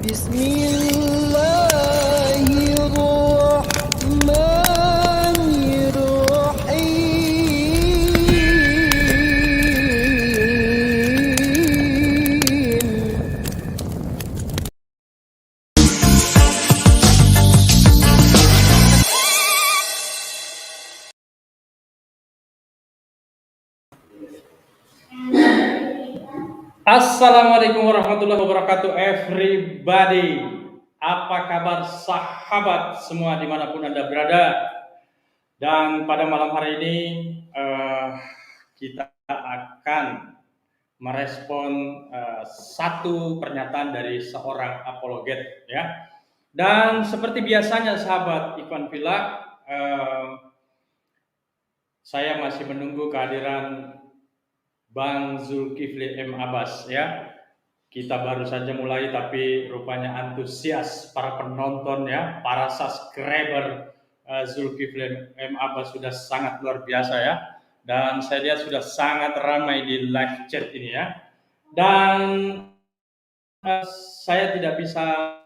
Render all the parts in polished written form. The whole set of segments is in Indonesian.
Bismillahirrahmanirrahim. Assalamualaikum warahmatullahi wabarakatuh, everybody. Apa kabar sahabat semua dimanapun Anda berada? Dan pada malam hari ini kita akan merespon satu pernyataan dari seorang apologet, ya. Dan seperti biasanya sahabat Ikhwan Fillah, saya masih menunggu kehadiran Bang Zulkifli M. Abbas, ya. Kita baru saja mulai tapi rupanya antusias para penonton, ya, para subscriber Zulkifli M. Abbas sudah sangat luar biasa, ya. Dan saya lihat sudah sangat ramai di live chat ini, ya. Dan saya tidak bisa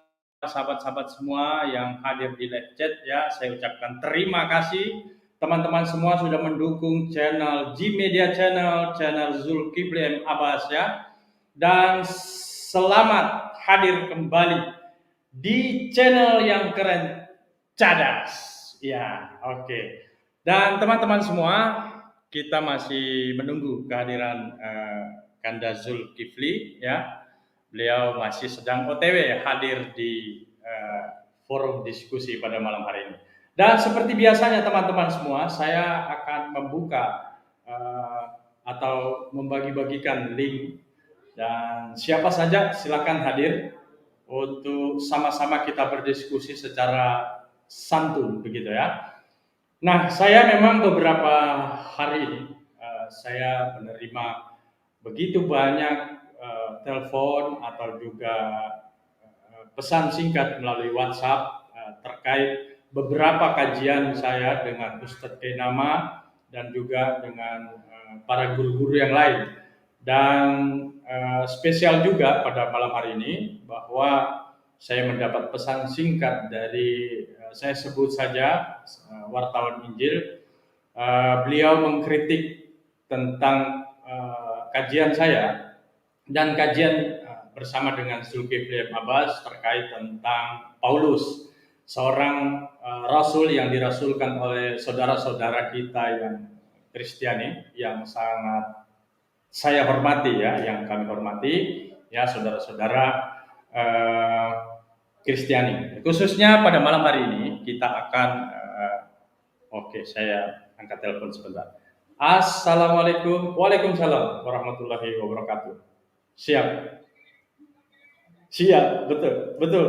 sahabat-sahabat semua yang hadir di live chat, ya, saya ucapkan terima kasih. Teman-teman semua sudah mendukung channel G Media channel Zulkifli M. Abbas, ya. Dan selamat hadir kembali di channel yang keren, Cadas. Ya, oke. Dan teman-teman semua, kita masih menunggu kehadiran Kanda Zulkifli, ya. Beliau masih sedang OTW hadir di forum diskusi pada malam hari ini. Dan seperti biasanya teman-teman semua, saya akan membuka atau membagi-bagikan link, dan siapa saja silakan hadir untuk sama-sama kita berdiskusi secara santun, begitu, ya. Nah, saya memang beberapa hari ini saya menerima begitu banyak telepon atau juga pesan singkat melalui WhatsApp terkait beberapa kajian saya dengan Ustadz Kenama dan juga dengan para guru-guru yang lain. Dan spesial juga pada malam hari ini bahwa saya mendapat pesan singkat dari saya sebut saja wartawan Injil. Beliau mengkritik tentang kajian saya dan kajian bersama dengan Zulkifli M. Abbas terkait tentang Paulus, seorang rasul yang dirasulkan oleh saudara-saudara kita yang Kristiani, yang sangat saya hormati, ya, yang kami hormati, ya, saudara-saudara Kristiani. Khususnya pada malam hari ini kita akan oke, saya angkat telepon sebentar. Assalamualaikum, waalaikumsalam warahmatullahi wabarakatuh. Siap, siap, betul, betul.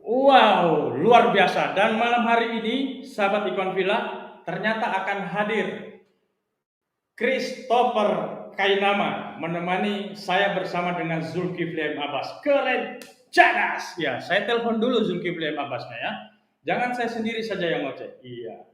Wow, luar biasa. Dan malam hari ini, sahabat Ikhwan Fillah, ternyata akan hadir Christopher Kainama menemani saya bersama dengan Zulkifli M. Abbas. Keren, cadas. Ya, saya telepon dulu Zulkifli M. Abbasnya, ya. Jangan saya sendiri saja yang ngoceh. Iya.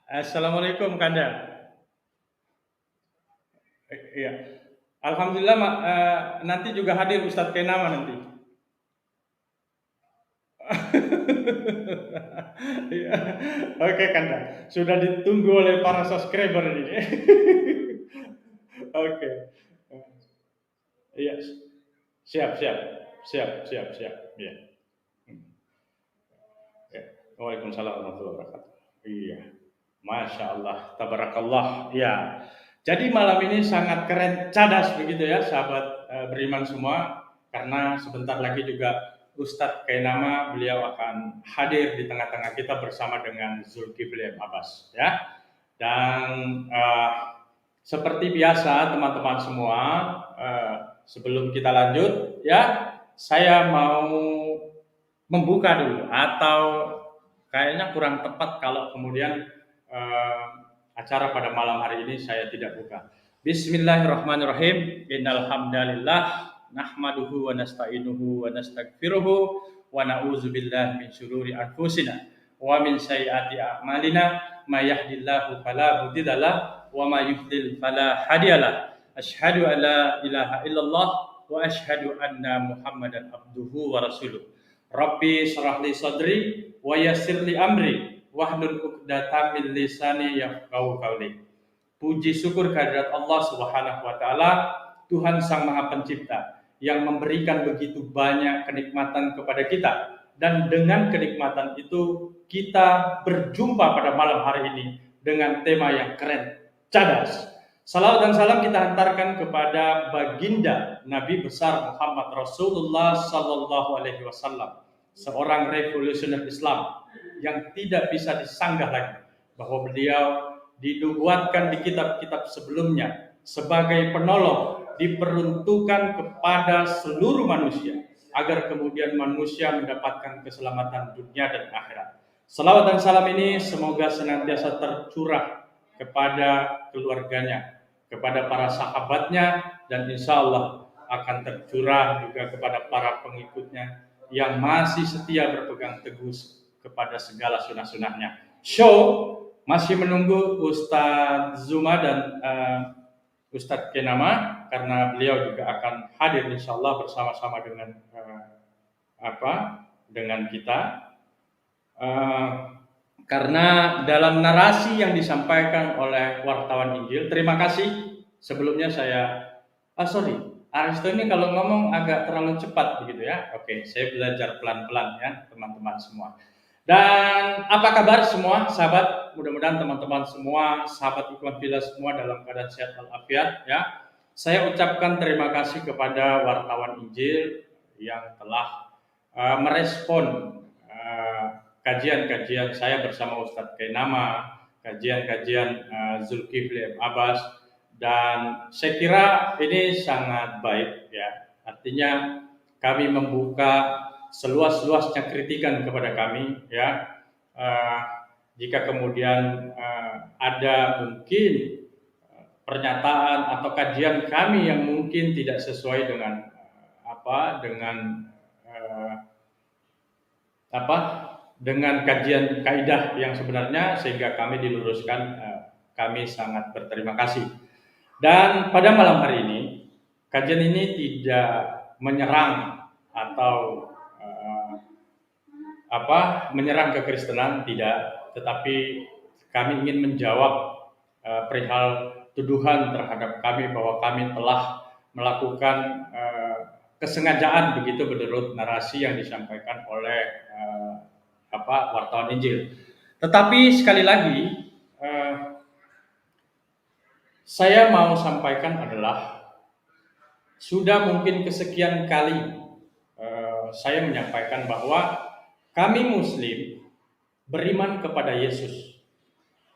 Assalamualaikum Kanda. Iya. Alhamdulillah nanti juga hadir Ustadz Kenama nanti. Iya. Oke Kanda, sudah ditunggu oleh para subscriber ini. Oke. Iya. Siap, siap. Siap, siap, siap. Iya. Ya. Waalaikumsalam warahmatullahi wabarakatuh. Iya. Masya Allah, tabarakallah. Ya. Jadi malam ini sangat keren, cadas begitu ya, sahabat beriman semua. Karena sebentar lagi juga Ustadz Kainama beliau akan hadir di tengah-tengah kita bersama dengan Zulkifli Abbas ya. Dan seperti biasa teman-teman semua, sebelum kita lanjut ya, saya mau membuka dulu, atau kayaknya kurang tepat kalau kemudian acara pada malam hari ini saya tidak buka. Bismillahirrahmanirrahim. Innal hamdalillah nahmaduhu wa nasta'inuhu wa nastaghfiruhu wa na'udzubillahi min syururi anfusina wa min sayyiati a'malina may yahdihillahu fala mudhillalah wa may yudhlil fala hadiyalah. Asyhadu an la ilaha illallah wa asyhadu anna Muhammadan abduhu wa rasuluh. Rabbi shrah li sadri wa yassir li amri wahlul 'uqdatam min lisani yafqahu qawli. Puji syukur kehadirat Allah Subhanahu wa taala, Tuhan Sang Maha Pencipta yang memberikan begitu banyak kenikmatan kepada kita, dan dengan kenikmatan itu kita berjumpa pada malam hari ini dengan tema yang keren, cadas. Salawat dan salam kita hantarkan kepada baginda Nabi besar Muhammad Rasulullah sallallahu alaihi wasallam, seorang revolusioner Islam yang tidak bisa disanggah lagi bahwa beliau dinubuatkan di kitab-kitab sebelumnya sebagai penolong, diperuntukkan kepada seluruh manusia agar kemudian manusia mendapatkan keselamatan dunia dan akhirat. Salawat dan salam ini semoga senantiasa tercurah kepada keluarganya, kepada para sahabatnya, dan insya Allah akan tercurah juga kepada para pengikutnya yang masih setia berpegang teguh kepada segala sunnah-sunnahnya. Masih menunggu Ustadz Zuma dan Ustadz Kenama, karena beliau juga akan hadir insya Allah bersama-sama dengan dengan kita. Karena dalam narasi yang disampaikan oleh wartawan Injil, terima kasih sebelumnya Aristo ini kalau ngomong agak terlalu cepat begitu ya. Oke, saya belajar pelan-pelan ya teman-teman semua. Dan apa kabar semua sahabat? Mudah-mudahan teman-teman semua, sahabat Ikhwan Fillah semua dalam keadaan sehat walafiat ya. Saya ucapkan terima kasih kepada wartawan Injil yang telah merespon kajian-kajian saya bersama Ustadz Kainama, kajian-kajian Zulkifli Abbas, dan saya kira ini sangat baik ya. Artinya kami membuka seluas-luasnya kritikan kepada kami ya. Jika kemudian ada mungkin pernyataan atau kajian kami yang mungkin tidak sesuai dengan dengan kajian kaidah yang sebenarnya sehingga kami diluruskan, kami sangat berterima kasih. Dan pada malam hari ini kajian ini tidak menyerang atau menyerang kekristenan, tidak, tetapi kami ingin menjawab perihal tuduhan terhadap kami bahwa kami telah melakukan kesengajaan begitu menurut narasi yang disampaikan oleh wartawan Injil. Tetapi sekali lagi saya mau sampaikan adalah sudah mungkin kesekian kali saya menyampaikan bahwa kami Muslim beriman kepada Yesus.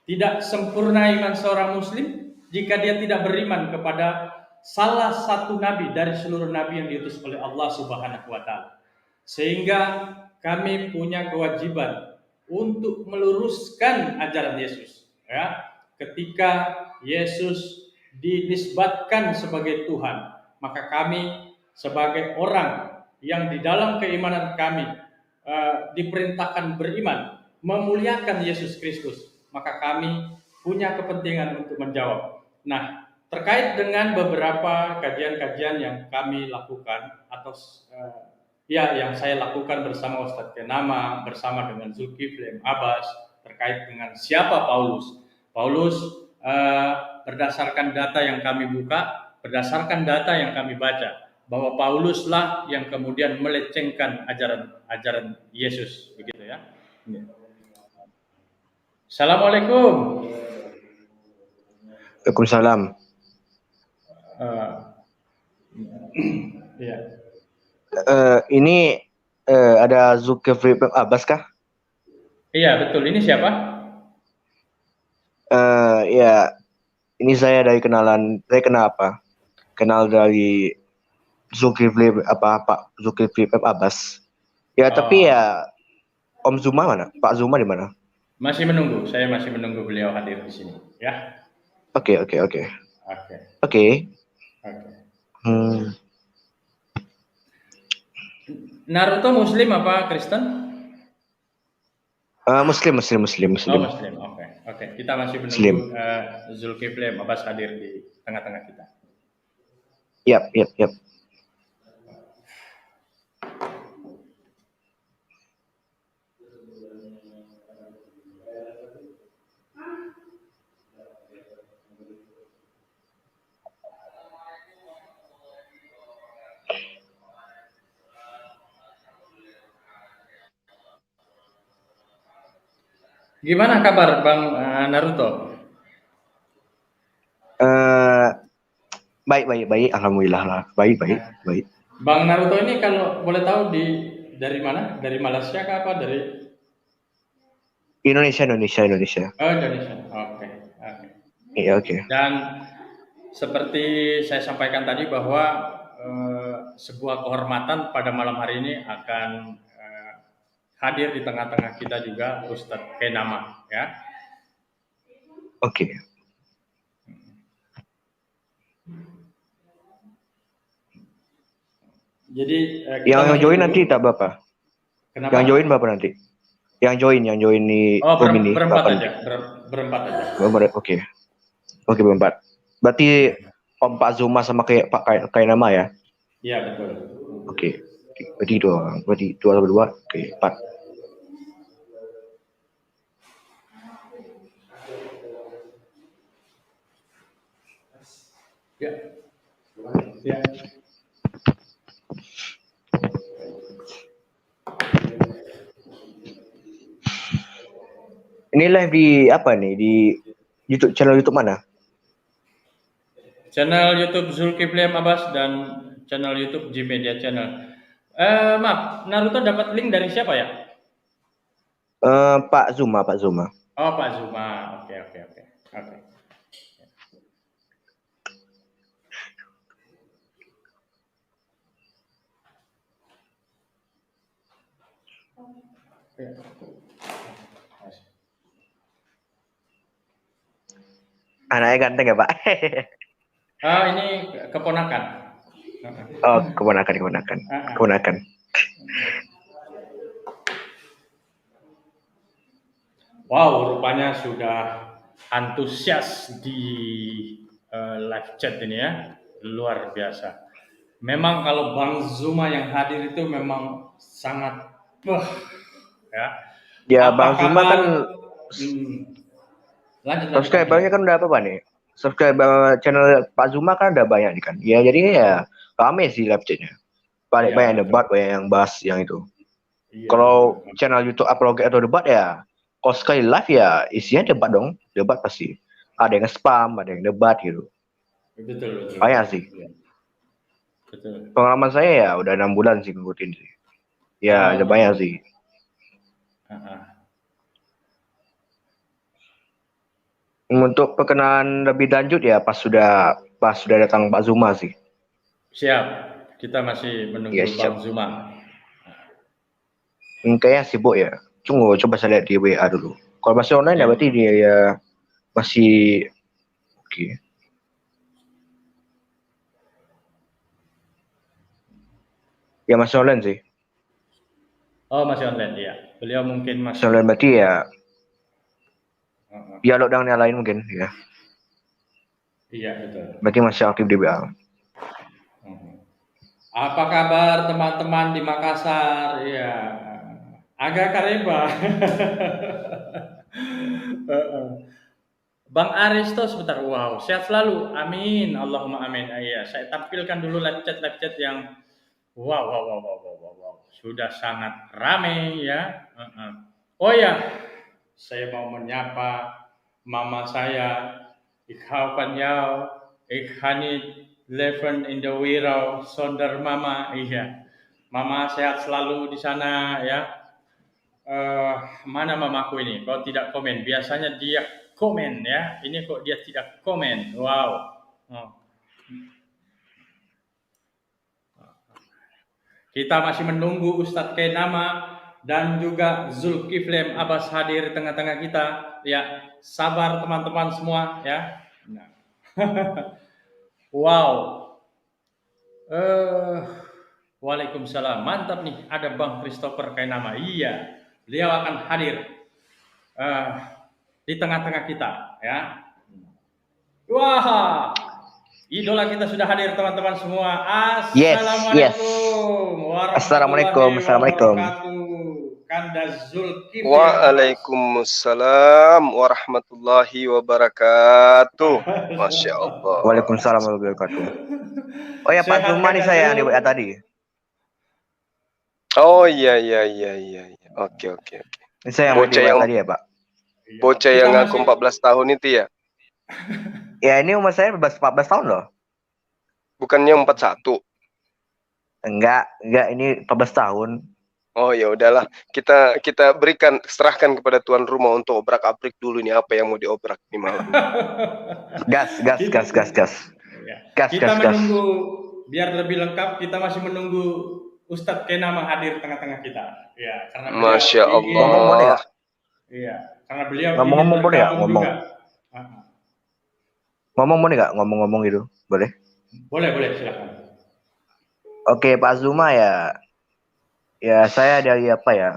Tidak sempurna iman seorang Muslim jika dia tidak beriman kepada salah satu nabi dari seluruh nabi yang diutus oleh Allah Subhanahu wa taala. Sehingga kami punya kewajiban untuk meluruskan ajaran Yesus ya. Ketika Yesus dinisbatkan sebagai Tuhan, maka kami sebagai orang yang di dalam keimanan kami diperintahkan beriman, memuliakan Yesus Kristus, maka kami punya kepentingan untuk menjawab. Nah, terkait dengan beberapa kajian-kajian yang kami lakukan atau ya yang saya lakukan bersama Ustadz Kenama, bersama dengan Zulkifli Abbas terkait dengan siapa Paulus. Paulus berdasarkan data yang kami buka, berdasarkan data yang kami baca, bahwa Pauluslah yang kemudian melecengkan ajaran Yesus, begitu ya. Assalamualaikum. Waalaikumsalam. Iya. Ini ada Zulkifli Abbas kah? Iya, betul. Ini siapa? Ya, ini saya dari kenalan. Saya kenal apa? Kenal dari Zulkifli Pak Zulkifli Abbas. Ya, tapi Oh, ya Om Zuma mana? Pak Zuma di mana? masih menunggu. Saya masih menunggu beliau hadir di sini. Ya. Oke. Oke. Oke. Oke. Naruto Muslim apa Kristen? Muslim. Oh, Muslim. Oke. Kita masih menunggu Muslim. Zulkifli Abbas hadir di tengah-tengah kita. Yap. Gimana kabar Bang Naruto? Baik. Alhamdulillah lah. Baik. Bang Naruto ini kalau boleh tahu dari mana? Dari Malaysia kah apa dari Indonesia. Oh, Indonesia. Oke. Iya, oke. Dan seperti saya sampaikan tadi bahwa sebuah kehormatan pada malam hari ini akan hadir di tengah-tengah kita juga Ustadz Kenama, ya. Oke. Jadi Yang join nanti tak berapa? Kenapa? Yang join berapa nanti? Yang join di room ini berempat berapa? aja. Berempat aja. Oke. Oke, berempat. Berarti Om Pak Zuma sama kayak nama ya? Iya, betul. Oke. Berarti dua sama dua. Oke, 4. Ya. Ini live di apa nih? Di channel YouTube mana? Channel YouTube Zulkifli Abbas dan channel YouTube G Media Channel. Maaf, Naruto dapat link dari siapa ya? Pak Zuma. Oh, Pak Zuma. Oke. Anaknya ganteng ya, Pak? Ini keponakan. Oh, keponakan. Wow, rupanya sudah antusias di live chat ini ya. Luar biasa. Memang kalau Bang Zuma yang hadir itu memang sangat ya. Ya, Apa Bang Zuma kabar? kan Lanjut. subscribernya kan udah apa nih? Subscriber channel Pak Zuma kan udah banyak nih kan. Ya, jadi ya rame sih live chatnya. Banyak debat, banyak yang bahas yang itu. Iya, kalau channel YouTube upload atau debat ya, kalau sekali live ya isinya debat dong, debat pasti. Ada yang spam, ada yang debat gitu. Betul. Banyak sih. Betul. Pengalaman saya ya udah 6 bulan sih ngikutin sih. Ya, ada banyak sih. Untuk perkenalan lebih lanjut ya pas sudah datang Pak Zuma sih. Siap. Kita masih menunggu Bang Zuma. Kayaknya sibuk ya. Coba saya lihat di WA dulu. Kalau masih online ya berarti dia ya masih oke. Ya masih online sih. Oh, masih online ya. Beliau mungkin masih online berarti ya. Dialog dengan yang lain mungkin ya. Iya, betul. Berarti masih aktif di WA. Apa kabar teman-teman di Makassar? Ya, agak kareba. Bang Aristo sebentar. Wow, sehat selalu. Amin. Allahumma amin. Iya, saya tampilkan dulu live chat yang wow. Sudah sangat ramai ya. Oh ya, saya mau menyapa mama saya. Ik hou van jou. Ik ga niet leven in de wereld zonder mama. Iya. Mama sehat selalu di sana ya. Mana mamaku ini? Kok tidak komen? Biasanya dia komen ya. Ini kok dia tidak komen. Wow. Kita masih menunggu Ustadz Kenama dan juga Zulkifli Abbas hadir di tengah-tengah kita. Ya, sabar teman-teman semua ya. Nah. Wow. Waalaikumsalam. Mantap nih, ada Bang Christopher Kenama. Iya, beliau akan hadir di tengah-tengah kita ya. Wah, idola kita sudah hadir teman-teman semua. Assalamualaikum Assalamualaikum. Kanda Zulkifli. Waalaikumsalam warahmatullahi wabarakatuh. Masya Allah. Waalaikumsalam warahmatullahi wabarakatuh. Oh ya, Pak Zuma nih saya yang di WA tadi. Oh iya. Oke. Ini saya yang di WA tadi ya, Pak. Bocah yang ngaku 14 tahun itu ya? Ya, ini umur saya 14 tahun loh. Bukannya 41? Enggak, ini 14 tahun. Oh ya udahlah, kita serahkan kepada tuan rumah untuk obrak-abrik dulu nih, apa yang mau diobrak nih malam. Gas. Kita menunggu, biar lebih lengkap, kita masih menunggu Ustadz Kenama hadir tengah-tengah kita. Ya, karena Masya Allah. Iya, karena beliau ngomong boleh nggak ngomong? Ngomong boleh nggak ngomong gitu? Boleh? Boleh, silakan. Oke, Pak Zuma ya. Ya, saya dari apa ya?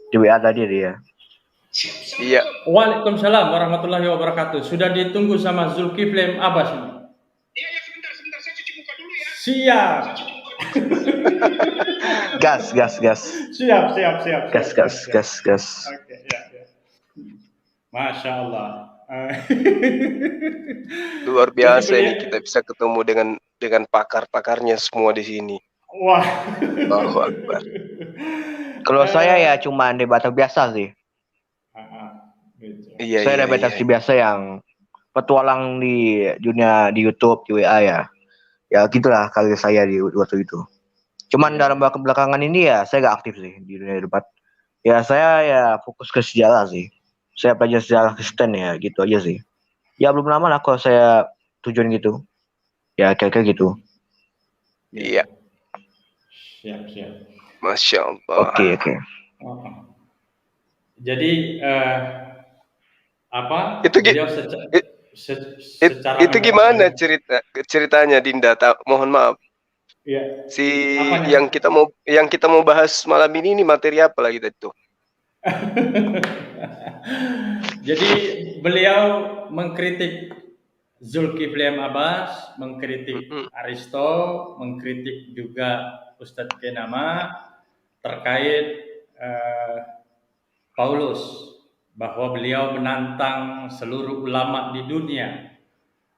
Di WA tadi dia. Iya. Waalaikumsalam warahmatullahi wabarakatuh. Sudah ditunggu sama Zulkifli Abbas. Iya, sebentar. Saya cuci muka dulu ya. Siap. Gas. Siap. Gas. Oke, ya. Masya Allah. Luar biasa ini, kita bisa ketemu dengan pakar-pakarnya semua di sini. Wah. Allahu Akbar. Kalau saya ya cuma debater biasa sih. Iya. Saya debater biasa yang petualang di dunia di YouTube, di WA ya. Ya gitulah karir saya di waktu itu. Cuman dalam belakangan ini ya saya gak aktif sih di dunia debat. Ya saya ya fokus ke sejarah sih. Saya belajar sejarah Kristen ya, gitu aja sih. Ya belum lama lah kalau saya tujuan gitu. Ya kira-kira gitu. Iya. Siap. Masya Allah. Oke. Jadi itu gimana ceritanya, Dinda? Mohon maaf. Ya. Yang kita mau bahas malam ini materi apa lagi tadi tuh? Jadi beliau mengkritik Zulkifli Abbas, mengkritik Aristo, mengkritik juga Ustadz Kenama terkait Paulus, bahwa beliau menantang seluruh ulama di dunia.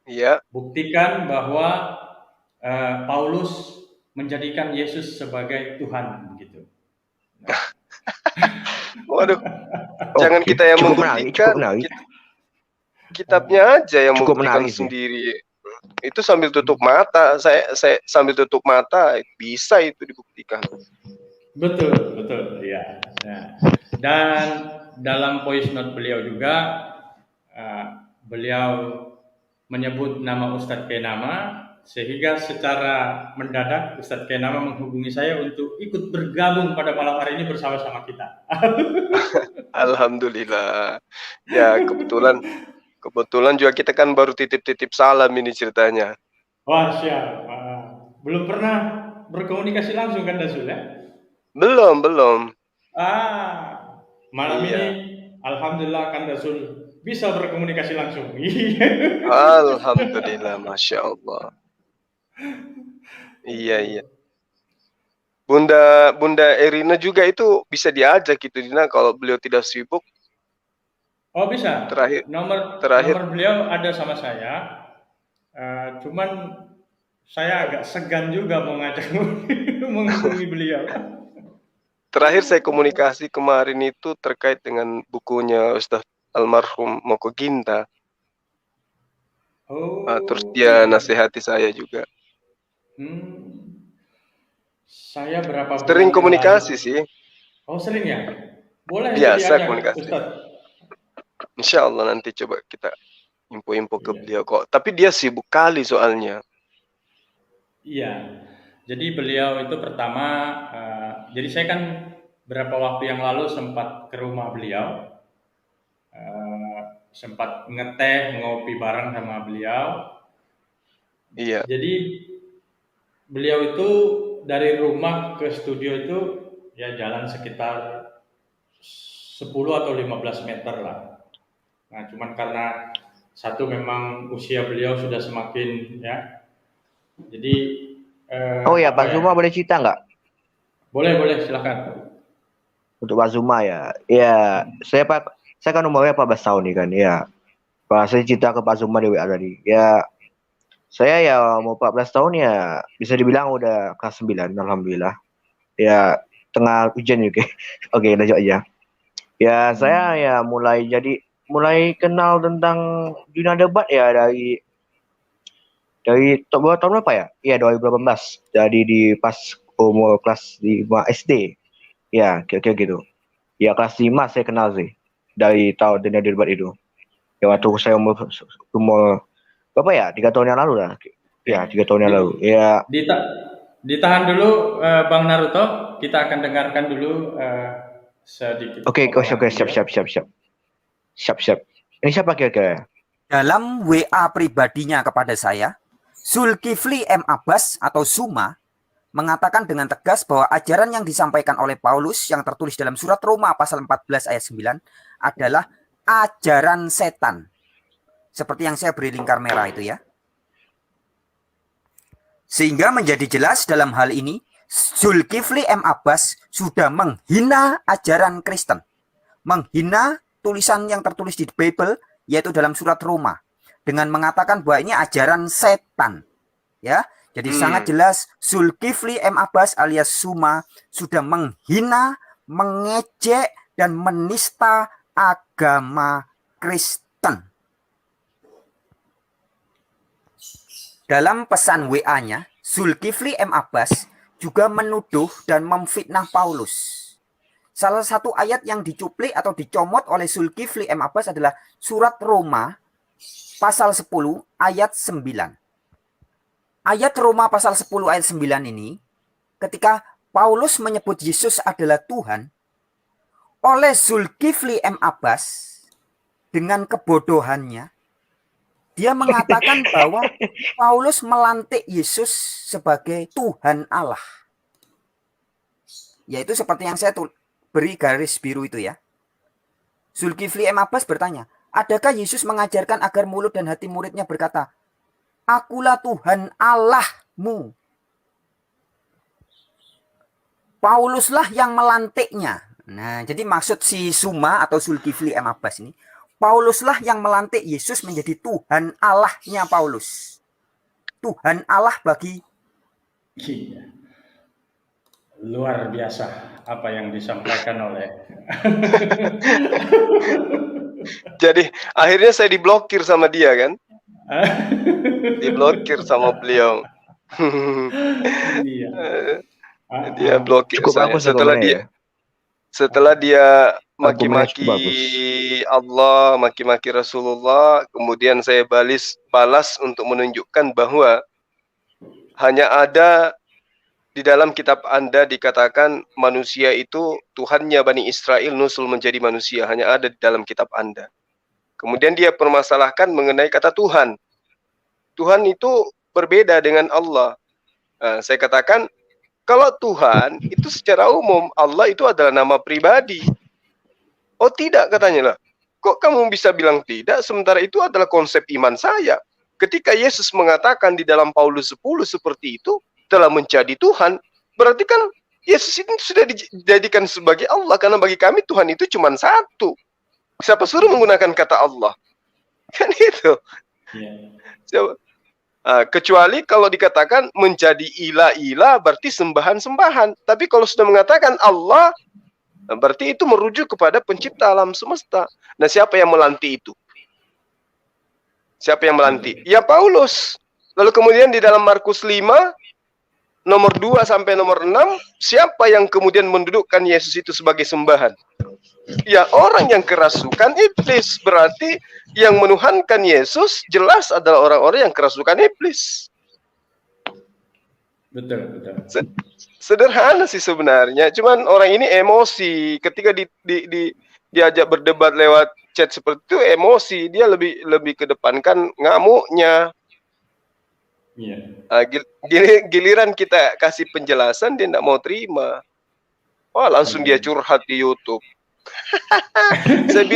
Iya. Buktikan bahwa Paulus menjadikan Yesus sebagai Tuhan, begitu. Waduh, jangan kita yang membuktikan, kitabnya aja yang membuktikan sendiri. Itu sambil tutup mata, saya sambil tutup mata bisa itu dibuktikan. Betul, ya. Dan dalam voice note beliau juga, beliau menyebut nama Ustadz Kenama, sehingga secara mendadak Ustadz Kenama menghubungi saya untuk ikut bergabung pada malam hari ini bersama-sama kita. Alhamdulillah. Ya, kebetulan juga kita kan baru titip-titip salam ini ceritanya. Wah, siap. Belum pernah berkomunikasi langsung kan, Dasul ya? Belum. Malam ini Alhamdulillah kan Rasul bisa berkomunikasi langsung. Alhamdulillah, masya Allah. Iya, iya. Bunda Erina juga itu bisa diajak gitu, Dina, kalau beliau tidak sibuk. Oh bisa. Terakhir, Nomor beliau ada sama saya. Cuman saya agak segan juga mau ngajak menghubungi beliau. terakhir saya komunikasi kemarin itu terkait dengan bukunya Ustaz almarhum Moko Ginta. Oh. Terus dia nasihati saya juga. Saya berapa bulan Sering yang komunikasi lalu. sih. Oh sering ya? Boleh Biasa jadi komunikasi. Ustaz. Insya Allah nanti coba kita info-info ke beliau kok. Tapi dia sibuk kali soalnya. Iya. Jadi beliau itu pertama, jadi saya kan berapa waktu yang lalu sempat ke rumah beliau, sempat ngeteh, ngopi bareng sama beliau. Iya. Jadi beliau itu dari rumah ke studio itu ya jalan sekitar 10 atau 15 meter lah. Nah, cuman karena satu memang usia beliau sudah semakin ya. Jadi Oh ya, Pak Zuma boleh cerita nggak? Boleh, silakan. Untuk Pak Zuma ya. Ya, saya kan umurnya 14 tahun nih kan. Ya. Pak, saya cerita ke Pak Zuma di WA tadi. Ya, saya ya mau 14 tahun ya bisa dibilang udah kelas 9, alhamdulillah. Ya, tengah ujian juga. Oke, lanjut aja. Ya, saya ya mulai kenal tentang dunia debat ya dari tahun berapa ya? Iya, 2018. Jadi di pas umur kelas 5 SD. Ya, kira-kira gitu. Ya, kelas 5 saya kenal sih. Dari tahun dunia debat itu. Ya, waktu saya umur berapa ya? 3 tahun yang lalu lah. Ya, 3 tahun yang lalu. Ya. Ditahan dulu Bang Naruto. Kita akan dengarkan dulu sedikit. Oke, siap. Ini siapa kira-kira? Dalam WA pribadinya kepada saya, Zulkifli M. Abbas atau Zuma mengatakan dengan tegas bahwa ajaran yang disampaikan oleh Paulus yang tertulis dalam surat Roma pasal 14 ayat 9 adalah ajaran setan. Seperti yang saya beri lingkar merah itu ya. Sehingga menjadi jelas dalam hal ini, Zulkifli M. Abbas sudah menghina ajaran Kristen. Menghina tulisan yang tertulis di Bible, yaitu dalam surat Roma. Dengan mengatakan bahwa ini ajaran setan. Ya, jadi sangat jelas Zulkifli M. Abbas alias Zuma sudah menghina, mengejek, dan menista agama Kristen. Dalam pesan WA-nya, Zulkifli M. Abbas juga menuduh dan memfitnah Paulus. Salah satu ayat yang dicuplik atau dicomot oleh Zulkifli M. Abbas adalah surat Roma pasal 10 ayat 9. Ayat Roma pasal 10 ayat 9 ini, ketika Paulus menyebut Yesus adalah Tuhan, oleh Zulkifli M. Abbas dengan kebodohannya, dia mengatakan bahwa Paulus melantik Yesus sebagai Tuhan Allah. Yaitu seperti yang saya beri garis biru itu ya. Zulkifli M. Abbas bertanya, adakah Yesus mengajarkan agar mulut dan hati muridnya berkata, Akulah Tuhan Allahmu. Pauluslah yang melantiknya. Nah, jadi maksud si Zuma atau Zulkifli M. Abbas ini, Pauluslah yang melantik Yesus menjadi Tuhan Allahnya Paulus. Tuhan Allah bagi. Luar biasa apa yang disampaikan oleh. Jadi akhirnya saya diblokir sama dia kan? Diblokir sama beliau. Iya. Dia blokir saya setelah dia maki-maki Allah, maki-maki Rasulullah, kemudian saya balas untuk menunjukkan bahwa hanya ada di dalam kitab Anda dikatakan manusia itu Tuhannya Bani Israel nusul menjadi manusia, hanya ada di dalam kitab Anda. Kemudian dia permasalahkan mengenai kata Tuhan. Tuhan itu berbeda dengan Allah. Nah, saya katakan kalau Tuhan itu secara umum, Allah itu adalah nama pribadi. Oh tidak, katanya lah. Kok kamu bisa bilang tidak, sementara itu adalah konsep iman saya. Ketika Yesus mengatakan di dalam Paulus 10 seperti itu, telah menjadi Tuhan, berarti kan Yesus itu sudah dijadikan sebagai Allah, karena bagi kami Tuhan itu cuma satu. Siapa suruh menggunakan kata Allah? Kan itu. Yeah. Kecuali kalau dikatakan menjadi ilah-ilah, berarti sembahan-sembahan. Tapi kalau sudah mengatakan Allah, berarti itu merujuk kepada pencipta alam semesta. Nah, siapa yang melantik itu? Siapa yang melantik? Ya Paulus. Lalu kemudian di dalam Markus 5, nomor 2 sampai nomor 6, siapa yang kemudian mendudukkan Yesus itu sebagai sembahan? Ya orang yang kerasukan iblis. Berarti yang menuhankan Yesus jelas adalah orang-orang yang kerasukan iblis. Betul. Sederhana sih sebenarnya. Cuman orang ini emosi. Ketika diajak berdebat lewat chat seperti itu, emosi. Dia lebih kedepankan ngamuknya. Giliran kita kasih penjelasan, dia tidak mau terima. Wah, langsung dia curhat di YouTube. Saya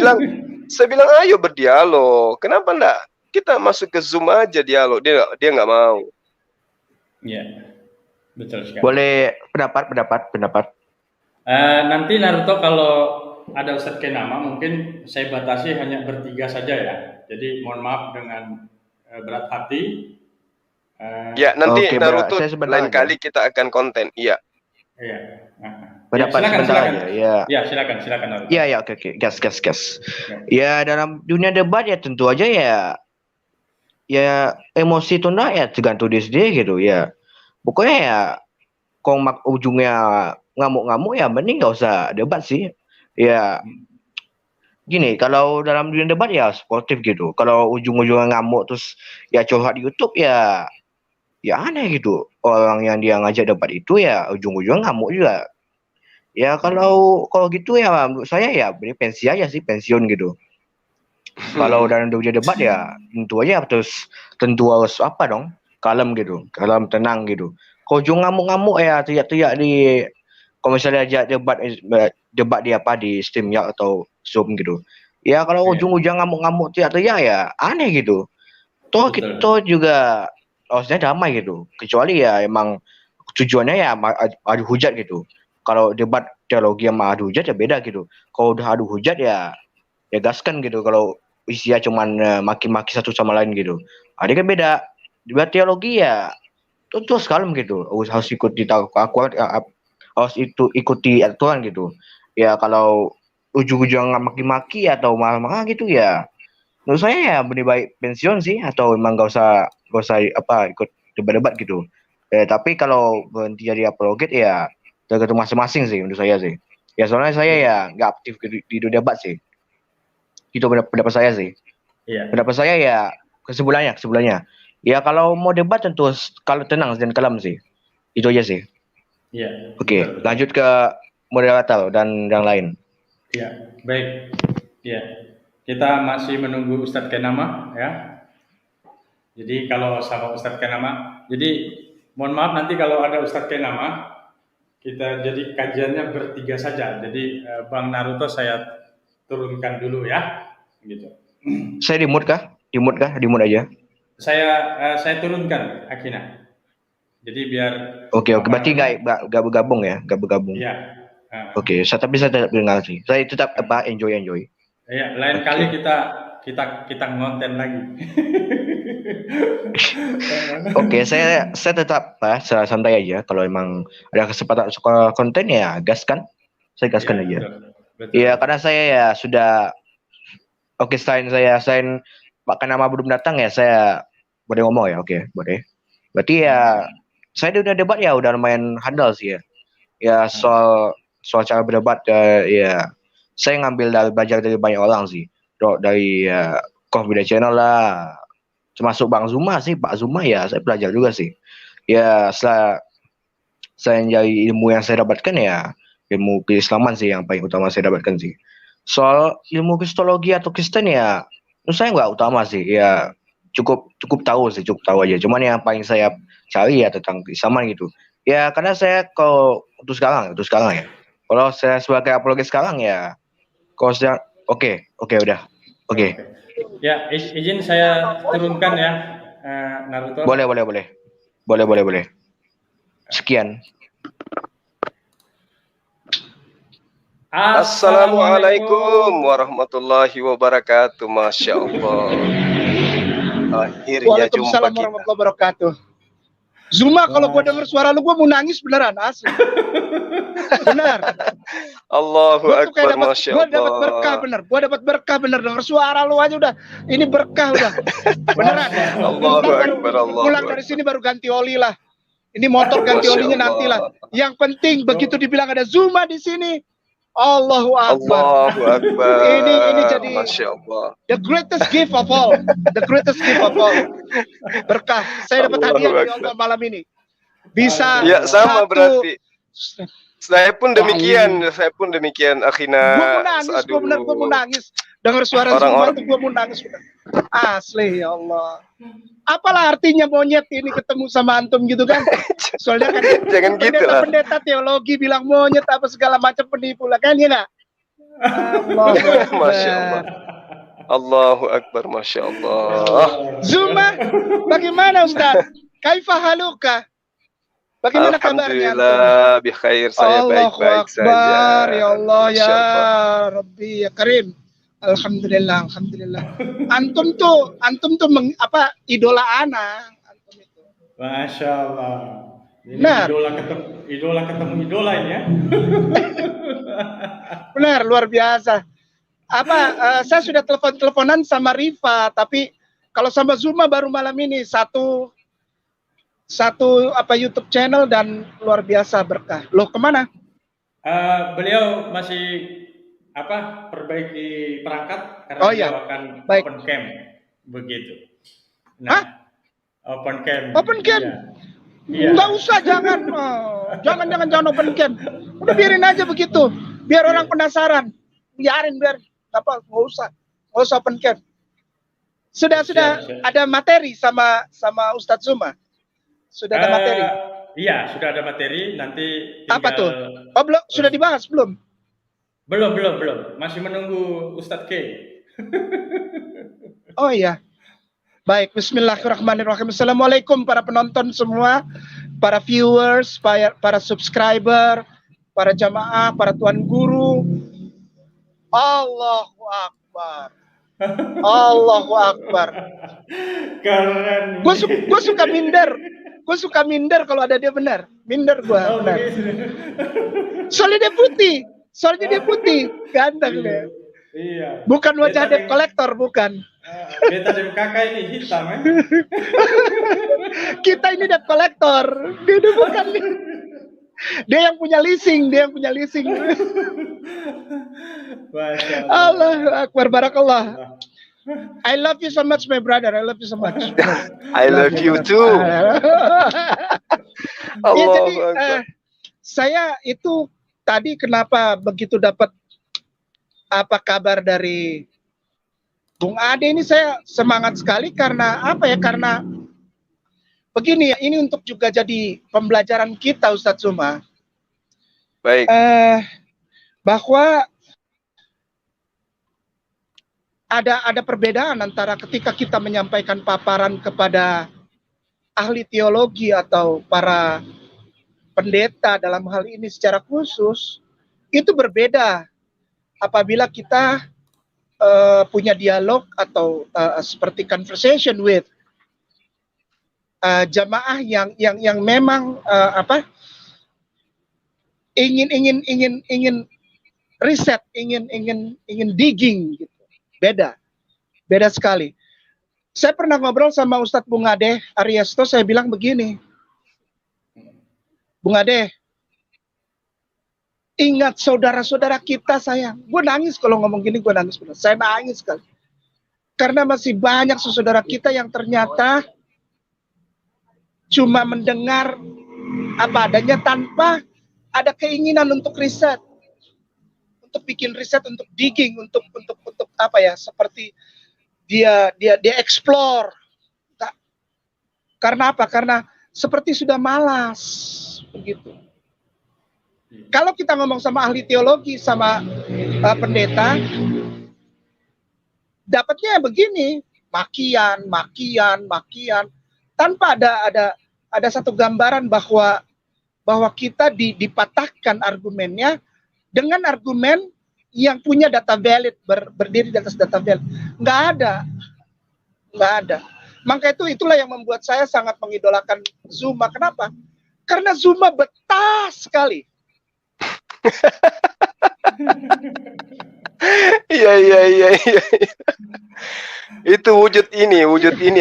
bilang ayo berdialog. Kenapa enggak? Kita masuk ke Zoom aja dialog. Dia nggak mau. Iya. Betul sekali. Boleh pendapat. Nanti Naruto kalau ada Ustadz Kenama mungkin saya batasi hanya bertiga saja ya. Jadi mohon maaf dengan berat hati. Ya nanti Oke, Naruto lain aja. kali kita akan konten. Iya. Iya. Pendapat silakan. aja. Ya. Ya silakan Naruto. Ya oke. Gas. Ya dalam dunia debat ya tentu aja ya emosi itu enggak ya tergantung diri sendiri gitu ya. Pokoknya ya kalau ujungnya ngamuk-ngamuk ya mending nggak usah debat sih. Ya gini, kalau dalam dunia debat ya sportif gitu. Kalau ujung-ujungnya ngamuk terus ya curhat di YouTube ya aneh gitu. Orang yang dia ngajak debat itu ya ujung-ujungnya ngamuk juga. Ya kalau gitu ya menurut saya ya beri pensiun gitu. Kalau dalam dunia debat ya tentu harus apa dong? Kalem gitu, tenang gitu. Kalau ujung ngamuk-ngamuk ya teriak-teriak kalau misalnya ajak debat di di StreamYard atau Zoom gitu. Ya kalau ujung-ujung ngamuk-ngamuk teriak-teriak ya aneh gitu. Kita juga harusnya damai gitu. Kecuali ya emang tujuannya ya adu hujat gitu. Kalau debat teologi sama adu hujat ya beda gitu. Kalau udah adu hujat ya gaskan gitu. Kalau isinya cuman maki-maki satu sama lain gitu. Ini kan beda. Debat teologi ya terus kalem gitu. Harus ikuti harus ikuti aturan gitu. Ya kalau ujung-ujung maki-maki atau marah-marah gitu ya menurut saya ya lebih baik pensiun sih atau memang gak usah ikut debat-debat gitu. Tapi kalau berhenti jadi apologet ya tergantung masing-masing sih menurut saya sih. Ya soalnya saya ya nggak aktif di debat sih. Itu pendapat saya sih. Iya. Pendapat saya ya kesimpulannya. Ya kalau mau debat tentu kalau tenang dan kalem sih. Itu aja sih. Iya. Oke, lanjut ke moderator dan yang lain. Iya, baik. Iya. Kita masih menunggu Ustadz Kenama ya. Jadi kalau sama Ustadz Kenama, jadi mohon maaf nanti kalau ada Ustadz Kenama, kita jadi kajiannya bertiga saja. Jadi Bang Naruto saya turunkan dulu ya, gitu. Saya di mute kah? Di mute aja. Saya turunkan Akina. Jadi biar. Oke. Berarti nggak bergabung ya? Nggak bergabung. Iya. Oke. Tapi saya tetap dengar sih. Saya tetap enjoy. Iya. Lain kali kita ngonten lagi. Oke, saya tetap santai aja. Kalau emang ada kesempatan suka konten ya gaskan. Saya gaskan aja. Iya, karena saya ya sudah selain Pak Kenama belum datang ya, saya boleh ngomong ya. Oke, boleh. Berarti ya saya udah debat ya udah lumayan handal sih ya. Ya soal cara berdebat ya saya belajar dari banyak orang sih. Dari Kof Media Channel lah. Termasuk Bang Zuma sih, Pak Zuma ya saya belajar juga sih. Ya setelah saya dari ilmu yang saya dapatkan ya ilmu keislaman sih yang paling utama saya dapatkan sih. Soal ilmu kristologi atau Kristen ya menurut saya nggak utama sih. Ya cukup tahu aja. Cuman yang paling saya cari ya tentang keislaman gitu. Ya karena saya kalau untuk sekarang ya. Kalau saya sebagai apologet sekarang ya Kosnya oke, udah. Oke. Ya, izin saya turunkan ya, Naruto. Boleh. Sekian. Assalamualaikum warahmatullahi wabarakatuh. Masya Allah. Akhirnya jumpa Waalaikumsalam kita. warahmatullahi wabarakatuh. Zuma, kalau gue denger suara lu, gue mau nangis beneran, asli. Bener. Allahu Gue tuh kayak Akbar, Masya gue Allah. dapat berkah bener. Gue dapat berkah bener denger suara lu aja udah. Ini berkah udah. Beneran. Allahu Akbar, Allahu Pulang dari Akbar. sini baru ganti oli lah. Ini motor ganti Masya olinya nanti lah. Allah. Yang penting begitu dibilang ada Zuma di sini, Allahu Akbar. Allahu Akbar. Ini jadi Masya Allah. the greatest gift of all. The greatest gift of all. Berkah. Saya dapat Allahu hadiah dari Akbar. Allah malam ini. Bisa Ya sama satu. berarti. Saya pun demikian. Akhina. Gue mau nangis. Dengar suara Zuma itu gue mau nangis. Asli ya Allah. Apalah artinya monyet ini ketemu sama antum gitu kan? Soalnya kan Jangan gitu lah. pendeta teologi bilang monyet apa segala macam penipu lah kan ya nggak? Masya Allah. Allahu Akbar, Masya Allah. Zuma, bagaimana Ustaz? Kaifa haluka? Bagaimana kabarnya? Alhamdulillah, bikhair, saya baik-baik saja. Akbar, ya Allah, Masya ya Allah. Rabbi, ya Karim. Alhamdulillah. Antum tuh idola anak. Antum itu. Masya Allah. Ini Benar. idola ketemu idola ini ya. Benar, luar biasa. Saya sudah teleponan sama Rifa, tapi kalau sama Zuma baru malam ini satu YouTube channel dan luar biasa berkah. Loh kemana? Beliau masih perbaiki perangkat karena Oh, beliau iya. akan Baik. open cam begitu. Open cam. Open cam? Iya. Nggak usah, jangan. Oh, jangan open cam. Udah biarin aja begitu. Biar orang penasaran. Biar. Nggak usah open cam. Sudah Siap. ada materi sama Ustadz Zuma. Sudah ada materi. Iya, sudah ada materi. Nanti tinggal... Apa tuh? Oh, belum, sudah dibahas belum? Belum. Masih menunggu Ustadz K. Oh iya. Baik, bismillahirrahmanirrahim. Assalamualaikum para penonton semua, para viewers, para subscriber, para jamaah, para tuan guru. Allahu Akbar. Allahu Akbar. Keren. Gue suka minder. Gue suka minder kalau ada dia benar. Minder gue, benar. Soalnya dia putih. Ganteng dia. Iya. Bukan wajah debt collector, bukan. Beta dan kakak ini hitam ya. Kita ini debt collector. Dia bukan. Dia yang punya leasing. Allah Akbar, barakallah. I love you so much, my brother. I love you so much. I love you too. Ya, jadi Akbar. saya itu tadi kenapa begitu dapat kabar dari Bung Ade ini, saya semangat sekali karena karena begini ya, ini untuk juga jadi pembelajaran kita Ustadz Zuma. Baik. Bahwa ada perbedaan antara ketika kita menyampaikan paparan kepada ahli teologi atau para pendeta dalam hal ini secara khusus, itu berbeda apabila kita punya dialog atau seperti conversation with jamaah yang memang ingin riset, ingin digging gitu. Beda sekali. Saya pernah ngobrol sama Ustadz Bung Ade Ariesto, saya bilang begini, Bung Ade, ingat saudara-saudara kita sayang. Gue nangis kalau ngomong gini, gue nangis benar. Saya nangis sekali. Karena masih banyak saudara kita yang ternyata cuma mendengar apa adanya tanpa ada keinginan untuk riset. Untuk bikin riset, untuk digging, untuk seperti dia explore. Karena apa? Karena seperti sudah malas begitu. Kalau kita ngomong sama ahli teologi, sama pendeta, dapatnya begini, makian, tanpa ada satu gambaran bahwa kita dipatahkan argumennya dengan argumen yang punya data valid, berdiri di atas data valid. Nggak ada. Maka itulah yang membuat saya sangat mengidolakan Zuma. Kenapa? Karena Zuma betah sekali. Iya. Itu wujud ini,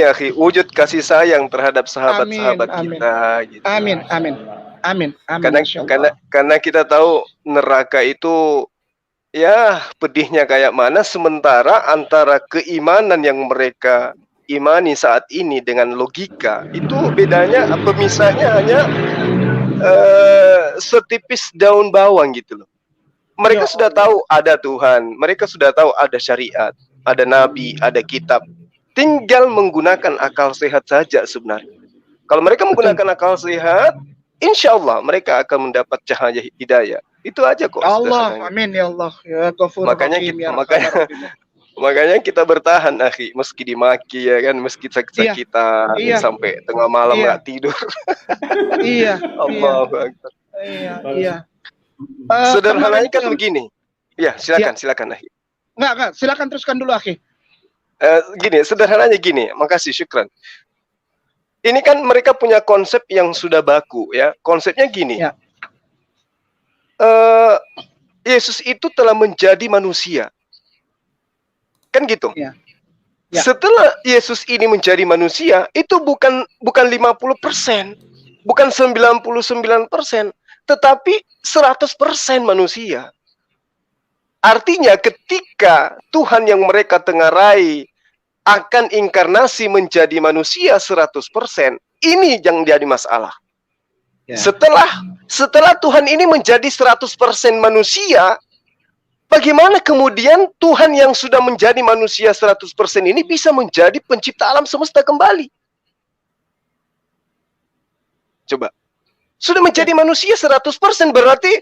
akhi, wujud kasih sayang terhadap sahabat-sahabat kita. Gitu. Amin. Karena kita tahu neraka itu ya pedihnya kayak mana, sementara antara keimanan yang mereka imani saat ini dengan logika itu bedanya, pemisahnya hanya setipis daun bawang gitu loh. Mereka sudah tahu ada Tuhan, mereka sudah tahu ada syariat, ada nabi, ada kitab. Tinggal menggunakan akal sehat saja sebenarnya. Kalau mereka menggunakan akal sehat, insya Allah mereka akan mendapat cahaya hidayah. Itu aja kok. Allah, amin ya Allah. Ya, makanya kita bertahan, akhi, meski dimaki ya kan, meski sakit-sakitan, sampai tengah malam nggak tidur. Iya. Allahu Akbar. Iya. Sederhananya kan begini. Ya, silakan akhi. Enggak, silakan teruskan dulu, akhi. Gini, sederhananya gini. Makasih, syukran. Ini kan mereka punya konsep yang sudah baku ya. Konsepnya gini. Ya. Yesus itu telah menjadi manusia. Kan gitu. Ya. Setelah Yesus ini menjadi manusia, itu bukan 50%, bukan 99%, tetapi 100% manusia. Artinya ketika Tuhan yang mereka tengarai akan inkarnasi menjadi manusia 100%, ini yang jadi masalah. Ya. Setelah Tuhan ini menjadi 100% manusia, bagaimana kemudian Tuhan yang sudah menjadi manusia 100% ini bisa menjadi pencipta alam semesta kembali? Coba. Sudah menjadi manusia 100%, berarti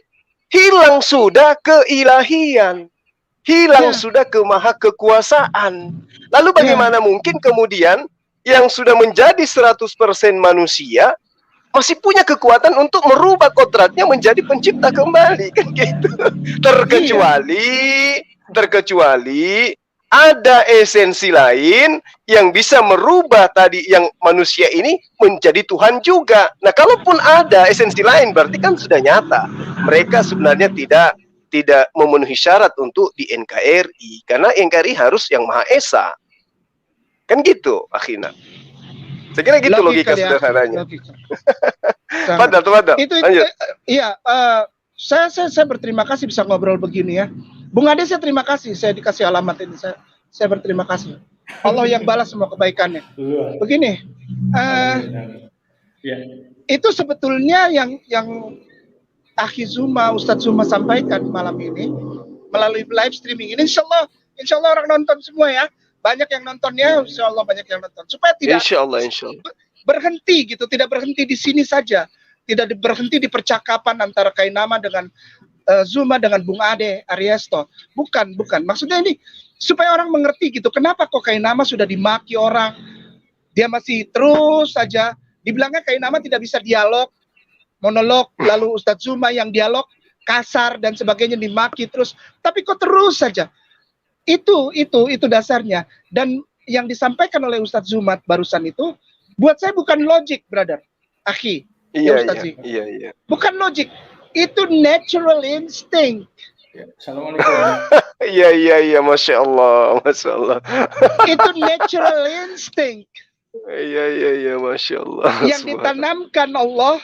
hilang sudah keilahian. Hilang sudah ke maha kekuasaan. Lalu bagaimana mungkin kemudian yang sudah menjadi 100% manusia masih punya kekuatan untuk merubah kodratnya menjadi pencipta kembali, kan gitu. Terkecuali ada esensi lain yang bisa merubah tadi yang manusia ini menjadi Tuhan juga. Nah, kalaupun ada esensi lain, berarti kan sudah nyata mereka sebenarnya tidak memenuhi syarat untuk di NKRI, karena NKRI harus yang Maha Esa. Kan gitu, akhirnya. Saya kira gitu logika sederhananya. Padahal. Iya, saya berterima kasih bisa ngobrol begini ya. Bung Ade, saya terima kasih, saya dikasih alamat ini, saya berterima kasih. Allah yang balas semua kebaikannya. Begini, itu sebetulnya yang Akhi Zuma, Ustadz Zuma sampaikan malam ini melalui live streaming ini. Insya Allah orang nonton semua ya. Banyak yang nontonnya, insya Allah banyak yang nonton. Supaya tidak insya Allah. Berhenti gitu, tidak berhenti di sini saja. Tidak berhenti di percakapan antara Kainama dengan Zuma dengan Bung Ade, Ariesto. Bukan. Maksudnya ini supaya orang mengerti gitu. Kenapa kok Kainama sudah dimaki orang, dia masih terus saja. Dibilangnya Kainama tidak bisa dialog, monolog, lalu Ustadz Zuma yang dialog kasar dan sebagainya dimaki terus. Tapi kok terus saja. Itu dasarnya. Dan yang disampaikan oleh Ustadz Zuma barusan itu, buat saya bukan logik, brother, akhi. Iya. Bukan logik. Itu natural instinct. Assalamualaikum. Iya, masya Allah. Itu natural instinct. Iya, masya Allah. Yang ditanamkan Allah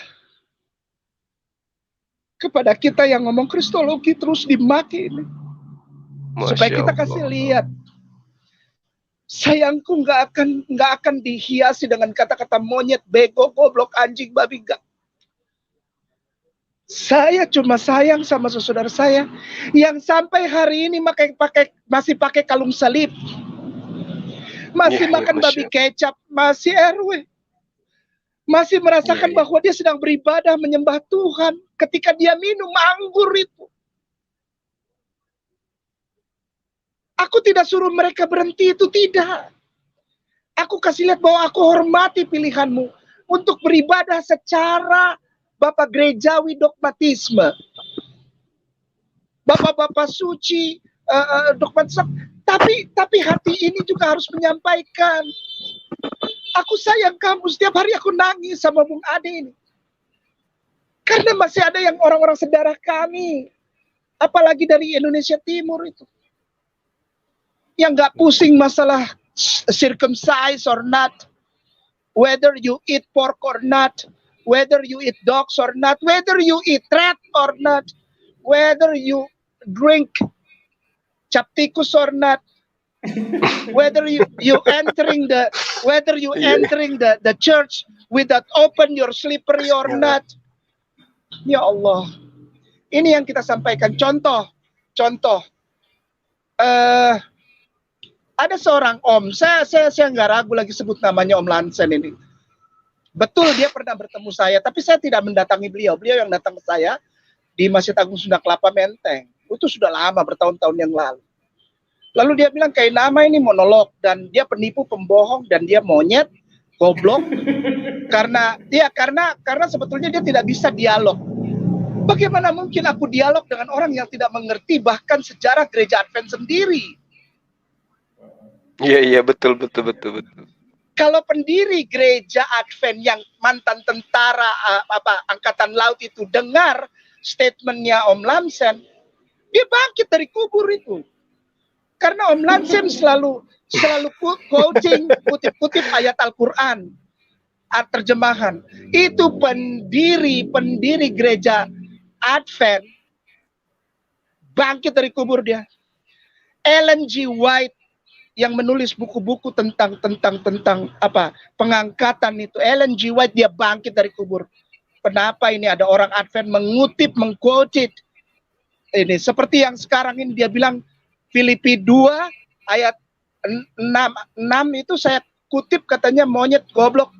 kepada kita yang ngomong kristologi terus dimaki ini. Supaya kita kasih lihat. Sayangku nggak akan dihiasi dengan kata-kata monyet, bego, goblok, anjing, babi, enggak. Saya cuma sayang sama saudara saya yang sampai hari ini masih pakai kalung salib, masih makan babi kecap, masih RW, masih merasakan bahwa dia sedang beribadah menyembah Tuhan ketika dia minum anggur itu. Aku tidak suruh mereka berhenti, itu tidak. Aku kasih lihat bahwa aku hormati pilihanmu untuk beribadah secara Bapak gerejawi dogmatisme. Bapak-bapak suci, dogmatisme. Tapi hati ini juga harus menyampaikan. Aku sayang kamu, setiap hari aku nangis sama Bung Ade ini. Karena masih ada yang orang-orang saudara kami, apalagi dari Indonesia Timur itu, yang nggak pusing masalah circumcised or not, whether you eat pork or not, whether you eat dogs or not, whether you eat rat or not, whether you drink cap tikus or not, whether you entering the church without open your slippery or not. Ya Allah, ini yang kita sampaikan. Contoh, ada seorang om, saya nggak ragu lagi sebut namanya Om Lansen ini. Betul dia pernah bertemu saya, tapi saya tidak mendatangi beliau. Beliau yang datang ke saya di Masjid Agung Sunda Kelapa Menteng. Itu sudah lama, bertahun-tahun yang lalu. Lalu dia bilang kayak nama ini monolog dan dia penipu, pembohong dan dia monyet, goblok. karena sebetulnya dia tidak bisa dialog. Bagaimana mungkin aku dialog dengan orang yang tidak mengerti bahkan sejarah gereja Advent sendiri? Iya, betul. Kalau pendiri gereja Advent yang mantan tentara angkatan laut itu dengar statementnya Om Lansen, dia bangkit dari kubur itu. Karena Om Lansen selalu quoting, kutip-kutip ayat Al-Quran, terjemahan. Itu pendiri gereja Advent bangkit dari kubur dia. Ellen G. White yang menulis buku-buku tentang pengangkatan itu, Ellen G. White, dia bangkit dari kubur. Kenapa ini ada orang Advent mengquote ini seperti yang sekarang ini dia bilang Filipi 2 ayat 6 itu saya kutip katanya monyet goblok.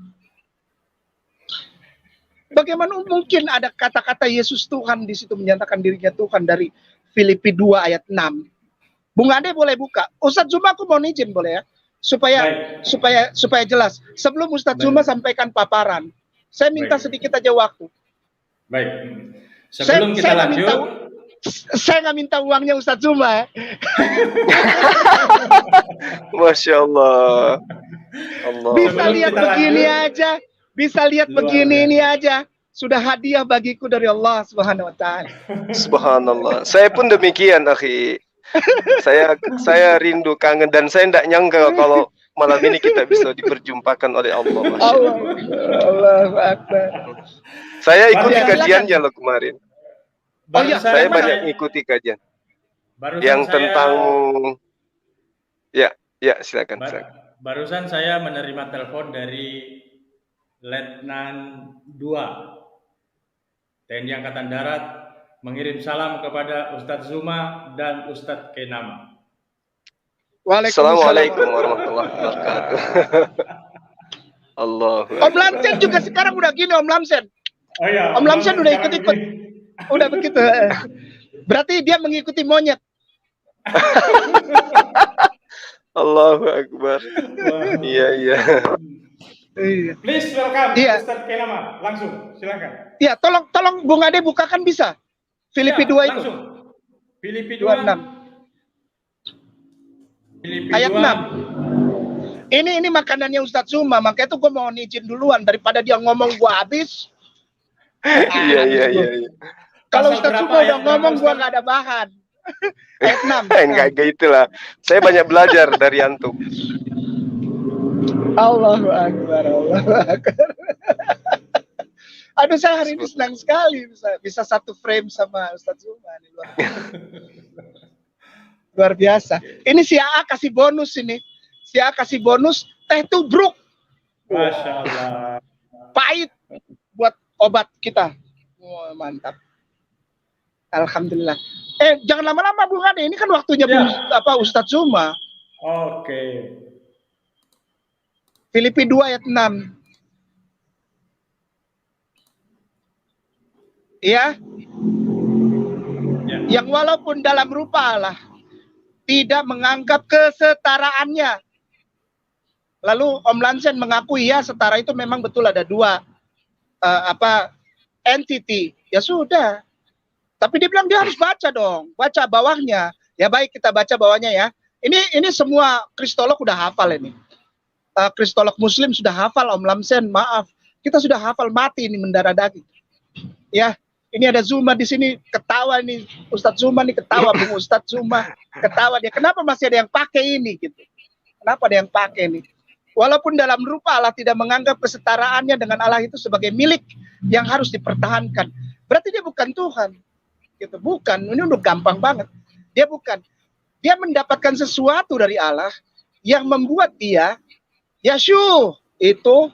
Bagaimana mungkin ada kata-kata Yesus Tuhan di situ menyatakan dirinya Tuhan dari Filipi 2 ayat 6. Bung Ade boleh buka. Ustadz Zuma aku mau izin boleh ya? Supaya jelas. Sebelum Ustadz Zuma sampaikan paparan, saya minta sedikit aja waktu. Baik. Sebelum kita lanjut, saya nggak minta uangnya Ustadz Zuma ya. Masya Allah. Bisa lihat begini aja. Bisa lihat begini ini aja. Sudah hadiah bagiku dari Allah Subhanahu wa taala. Subhanallah. Saya pun demikian, akhi. Saya rindu, kangen, dan saya tidak nyangka kalau malam ini kita bisa diperjumpakan oleh Allah. Allahu Akbar. Saya ikuti kajiannya loh kemarin. Saya banyak ikuti kajian. Yang tentang ya silakan. Barusan saya menerima telepon dari Letnan 2 TNI Angkatan Darat mengirim salam kepada Ustadz Zuma dan Ustadz Kenama. Assalamualaikum warahmatullahi wabarakatuh. Allah. Om Lansen juga sekarang udah gini Om Lansen. Oh ya, Om Lansen udah ikut-ikut. Udah begitu. Berarti dia mengikuti monyet. Allahu Akbar. Iya. Please welcome Ustadz Kenama. Langsung silakan. Iya, tolong Bung Ade bukakan bisa. Filipi 2 itu. Langsung. Filipi 2 6. Ayat 6. Ini makanannya Ustadz Zuma, makanya itu gue mau izin duluan daripada dia ngomong gue habis. Iya. Kalau Ustadz Zuma udah ngomong gue nggak ada bahan. Ayat 6. Enggak gitulah. Saya banyak belajar dari antum. Allahu Akbar. Aduh, saya hari ini senang sekali bisa satu frame sama Ustadz Zuma. Luar biasa. Ini si AA kasih bonus ini. Si AA kasih bonus teh tubruk. Masya Allah. Pahit buat obat kita. Oh, mantap. Alhamdulillah. Jangan lama-lama Bung Ade. Ini kan waktunya Ustadz Zuma. Oke. Filipi 2 ayat 6. ya, yang walaupun dalam rupa Allah tidak menganggap kesetaraannya. Lalu Om Lansen mengakui ya setara itu memang betul ada dua entity. Ya sudah. Tapi dia bilang dia harus baca dong, baca bawahnya. Ya baik, kita baca bawahnya ya. Ini semua kristolog udah hafal ini. Kristolog Muslim sudah hafal, Om Lamsen, maaf. Kita sudah hafal, mati ini mendarah daging. Ya, ini ada Zuma di sini ketawa nih, Ustadz Zuma nih ketawa, Bung Ustadz Zuma ketawa dia. Kenapa masih ada yang pakai ini gitu? Kenapa ada yang pakai ini? Walaupun dalam rupa Allah tidak menganggap kesetaraannya dengan Allah itu sebagai milik yang harus dipertahankan. Berarti dia bukan Tuhan. Gitu. Bukan, ini udah gampang banget. Dia bukan. Dia mendapatkan sesuatu dari Allah yang membuat dia, Yashu itu,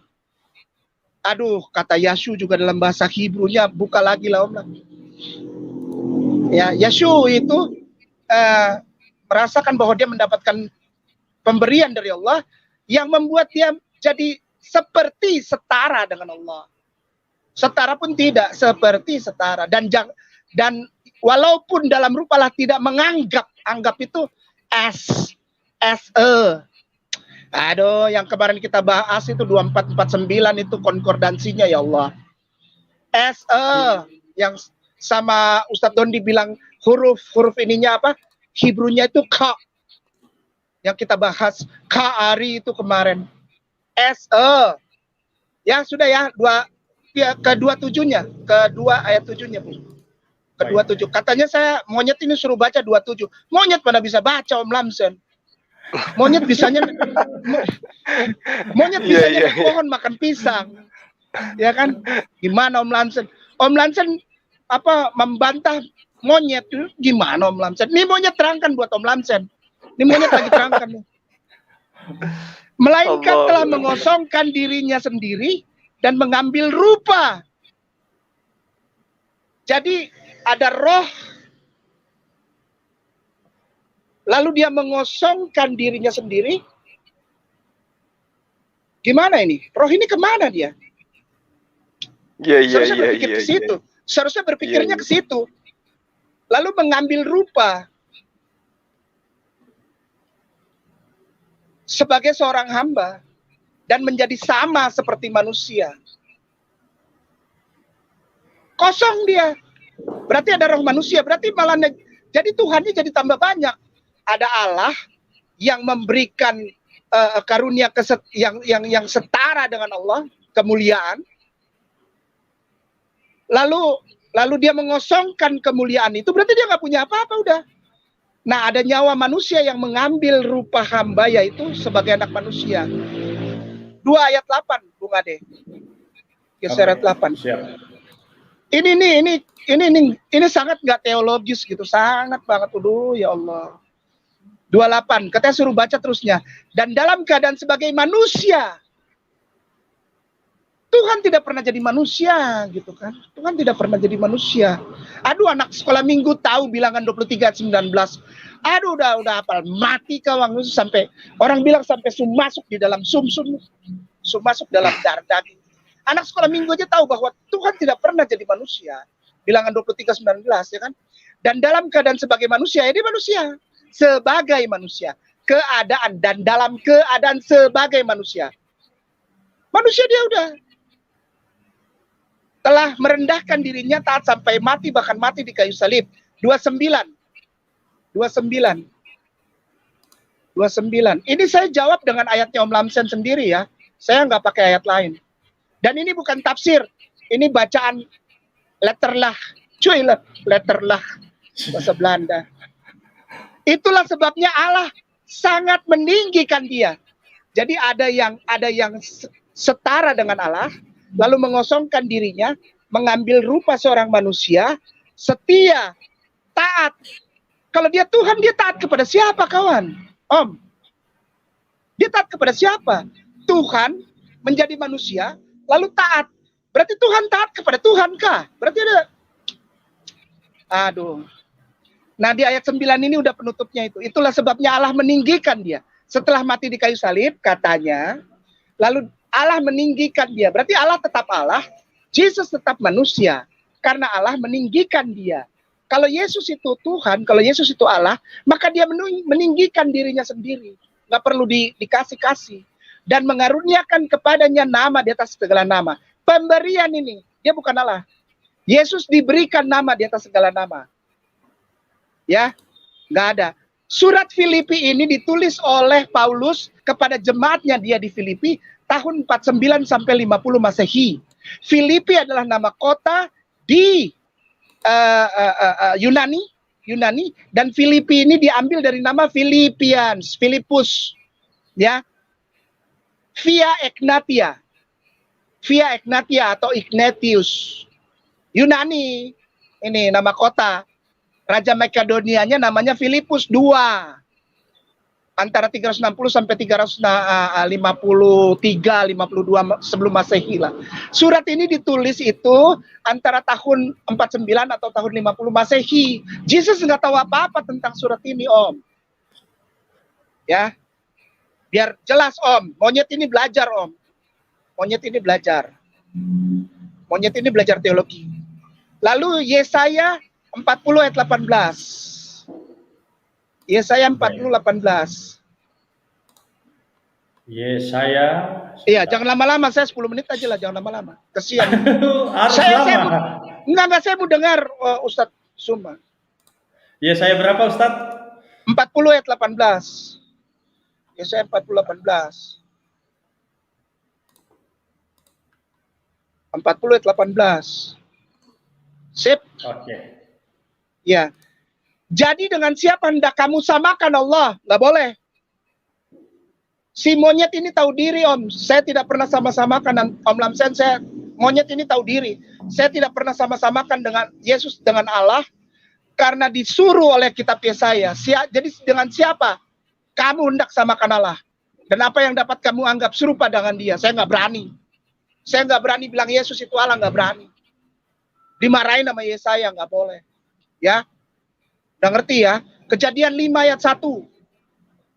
aduh, kata Yashu juga dalam bahasa Hebrew-nya, buka lagi lah Om. Ya, Yashu itu merasakan bahwa dia mendapatkan pemberian dari Allah yang membuat dia jadi seperti setara dengan Allah. Setara pun tidak, seperti setara. Dan walaupun dalam rupa Allah tidak anggap itu as a. Aduh, yang kemarin kita bahas itu 2449 itu konkordansinya ya Allah. As a, yang sama Ustadz Dondi bilang huruf ininya apa? Hebrew-nya itu ka. Yang kita bahas Ka'ari itu kemarin. As a. Ya sudah ya, kedua ayat 7-nya Bu. Kedua 7. Katanya saya monyet ini suruh baca 27. Monyet mana bisa baca Om Lamsen? Monyet bisanya naik pohon makan pisang. Ya kan? Gimana Om Lamsen? Om Lamsen membantah monyet itu gimana Om Lamsen? Nih monyet terangkan buat Om Lamsen. Ini monyet lagi terangkan nih. Melainkan telah mengosongkan dirinya sendiri dan mengambil rupa. Jadi ada roh, lalu dia mengosongkan dirinya sendiri. Gimana ini? Roh ini kemana dia? Seharusnya berpikir ke situ. Seharusnya berpikirnya ke situ. Lalu mengambil rupa sebagai seorang hamba dan menjadi sama seperti manusia. Kosong dia. Berarti ada roh manusia, berarti malah jadi Tuhannya jadi tambah banyak. Ada Allah yang memberikan karunia yang setara dengan Allah, kemuliaan. Lalu dia mengosongkan kemuliaan itu, berarti dia nggak punya apa-apa udah. Nah, ada nyawa manusia yang mengambil rupa hamba yaitu sebagai anak manusia. 2 ayat 8, Bung Ade. Geser ayat 8. Siap. Ini sangat nggak teologis gitu, sangat banget. Aduh, ya Allah. 28, katanya suruh baca terusnya. Dan dalam keadaan sebagai manusia, Tuhan tidak pernah jadi manusia, gitu kan. Tuhan tidak pernah jadi manusia. Aduh, anak sekolah minggu tahu bilangan 23 19. Aduh, udah hafal. Mati kawang itu sampai orang bilang sampai masuk di dalam sum-sum. Masuk dalam darah daging. Anak sekolah minggu aja tahu bahwa Tuhan tidak pernah jadi manusia. Bilangan 23 19 ya kan. Dan dalam keadaan sebagai manusia, ini manusia. Sebagai manusia. Keadaan dan dalam keadaan sebagai manusia. Manusia dia udah telah merendahkan dirinya taat sampai mati, bahkan mati di kayu salib. 29. Ini saya jawab dengan ayatnya Om Lamsen sendiri ya. Saya nggak pakai ayat lain. Dan ini bukan tafsir. Ini bacaan letterlah. Cuy lah, letterlah. Bahasa Belanda. Itulah sebabnya Allah sangat meninggikan dia. Jadi ada yang setara dengan Allah, lalu mengosongkan dirinya, mengambil rupa seorang manusia, setia, taat. Kalau dia Tuhan, dia taat kepada siapa kawan? Om, dia taat kepada siapa? Tuhan menjadi manusia, lalu taat. Berarti Tuhan taat kepada Tuhan kah? Berarti ada... Aduh. Nah di ayat 9 ini udah penutupnya itu. Itulah sebabnya Allah meninggikan dia. Setelah mati di kayu salib, katanya, lalu Allah meninggikan dia. Berarti Allah tetap Allah, Yesus tetap manusia. karena Allah meninggikan dia. Kalau Yesus itu Tuhan, kalau Yesus itu Allah, maka dia meninggikan dirinya sendiri. Nggak perlu dikasih-kasih. Dan mengaruniakan kepadanya nama di atas segala nama. Pemberian ini, dia bukan Allah. Yesus diberikan nama di atas segala nama. Ya, nggak ada. Surat Filipi ini ditulis oleh Paulus kepada jemaatnya dia di Filipi tahun 49 sampai 50 Masehi. Filipi adalah nama kota di Yunani, dan Filipi ini diambil dari nama Filipus, ya. Via Egnatia atau Ignatius. Yunani ini nama kota. Raja Makedonianya namanya Filipus II. Antara 360 sampai 353, 52 sebelum Masehi lah. Surat ini ditulis itu antara tahun 49 atau tahun 50 Masehi. Yesus nggak tahu apa-apa tentang surat ini, Om. Ya, biar jelas, Om. Monyet ini belajar, Om. Monyet ini belajar. Monyet ini belajar teologi. Lalu Yesaya 40 ayat 18. Yesaya 40 18. Yesaya. Iya, jangan lama-lama, saya 10 menit aja lah, jangan lama-lama. Kesian. Harus lama. Enggak, saya mau dengar Ustadz Suma. Yesaya berapa, Ustadz? 40 ayat 18. Yesaya 40 18. 40 ayat 18. Sip. Oke. Ya. Jadi dengan siapa hendak kamu samakan Allah? Nggak boleh. Si monyet ini tahu diri, Om. Saya tidak pernah sama-samakan, Om Lamsen. Monyet ini tahu diri. Saya tidak pernah sama-samakan dengan Yesus, dengan Allah. Karena disuruh oleh kitab Yesaya. Jadi dengan siapa kamu hendak samakan Allah? Dan apa yang dapat kamu anggap serupa dengan dia? Saya nggak berani. Saya nggak berani bilang Yesus itu Allah, nggak berani. Dimarahin sama Yesaya, nggak boleh. Ya. Udah ngerti ya? Kejadian 5 ayat 1.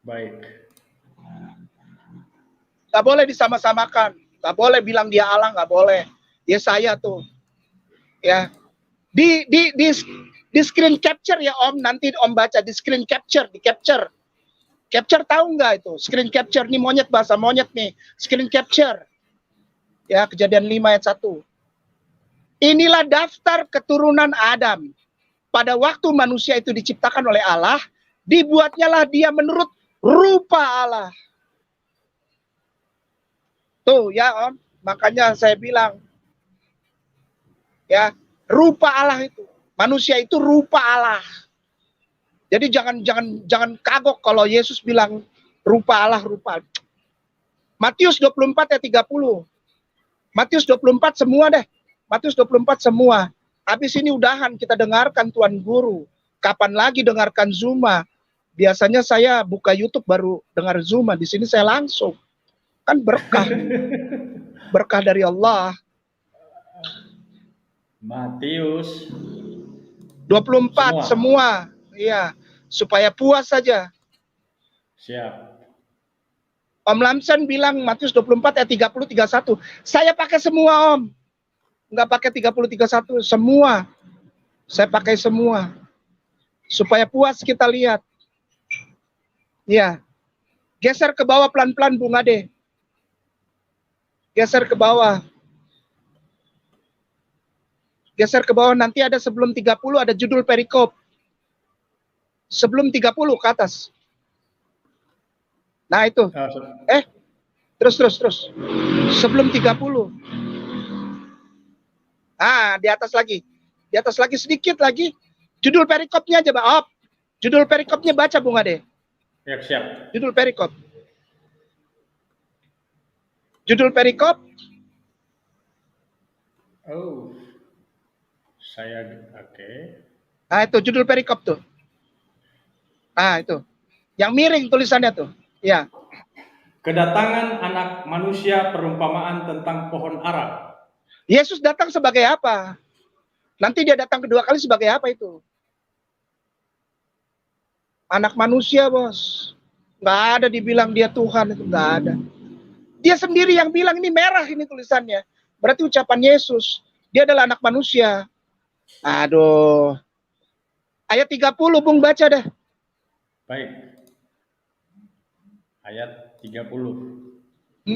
Baik. Gak boleh disama-samakan. Gak boleh bilang dia Allah, gak boleh. Yesaya tuh. Ya. Di screen capture ya, Om. Nanti Om baca di screen capture, di capture. Capture tahu nggak itu? Screen capture nih, monyet, bahasa monyet nih. Screen capture. Ya, Kejadian 5 ayat 1. Inilah daftar keturunan Adam. Pada waktu manusia itu diciptakan oleh Allah, dibuatnyalah dia menurut rupa Allah. Tuh ya, Om, makanya saya bilang, ya, rupa Allah itu. Manusia itu rupa Allah. Jadi jangan kagok kalau Yesus bilang rupa Allah, rupa. Matius 24 ayat 30. Matius 24 semua deh. Matius 24 semua. Habis ini udahan kita dengarkan Tuan Guru. Kapan lagi dengarkan Zuma? Biasanya saya buka YouTube baru dengar Zuma. Di sini saya langsung. Kan berkah. Berkah dari Allah. Matius 24 semua. Iya, supaya puas saja. Siap. Om Lamsen bilang Matius 24 ayat 30 31. Saya pakai semua, Om. Nggak pakai 30 31, semua. Saya pakai semua. Supaya puas kita lihat. Ya. Geser ke bawah pelan-pelan, Bung Ade. Geser ke bawah. Geser ke bawah, nanti ada sebelum 30 ada judul perikop. Sebelum 30 ke atas. Nah itu. Terus. Sebelum 30. Ah, di atas lagi. Di atas lagi sedikit lagi. Judul perikopnya aja, Pak. Judul perikopnya baca, Bung Ade. Ya, siap. Judul perikop. Judul perikop. Oh. Oke. Nah, itu judul perikop tuh. Nah, itu. Yang miring tulisannya tuh. Ya. Kedatangan anak manusia, perumpamaan tentang pohon ara. Yesus datang sebagai apa? Nanti dia datang kedua kali sebagai apa itu? Anak manusia, Bos. Nggak ada dibilang dia Tuhan, itu nggak ada. Dia sendiri yang bilang, ini merah ini tulisannya. Berarti ucapan Yesus. Dia adalah anak manusia. Aduh. Ayat 30 Bung baca dah. Baik. Ayat 30.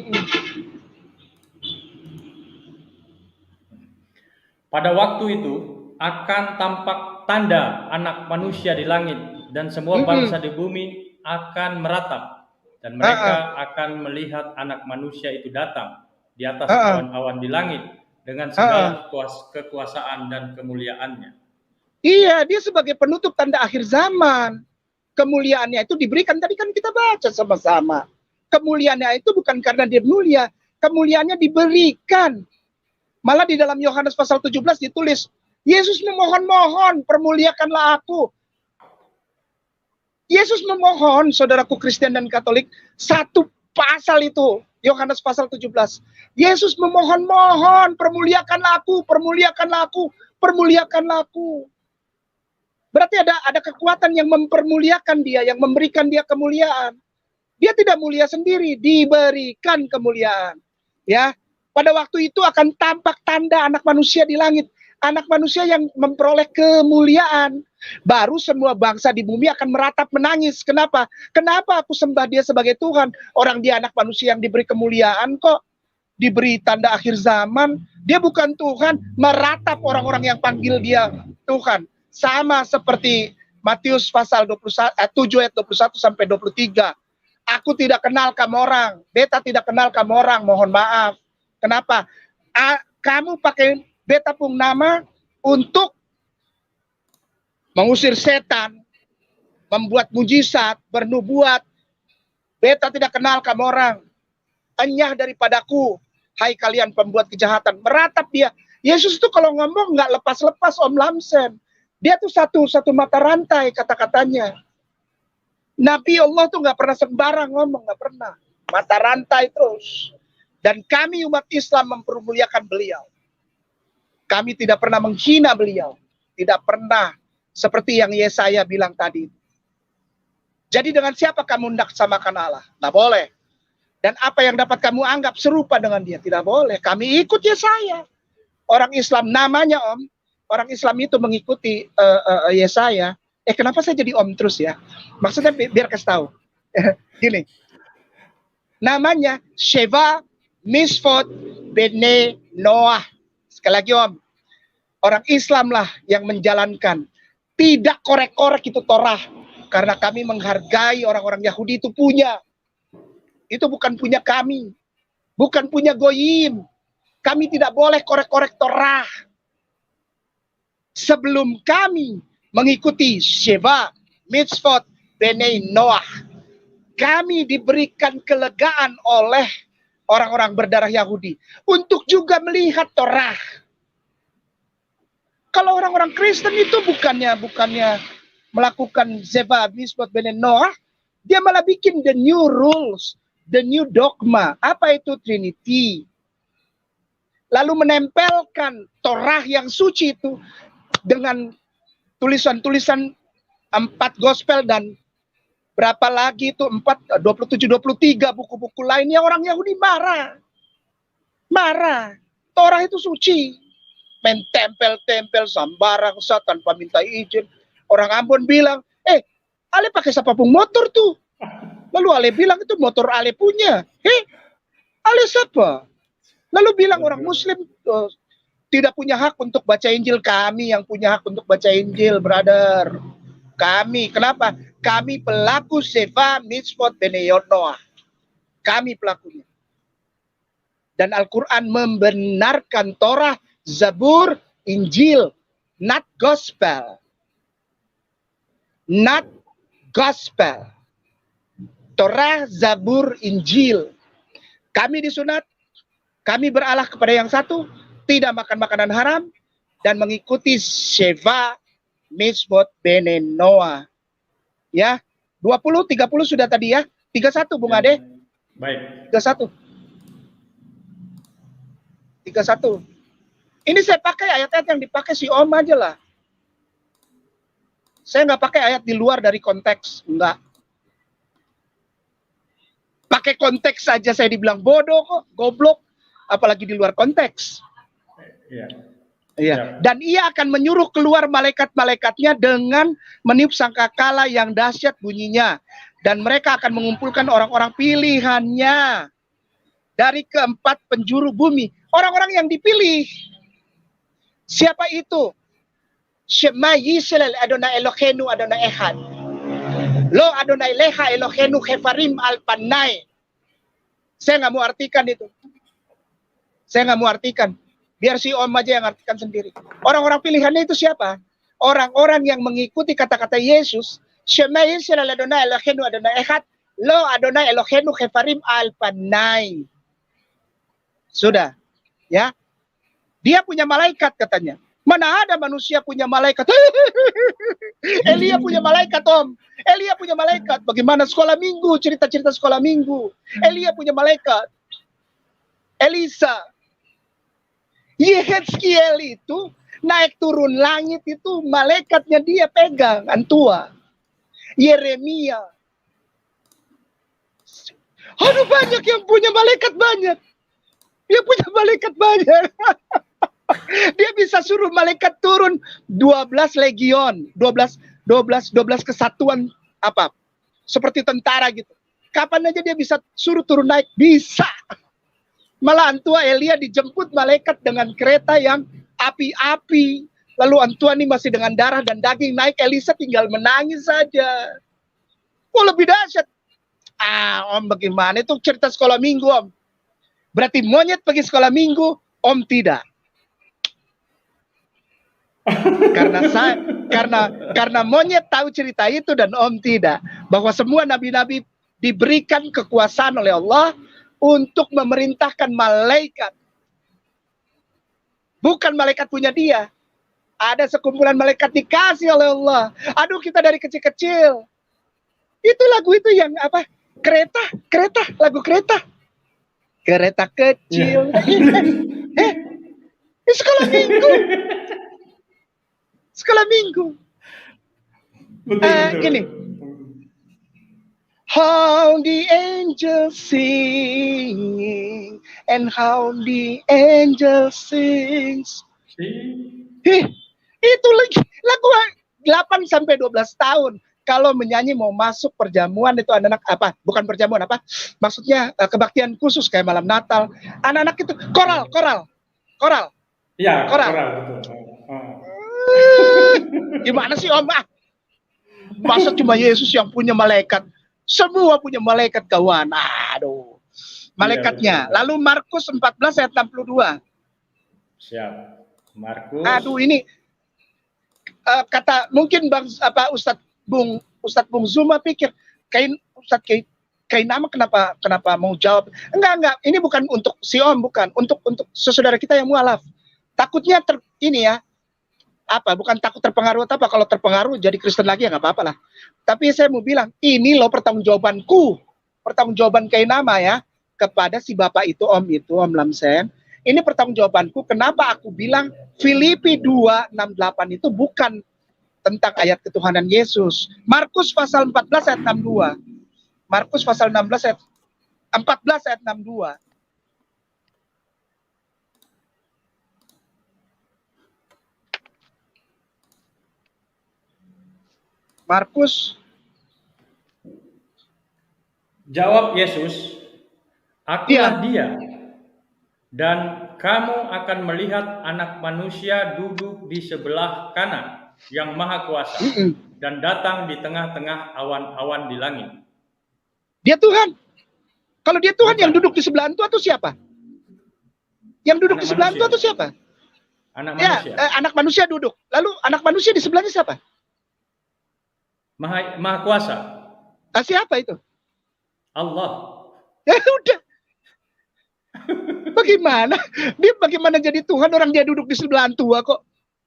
Pada waktu itu akan tampak tanda anak manusia di langit, dan semua bangsa di bumi akan meratap, dan mereka akan melihat anak manusia itu datang di atas awan-awan di langit dengan segala kekuasaan dan kemuliaannya. Iya, dia sebagai penutup tanda akhir zaman. Kemuliaannya itu diberikan, tadi kan kita baca sama-sama. Kemuliaannya itu bukan karena dia mulia, kemuliaannya diberikan. Malah di dalam Yohanes pasal 17 ditulis, Yesus memohon-mohon, permuliakanlah aku. Yesus memohon, saudaraku Kristen dan Katolik, satu pasal itu, Yohanes pasal 17. Yesus memohon-mohon, permuliakanlah aku, permuliakanlah aku, permuliakanlah aku. Berarti ada kekuatan yang mempermuliakan dia, yang memberikan dia kemuliaan. Dia tidak mulia sendiri, diberikan kemuliaan. Ya, pada waktu itu akan tampak tanda anak manusia di langit. Anak manusia yang memperoleh kemuliaan. Baru semua bangsa di bumi akan meratap menangis. Kenapa? Kenapa aku sembah dia sebagai Tuhan? Orang dia anak manusia yang diberi kemuliaan kok. Diberi tanda akhir zaman. Dia bukan Tuhan. Meratap orang-orang yang panggil dia Tuhan. Sama seperti Matius pasal 7 ayat 21 sampai 23. Aku tidak kenal kamu orang. Beta tidak kenal kamu orang. Mohon maaf. Kenapa? Kamu pakai beta pun nama untuk mengusir setan, membuat mujizat, bernubuat. Beta tidak kenal kamu orang. Enyah daripadaku, hai kalian pembuat kejahatan. Meratap dia. Yesus itu kalau ngomong nggak lepas-lepas Om Lamsen. Dia tuh satu mata rantai kata-katanya. Nabi Allah tuh nggak pernah sembarang ngomong, nggak pernah. Mata rantai terus. Dan kami umat Islam mempermuliakan beliau. Kami tidak pernah menghina beliau. Tidak pernah seperti yang Yesaya bilang tadi. Jadi dengan siapa kamu hendak samakan Allah? Tidak boleh. Dan apa yang dapat kamu anggap serupa dengan dia? Tidak boleh. Kami ikut Yesaya. Orang Islam namanya Om. Orang Islam itu mengikuti Yesaya. Kenapa saya jadi Om terus ya? Maksudnya biar kasih tahu. Gini. Namanya Sheva Misfot Bene Noah. Sekali lagi Om. Orang Islam lah yang menjalankan. Tidak korek-korek itu Torah. Karena kami menghargai orang-orang Yahudi itu punya. Itu bukan punya kami. Bukan punya goyim. Kami tidak boleh korek-korek Torah. Sebelum kami mengikuti Sheva, Mitzvot, Bnei Noah, kami diberikan kelegaan oleh orang-orang berdarah Yahudi untuk juga melihat Torah. Kalau orang-orang Kristen itu bukannya melakukan Sheva, Mitzvot, Bnei Noah, dia malah bikin the new rules, the new dogma. Apa itu Trinity? Lalu menempelkan Torah yang suci itu dengan tulisan-tulisan 4 gospel dan berapa lagi itu 27-23 buku-buku lainnya. Orang Yahudi marah. Torah itu suci, main tempel-tempel sambarang tanpa minta izin. Orang Ambon bilang, Ale pakai sapapung motor tuh. Lalu Ale bilang itu motor Ale punya. Ale siapa? Lalu bilang orang Muslim tidak punya hak untuk baca Injil. Kami yang punya hak untuk baca Injil, brother. Kami, kenapa? Kami pelaku Sheva, Mitzvot, Bnei Noah. Kami pelakunya. Dan Al-Quran membenarkan Torah, Zabur, Injil, not gospel. Not gospel. Torah, Zabur, Injil. Kami disunat, kami beralah kepada yang satu, tidak makan makanan haram, dan mengikuti Sheva, Mitzvot, Bnei Noah. Ya, 20, 30 sudah tadi ya. 31 Bung Ade. Baik. 31. Ini saya pakai ayat-ayat yang dipakai si Om aja lah. Saya nggak pakai ayat di luar dari konteks, enggak. Pakai konteks saja saya dibilang bodoh kok, goblok, apalagi di luar konteks. Iya. Iya. Dan ia akan menyuruh keluar malaikat-malaikatnya dengan meniup sangkakala yang dahsyat bunyinya. Dan mereka akan mengumpulkan orang-orang pilihannya dari keempat penjuru bumi. Orang-orang yang dipilih. Siapa itu? Shema Yisrael Adonai Eloheinu Adonai Echad. Lo Adonai Leha Eloheinu Hefarim Al-Panai. Saya nggak mau artikan itu. Saya nggak mau artikan. Biar si Om aja yang artikan sendiri. Orang-orang pilihannya itu siapa? Orang-orang yang mengikuti kata-kata Yesus. Shema Yisrael Adonai Eloheinu Adonai Echad. Lo Adonai Eloheinu Hefarim Al-Panai. Sudah. Ya. Dia punya malaikat katanya. Mana ada manusia punya malaikat? Elia punya malaikat, Om. Elia punya malaikat. Bagaimana sekolah minggu? Cerita-cerita sekolah minggu. Elia punya malaikat. Elisa. Yehezkiel itu naik turun langit itu malaikatnya dia pegang, Antua. Yeremia. Aduh, banyak yang punya malaikat banyak. Dia punya malaikat banyak. Dia bisa suruh malaikat turun 12 legion, 12 kesatuan apa? Seperti tentara gitu. Kapan aja dia bisa suruh turun naik? Bisa. Malah Antua Elia dijemput malaikat dengan kereta yang api-api. Lalu Antua ini masih dengan darah dan daging naik. Elisa tinggal menangis saja. Oh, lebih dahsyat. Om bagaimana? Itu cerita sekolah minggu, Om. Berarti monyet pergi sekolah minggu, Om tidak. Karena monyet tahu cerita itu dan Om tidak. Bahwa semua nabi-nabi diberikan kekuasaan oleh Allah untuk memerintahkan malaikat. Bukan malaikat punya dia. Ada sekumpulan malaikat dikasih oleh Allah. Aduh, kita dari kecil-kecil. Itu lagu itu yang apa? Kereta, lagu kereta. Kereta kecil. Sekolah minggu. Sekolah minggu. Gini. How the angels sing and how the angels sings. Itu lagi lagu 8 sampai 12 tahun. Kalau menyanyi mau masuk perjamuan itu anak-anak apa? Bukan perjamuan apa? Maksudnya kebaktian khusus kayak malam Natal. Anak-anak itu koral. Iya, koral. Gimana sih, Om? Masa cuma Yesus yang punya malaikat? Semua punya malaikat, kawan. Aduh. Malaikatnya. Lalu Markus 14 ayat 62. Siap. Markus. Aduh, ini kata mungkin Ustadz Bung Zuma pikir kain nama kenapa mau jawab? Enggak. Ini bukan untuk si Om, bukan. Untuk saudara kita yang mualaf. Takutnya bukan takut terpengaruh apa, kalau terpengaruh jadi Kristen lagi ya nggak apa-apa lah. Tapi saya mau bilang, ini loh pertanggungjawaban kain nama ya, kepada si bapak itu, Om Lamsen. Ini pertanggungjawabanku, kenapa aku bilang Filipi 2:6-8 itu bukan tentang ayat ketuhanan Yesus. Markus pasal 14 ayat 62. Markus pasal 14 ayat 62. Markus. Jawab Yesus, akulah dia, dan kamu akan melihat Anak Manusia duduk di sebelah kanan yang Maha Kuasa dan datang di tengah-tengah awan-awan di langit. Dia Tuhan. Kalau dia Tuhan, yang duduk di sebelah itu siapa? Yang duduk di sebelah itu siapa? Anak manusia. Anak manusia duduk. Lalu anak manusia di sebelahnya siapa? Maha Kuasa. Siapa itu? Allah. Ya udah. Bagaimana jadi Tuhan orang dia duduk di sebelah tua kok?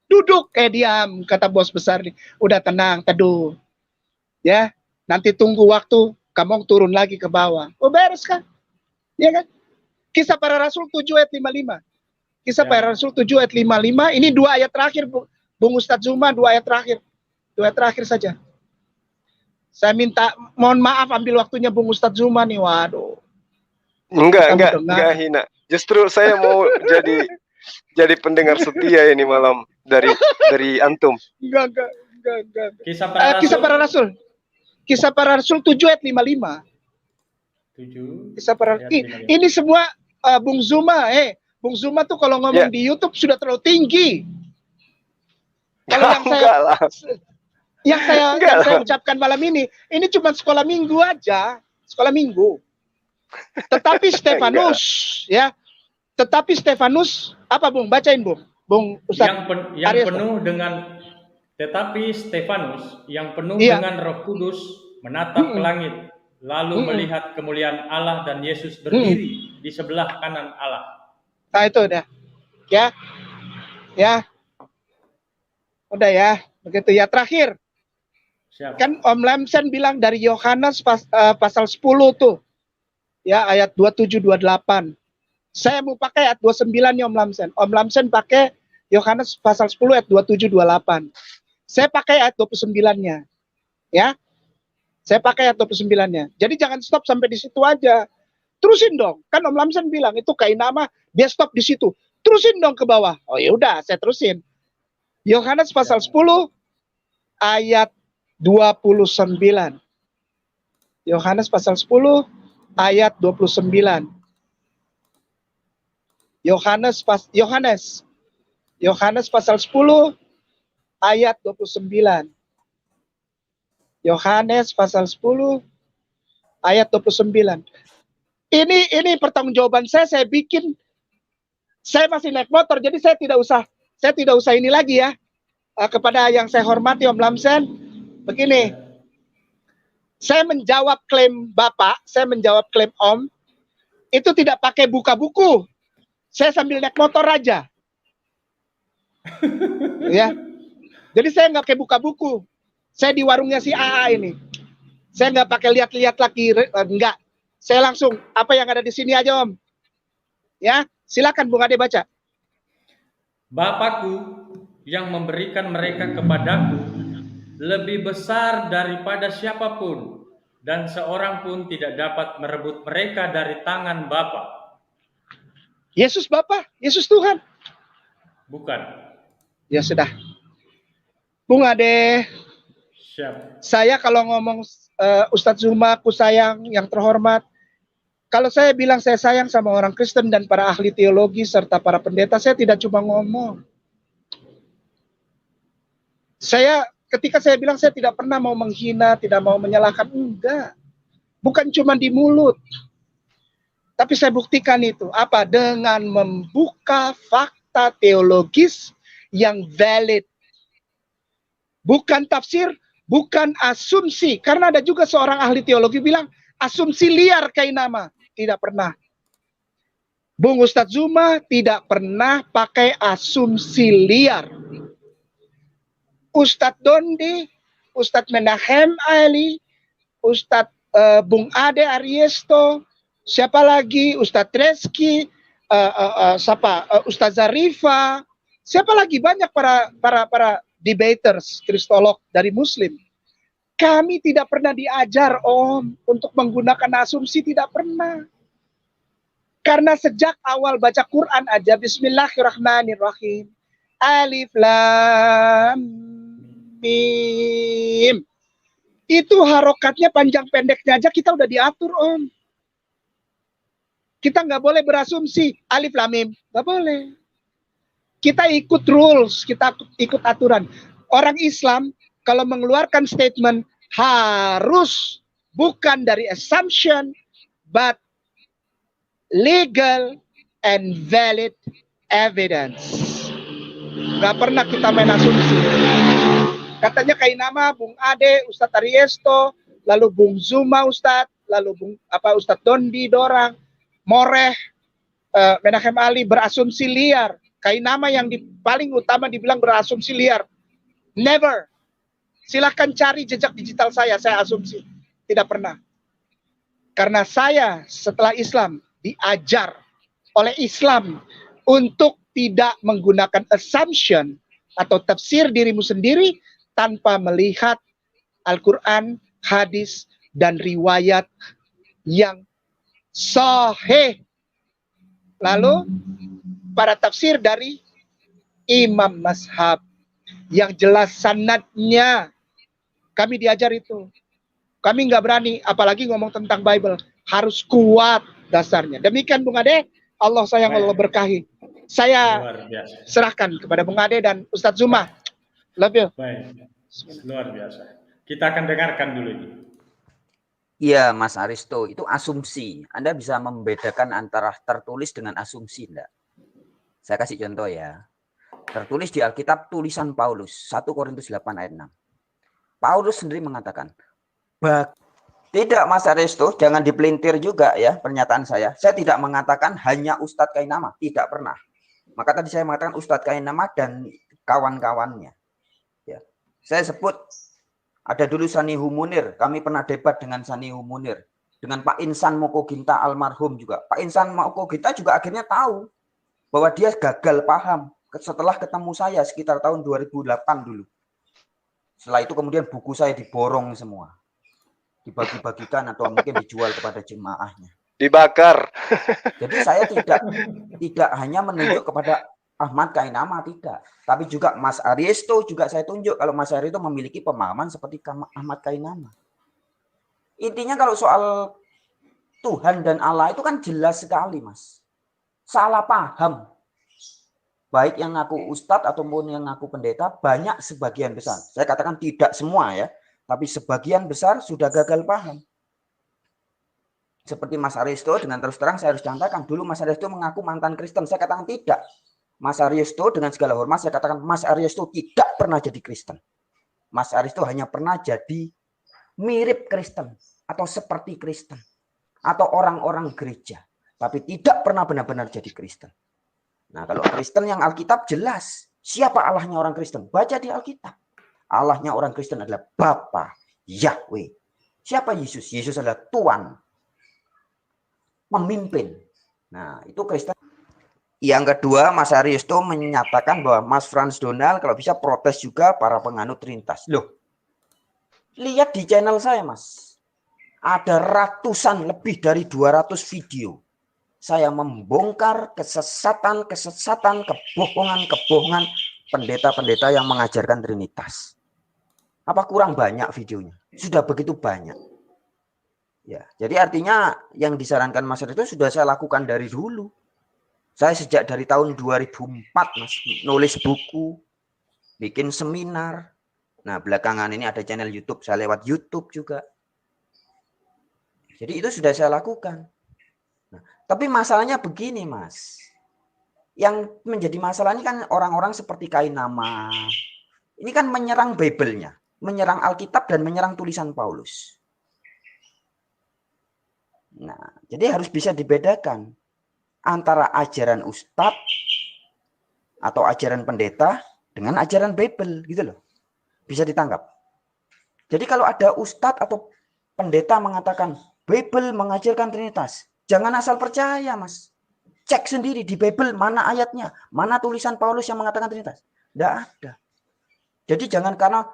Duduk diam, kata bos besar nih. Udah tenang, teduh. Ya, nanti tunggu waktu kamu turun lagi ke bawah. Oh, beres kan? Ya kan? Kisah Para Rasul 7 ayat 55. Kisah Para Rasul 7 ayat 55. Ini 2 ayat terakhir, Bung Ustadz Zuma, 2 ayat terakhir. 2 ayat terakhir saja. Saya minta, mohon maaf ambil waktunya Bung Ustadz Zuma nih, waduh. Enggak hina. Justru saya mau jadi jadi pendengar setia ini malam dari antum. Enggak. Kisah para Rasul. Kisah para Rasul. Kisah para Rasul 7 ayat 55. 7. Kisah para ini semua Bung Zuma, Bung Zuma tuh kalau ngomong di YouTube sudah terlalu tinggi. Kalau yang saya ucapkan malam ini cuma sekolah minggu aja, sekolah minggu. Tetapi Stefanus, tetapi Stefanus apa Bung? Bacain Bung. Bung Ustaz. Yang penuh dengan tetapi Stefanus yang penuh dengan Roh Kudus menatap ke langit, lalu melihat kemuliaan Allah dan Yesus berdiri di sebelah kanan Allah. Nah itu udah, ya, udah ya, begitu ya. Terakhir, kan Om Lamsen bilang dari Yohanes pasal 10 tuh, ya ayat 27-28. Saya mau pakai ayat 29 nih Om Lamsen. Om Lamsen pakai Yohanes pasal 10 ayat 27-28. Saya pakai ayat 29-nya, ya. Saya pakai ayat 29-nya. Jadi jangan stop sampai di situ aja. Terusin dong. Kan Om Lamsen bilang itu Kainama, dia stop di situ. Terusin dong ke bawah. Oh ya udah, saya terusin. Yohanes pasal 10 ayat 29. Yohanes pasal 10 ayat 29. Yohanes pasal 10 ayat 29. Yohanes pasal 10 ayat 29. Ini pertanggungjawaban saya bikin. Saya masih naik motor, jadi saya tidak usah ini lagi ya. Kepada yang saya hormati Om Lamsen, begini. Saya menjawab klaim Bapak, saya menjawab klaim Om, itu tidak pakai buka buku. Saya sambil naik motor aja. Ya. Jadi saya nggak pakai buka buku. Saya di warungnya si AA ini. Saya nggak pakai lihat-lihat lagi, enggak. Saya langsung apa yang ada di sini aja Om. Ya, silakan Bung Ade baca. Bapakku yang memberikan mereka kepadaku lebih besar daripada siapapun, dan seorang pun tidak dapat merebut mereka dari tangan Bapa. Yesus Bapa, Yesus Tuhan. Bukan. Ya sudah. Bung Ade. Siap. Saya kalau ngomong Ustadz Zuma, aku sayang, yang terhormat. Kalau saya bilang saya sayang sama orang Kristen dan para ahli teologi serta para pendeta, saya tidak cuma ngomong. Ketika saya bilang saya tidak pernah mau menghina, tidak mau menyalahkan, enggak. Bukan cuma di mulut. Tapi saya buktikan itu. Apa? Dengan membuka fakta teologis yang valid. Bukan tafsir, bukan asumsi. Karena ada juga seorang ahli teologi bilang, asumsi liar Kainama. Tidak pernah. Bung Ustadz Zuma tidak pernah pakai asumsi liar. Ustadz Dondi, Ustadz Menahem Ali, Ustadz Bung Ade Ariesto, siapa lagi, Ustadz Reski, Ustadz Zarifa, siapa lagi, banyak para debaters, kristolog dari Muslim. Kami tidak pernah diajar Om untuk menggunakan asumsi, tidak pernah. Karena sejak awal baca Quran aja, Bismillahirrahmanirrahim, Alif Lam Mim. Itu harokatnya panjang pendeknya aja kita udah diatur Om. Kita nggak boleh berasumsi Alif Lam Mim, nggak boleh. Kita ikut rules, kita ikut aturan. Orang Islam kalau mengeluarkan statement harus bukan dari assumption, but legal and valid evidence. Gak pernah kita main asumsi. Katanya Kainama, Bung Ade, Ustadz Ariesto, lalu Bung Zuma Ustadz, lalu Ustadz Dondi Dorang, Moreh, Menahem Ali berasumsi liar. Kainama yang paling utama dibilang berasumsi liar. Never. Silahkan cari jejak digital saya asumsi. Tidak pernah. Karena saya setelah Islam diajar oleh Islam untuk tidak menggunakan assumption atau tafsir dirimu sendiri tanpa melihat Al-Quran, hadis, dan riwayat yang sahih. Lalu para tafsir dari imam mazhab yang jelas sanadnya. Kami diajar itu. Kami nggak berani, apalagi ngomong tentang Bible. Harus kuat dasarnya. Demikian Bung Ade, Allah sayang, Allah berkahi. Saya serahkan kepada Bung Ade dan Ustadz Zuma. Love you. Baik, luar biasa. Kita akan dengarkan dulu ini. Iya, Mas Aristo, itu asumsi. Anda bisa membedakan antara tertulis dengan asumsi, enggak? Saya kasih contoh ya. Tertulis di Alkitab tulisan Paulus, 1 Korintus 8 ayat 6. Paulus sendiri mengatakan, tidak Mas Aristo, jangan dipelintir juga ya pernyataan saya. Saya tidak mengatakan hanya Ustadz Kainama, tidak pernah. Maka tadi saya mengatakan Ustadz Kainama dan kawan-kawannya. Ya. Saya sebut ada dulu Sanihu Munir, kami pernah debat dengan Sanihu Munir. Dengan Pak Insan Mokoginta almarhum juga. Pak Insan Mokoginta juga akhirnya tahu bahwa dia gagal paham setelah ketemu saya sekitar tahun 2008 dulu. Setelah itu kemudian buku saya diborong semua. Dibagi-bagikan atau mungkin dijual kepada jemaahnya. Dibakar. Jadi saya tidak hanya menunjuk kepada Ahmad Kainama, tidak. Tapi juga Mas Aristo juga saya tunjuk kalau Mas Aristo memiliki pemahaman seperti Ahmad Kainama. Intinya kalau soal Tuhan dan Allah itu kan jelas sekali, Mas. Salah paham. Baik yang ngaku ustadz ataupun yang ngaku pendeta, banyak sebagian besar. Saya katakan tidak semua ya, tapi sebagian besar sudah gagal paham. Seperti Mas Aristo, dengan terus terang saya harus contohkan. Dulu Mas Aristo mengaku mantan Kristen, saya katakan tidak. Mas Aristo dengan segala hormat saya katakan Mas Aristo tidak pernah jadi Kristen. Mas Aristo hanya pernah jadi mirip Kristen atau seperti Kristen atau orang-orang gereja, tapi tidak pernah benar-benar jadi Kristen. Nah, kalau Kristen yang Alkitab jelas siapa Allahnya orang Kristen, baca di Alkitab. Allahnya orang Kristen adalah Bapa, Yahweh. Siapa Yesus? Yesus adalah Tuhan, pemimpin. Nah, itu Kristen. Yang kedua, Mas Aristo menyatakan bahwa Mas Frans Donald kalau bisa protes juga para penganut Trinitas. Loh, lihat di channel saya, Mas. Ada ratusan, lebih dari 200 video. Saya membongkar kesesatan, kebohongan pendeta-pendeta yang mengajarkan Trinitas. Apa kurang banyak videonya? Sudah begitu banyak. Ya, jadi artinya yang disarankan Mas Aristo sudah saya lakukan dari dulu. Saya sejak dari tahun 2004 Mas, nulis buku, bikin seminar. Nah, belakangan ini ada channel YouTube, saya lewat YouTube juga. Jadi itu sudah saya lakukan. Nah, tapi masalahnya begini, Mas. Yang menjadi masalah ini kan orang-orang seperti Kainama. Ini kan menyerang Bible-nya, menyerang Alkitab dan menyerang tulisan Paulus. Nah, jadi harus bisa dibedakan antara ajaran ustadz atau ajaran pendeta dengan ajaran Bible, gitu loh. Bisa ditangkap. Jadi kalau ada ustadz atau pendeta mengatakan Bible mengajarkan Trinitas, jangan asal percaya, Mas. Cek sendiri di Bible mana ayatnya, mana tulisan Paulus yang mengatakan Trinitas. Tidak ada. Jadi jangan karena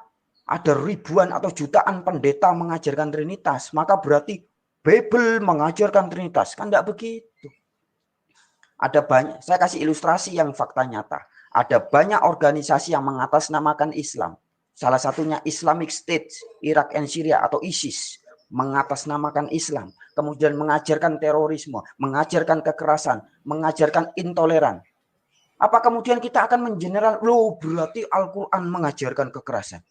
ada ribuan atau jutaan pendeta mengajarkan Trinitas, maka berarti Bible mengajarkan Trinitas. Kan tidak begitu. Ada banyak, saya kasih ilustrasi yang fakta nyata. Ada banyak organisasi yang mengatasnamakan Islam. Salah satunya Islamic State, Irak and Syria atau ISIS. Mengatasnamakan Islam, kemudian mengajarkan terorisme, mengajarkan kekerasan, mengajarkan intoleran. Apa kemudian kita akan mengeneral, loh berarti Al-Quran mengajarkan kekerasan?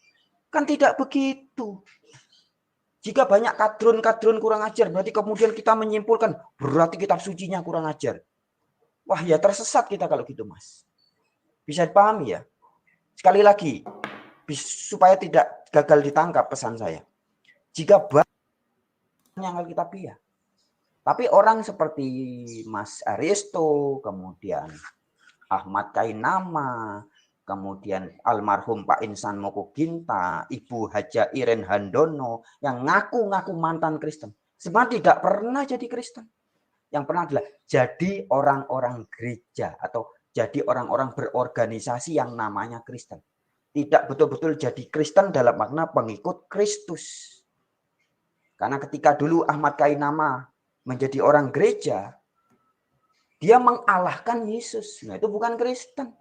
Kan tidak begitu. Jika banyak kadrun-kadrun kurang ajar, berarti kemudian kita menyimpulkan, berarti kitab sucinya kurang ajar. Wah ya tersesat kita kalau gitu, Mas. Bisa dipahami ya? Sekali lagi, supaya tidak gagal ditangkap pesan saya. Jika banyak yang Alkitabiah, tapi orang seperti Mas Aristo, kemudian Ahmad Kainama, kemudian almarhum Pak Insan Mokoginta, Ibu Haja Iren Handono, yang ngaku-ngaku mantan Kristen, sebenarnya tidak pernah jadi Kristen. Yang pernah adalah jadi orang-orang gereja atau jadi orang-orang berorganisasi yang namanya Kristen. Tidak betul-betul jadi Kristen dalam makna pengikut Kristus. Karena ketika dulu Ahmad Kainama menjadi orang gereja, Dia mengalahkan Yesus. Nah, itu bukan Kristen.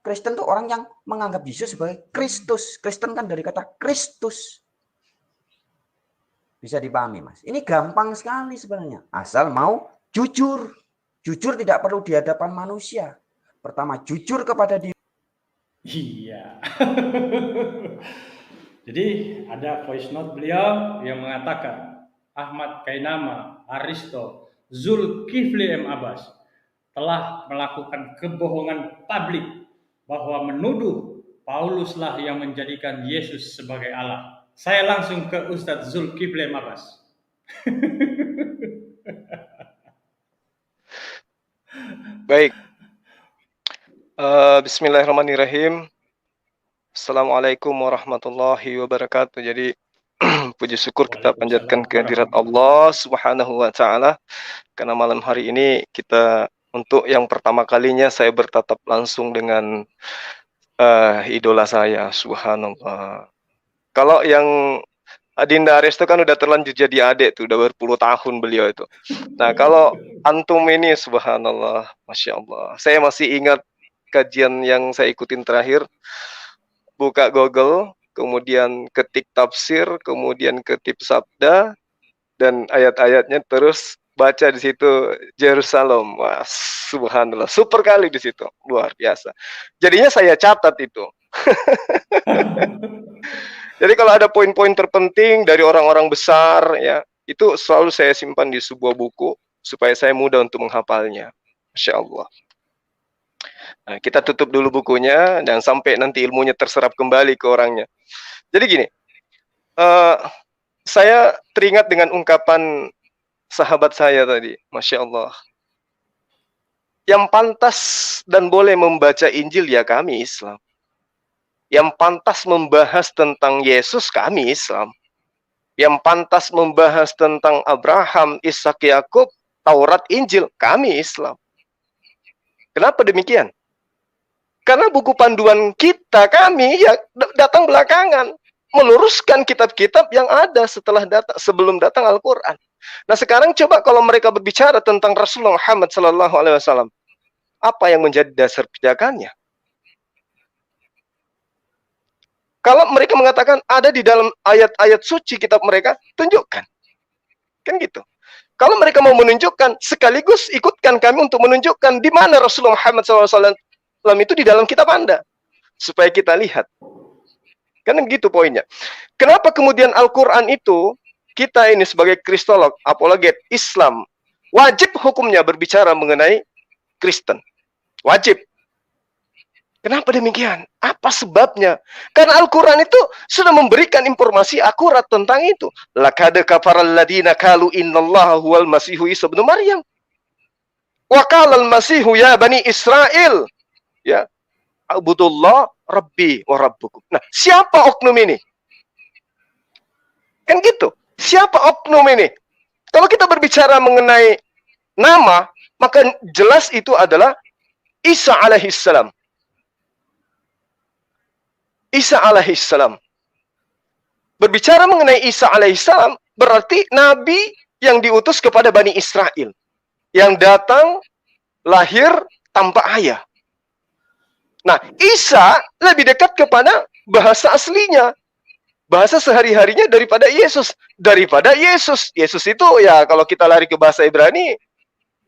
Kristen itu orang yang menganggap Yesus sebagai Kristus. Kristen kan dari kata Kristus. Bisa dipahami, Mas. Ini gampang sekali sebenarnya. Asal mau jujur. Jujur tidak perlu di hadapan manusia. Pertama, jujur kepada diri. Iya. Jadi ada voice note beliau yang mengatakan Ahmad Kainama Aristo Zulkifli M. Abbas telah melakukan kebohongan publik bahwa menuduh Pauluslah yang menjadikan Yesus sebagai Allah. Saya langsung ke Ustadz Zulkifli M. Abbas. Baik. Bismillahirrahmanirrahim. Assalamualaikum warahmatullahi wabarakatuh. Jadi puji syukur kita panjatkan kehadirat Allah Subhanahu wa taala karena malam hari ini kita untuk yang pertama kalinya saya bertatap langsung dengan idola saya, subhanallah. Kalau yang Adinda Aris itu kan udah terlanjur jadi adik tuh, udah berpuluh tahun beliau itu. Nah, kalau antum ini subhanallah, Masya Allah. Saya masih ingat kajian yang saya ikutin terakhir. Buka Google, kemudian ketik tafsir, kemudian ketik sabda, dan ayat-ayatnya terus baca di situ Yerusalem. Wah, subhanallah. Super kali di situ, luar biasa. Jadinya saya catat itu. Jadi kalau ada poin-poin terpenting dari orang-orang besar, ya itu selalu saya simpan di sebuah buku supaya saya mudah untuk menghafalnya. Masya Allah. Nah, kita tutup dulu bukunya dan sampai nanti ilmunya terserap kembali ke orangnya. Jadi gini, saya teringat dengan ungkapan sahabat saya tadi, Masya Allah. Yang pantas dan boleh membaca Injil ya kami Islam. Yang pantas membahas tentang Yesus kami Islam. Yang pantas membahas tentang Abraham, Ishak, Yakub, Taurat, Injil kami Islam. Kenapa demikian? Karena buku panduan kita kami ya datang belakangan, meluruskan kitab-kitab yang ada sebelum datang Al-Qur'an. Nah, sekarang coba kalau mereka berbicara tentang Rasulullah Muhammad SAW, apa yang menjadi dasar pijakannya? Kalau mereka mengatakan ada di dalam ayat-ayat suci kitab mereka, tunjukkan. Kan gitu. Kalau mereka mau menunjukkan, sekaligus ikutkan kami untuk menunjukkan di mana Rasulullah Muhammad SAW itu di dalam kitab Anda. Supaya kita lihat. Kan gitu poinnya. Kenapa kemudian Al-Quran itu, kita ini sebagai kristolog, apologet Islam, wajib hukumnya berbicara mengenai Kristen. Wajib. Kenapa demikian? Apa sebabnya? Karena Al-Quran itu sudah memberikan informasi akurat tentang itu. Laqad kafaral ladina qalu innallaha huwal masihu Isa ibnu Maryam. Wa qala al-masihu ya bani Israel. Ya. Abudullah rabbi wa rabbukum. Nah, siapa oknum ini? Kan gitu. Siapa oknum ini? Kalau kita berbicara mengenai nama, maka jelas itu adalah Isa alaihissalam. Isa alaihissalam. Berbicara mengenai Isa alaihissalam berarti nabi yang diutus kepada Bani Israel, yang datang lahir tanpa ayah. Nah, Isa lebih dekat kepada bahasa aslinya, bahasa sehari-harinya daripada Yesus. Yesus itu ya kalau kita lari ke bahasa Ibrani,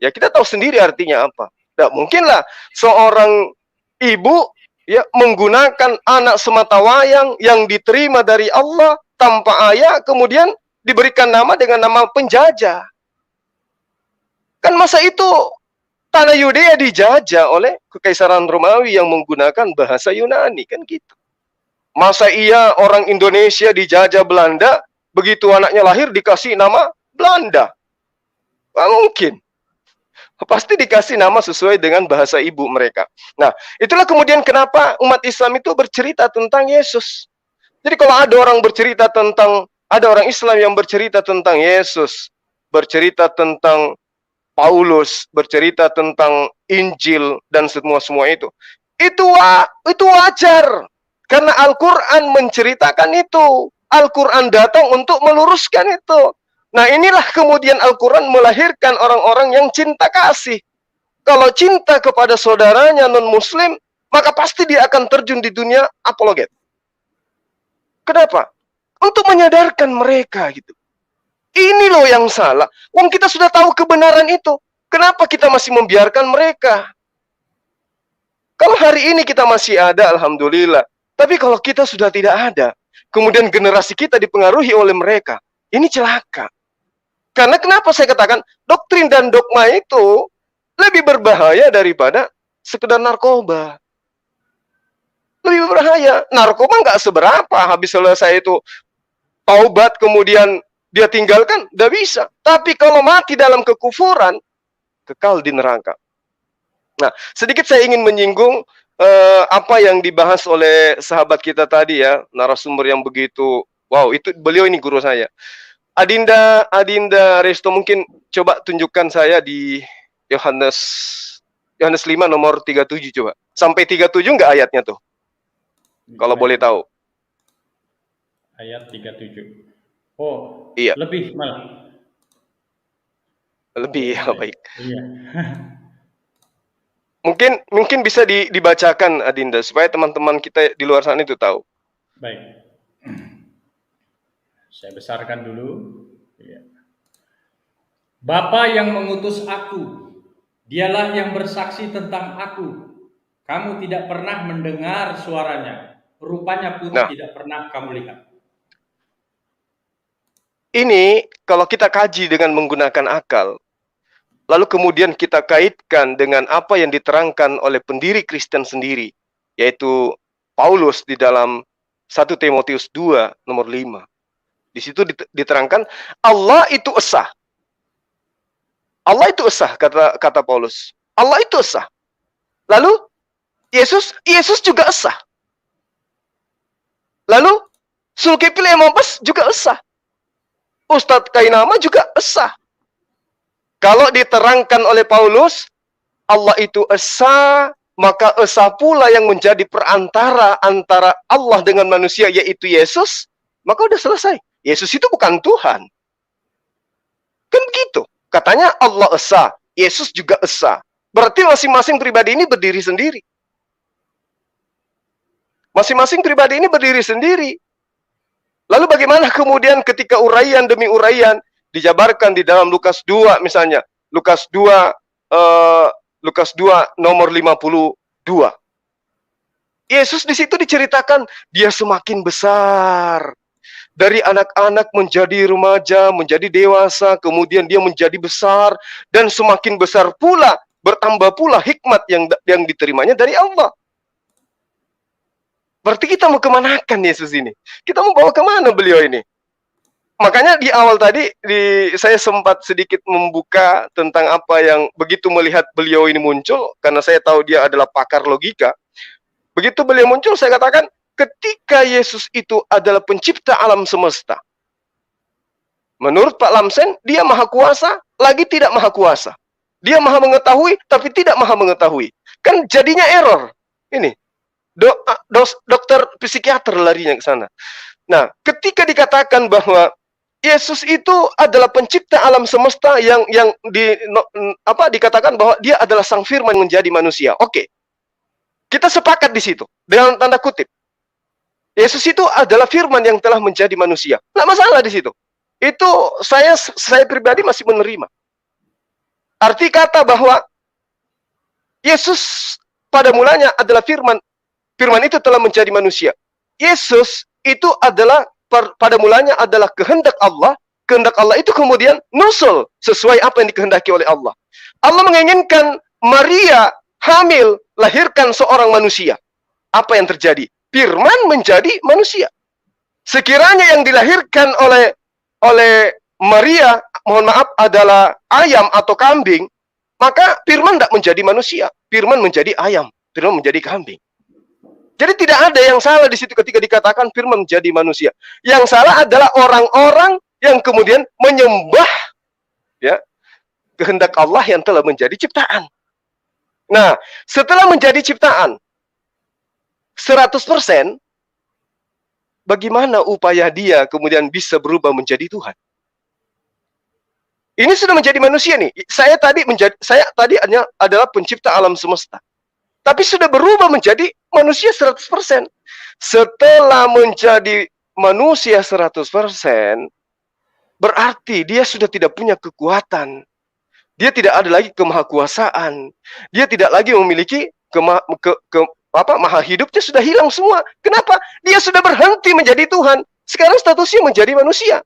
ya kita tahu sendiri artinya apa. Tidak mungkinlah seorang ibu ya menggunakan anak sematawayang yang diterima dari Allah tanpa ayah kemudian diberikan nama dengan nama penjajah. Kan masa itu tanah Yudea dijajah oleh Kekaisaran Romawi yang menggunakan bahasa Yunani, kan gitu. Masa iya orang Indonesia dijajah Belanda, begitu anaknya lahir dikasih nama Belanda? Nggak mungkin. Pasti dikasih nama sesuai dengan bahasa ibu mereka. Nah, itulah kemudian kenapa umat Islam itu bercerita tentang Yesus. Jadi kalau ada orang Islam yang bercerita tentang Yesus, bercerita tentang Paulus, bercerita tentang Injil dan semua itu wajar. Karena Al-Quran menceritakan itu. Al-Quran datang untuk meluruskan itu. Nah, inilah kemudian Al-Quran melahirkan orang-orang yang cinta kasih. kalau cinta kepada saudaranya non-muslim, maka pasti dia akan terjun di dunia apologet. Kenapa? Untuk menyadarkan mereka gitu. Ini loh yang salah. Wong kita sudah tahu kebenaran itu. Kenapa kita masih membiarkan mereka? Kalau hari ini kita masih ada, alhamdulillah. Tapi kalau kita sudah tidak ada, kemudian generasi kita dipengaruhi oleh mereka, ini celaka. Karena kenapa saya katakan doktrin dan dogma itu lebih berbahaya daripada sekedar narkoba. Lebih berbahaya. Narkoba nggak seberapa. Habis selesai itu taubat kemudian dia tinggalkan, nggak bisa. Tapi kalau mati dalam kekufuran, kekal di neraka. Nah, sedikit saya ingin menyinggung apa yang dibahas oleh sahabat kita tadi ya, narasumber yang begitu, wow, itu beliau ini guru saya. Adinda Resto, mungkin coba tunjukkan saya di Yohanes 5 nomor 37 coba. Sampai 37 enggak ayatnya tuh? Kalau boleh tahu. Ayat 37. Oh, iya. Lebih malah. Lebih, ya, baik. Iya. Mungkin bisa dibacakan Adinda supaya teman-teman kita di luar sana itu tahu. Baik. Saya besarkan dulu. Ya. Bapa yang mengutus aku, dialah yang bersaksi tentang aku. Kamu tidak pernah mendengar suaranya, rupanya pun tidak pernah kamu lihat. Ini kalau kita kaji dengan menggunakan akal, lalu kemudian kita kaitkan dengan apa yang diterangkan oleh pendiri Kristen sendiri, yaitu Paulus di dalam 1 Timotius 2 nomor 5. Di situ diterangkan Allah itu esa. Allah itu esa, kata Paulus. Allah itu esa. Lalu Yesus juga esa. Lalu Zulkifli Emabas juga esa. Ustadz Kainama juga esa. Kalau diterangkan oleh Paulus, Allah itu esa, maka esa pula yang menjadi perantara antara Allah dengan manusia, yaitu Yesus, maka udah selesai. Yesus itu bukan Tuhan. Kan begitu. Katanya Allah esa, Yesus juga esa. Berarti masing-masing pribadi ini berdiri sendiri. Masing-masing pribadi ini berdiri sendiri. Lalu bagaimana kemudian ketika uraian demi uraian dijabarkan di dalam Lukas 2 misalnya. Lukas 2 nomor 52. Yesus di situ diceritakan dia semakin besar. Dari anak-anak menjadi remaja, menjadi dewasa, kemudian dia menjadi besar, dan semakin besar pula, bertambah pula hikmat yang diterimanya dari Allah. Berarti kita mau kemanakan Yesus ini? Kita mau bawa kemana beliau ini? Makanya di awal tadi, saya sempat sedikit membuka tentang apa yang begitu melihat beliau ini muncul, karena saya tahu dia adalah pakar logika. Begitu beliau muncul, saya katakan, ketika Yesus itu adalah pencipta alam semesta. Menurut Pak Lamsen, dia maha kuasa, lagi tidak maha kuasa. Dia maha mengetahui, tapi tidak maha mengetahui. Kan jadinya error. Ini, dokter psikiater larinya ke sana. Nah, ketika dikatakan bahwa Yesus itu adalah pencipta alam semesta yang dikatakan bahwa dia adalah sang firman menjadi manusia. Oke. Kita sepakat di situ, dengan tanda kutip. Yesus itu adalah firman yang telah menjadi manusia. Nggak masalah di situ. Itu saya pribadi masih menerima. Arti kata bahwa Yesus pada mulanya adalah firman. Firman itu telah menjadi manusia. Yesus itu adalah pada mulanya adalah kehendak Allah. Kehendak Allah itu kemudian nusul sesuai apa yang dikehendaki oleh Allah. Allah menginginkan Maria hamil, lahirkan seorang manusia. Apa yang terjadi? Firman menjadi manusia. Sekiranya yang dilahirkan oleh Maria, mohon maaf, adalah ayam atau kambing, maka firman tidak menjadi manusia. Firman menjadi ayam, firman menjadi kambing. Jadi tidak ada yang salah di situ ketika dikatakan firman menjadi manusia. Yang salah adalah orang-orang yang kemudian menyembah ya kehendak Allah yang telah menjadi ciptaan. Nah, setelah menjadi ciptaan 100%, bagaimana upaya dia kemudian bisa berubah menjadi Tuhan? Ini sudah menjadi manusia nih. Saya tadi hanya adalah pencipta alam semesta. Tapi sudah berubah menjadi manusia 100%. Setelah menjadi manusia 100%, berarti dia sudah tidak punya kekuatan. Dia tidak ada lagi kemahakuasaan. Dia tidak lagi memiliki maha hidupnya sudah hilang semua. Kenapa? Dia sudah berhenti menjadi Tuhan. Sekarang statusnya menjadi manusia.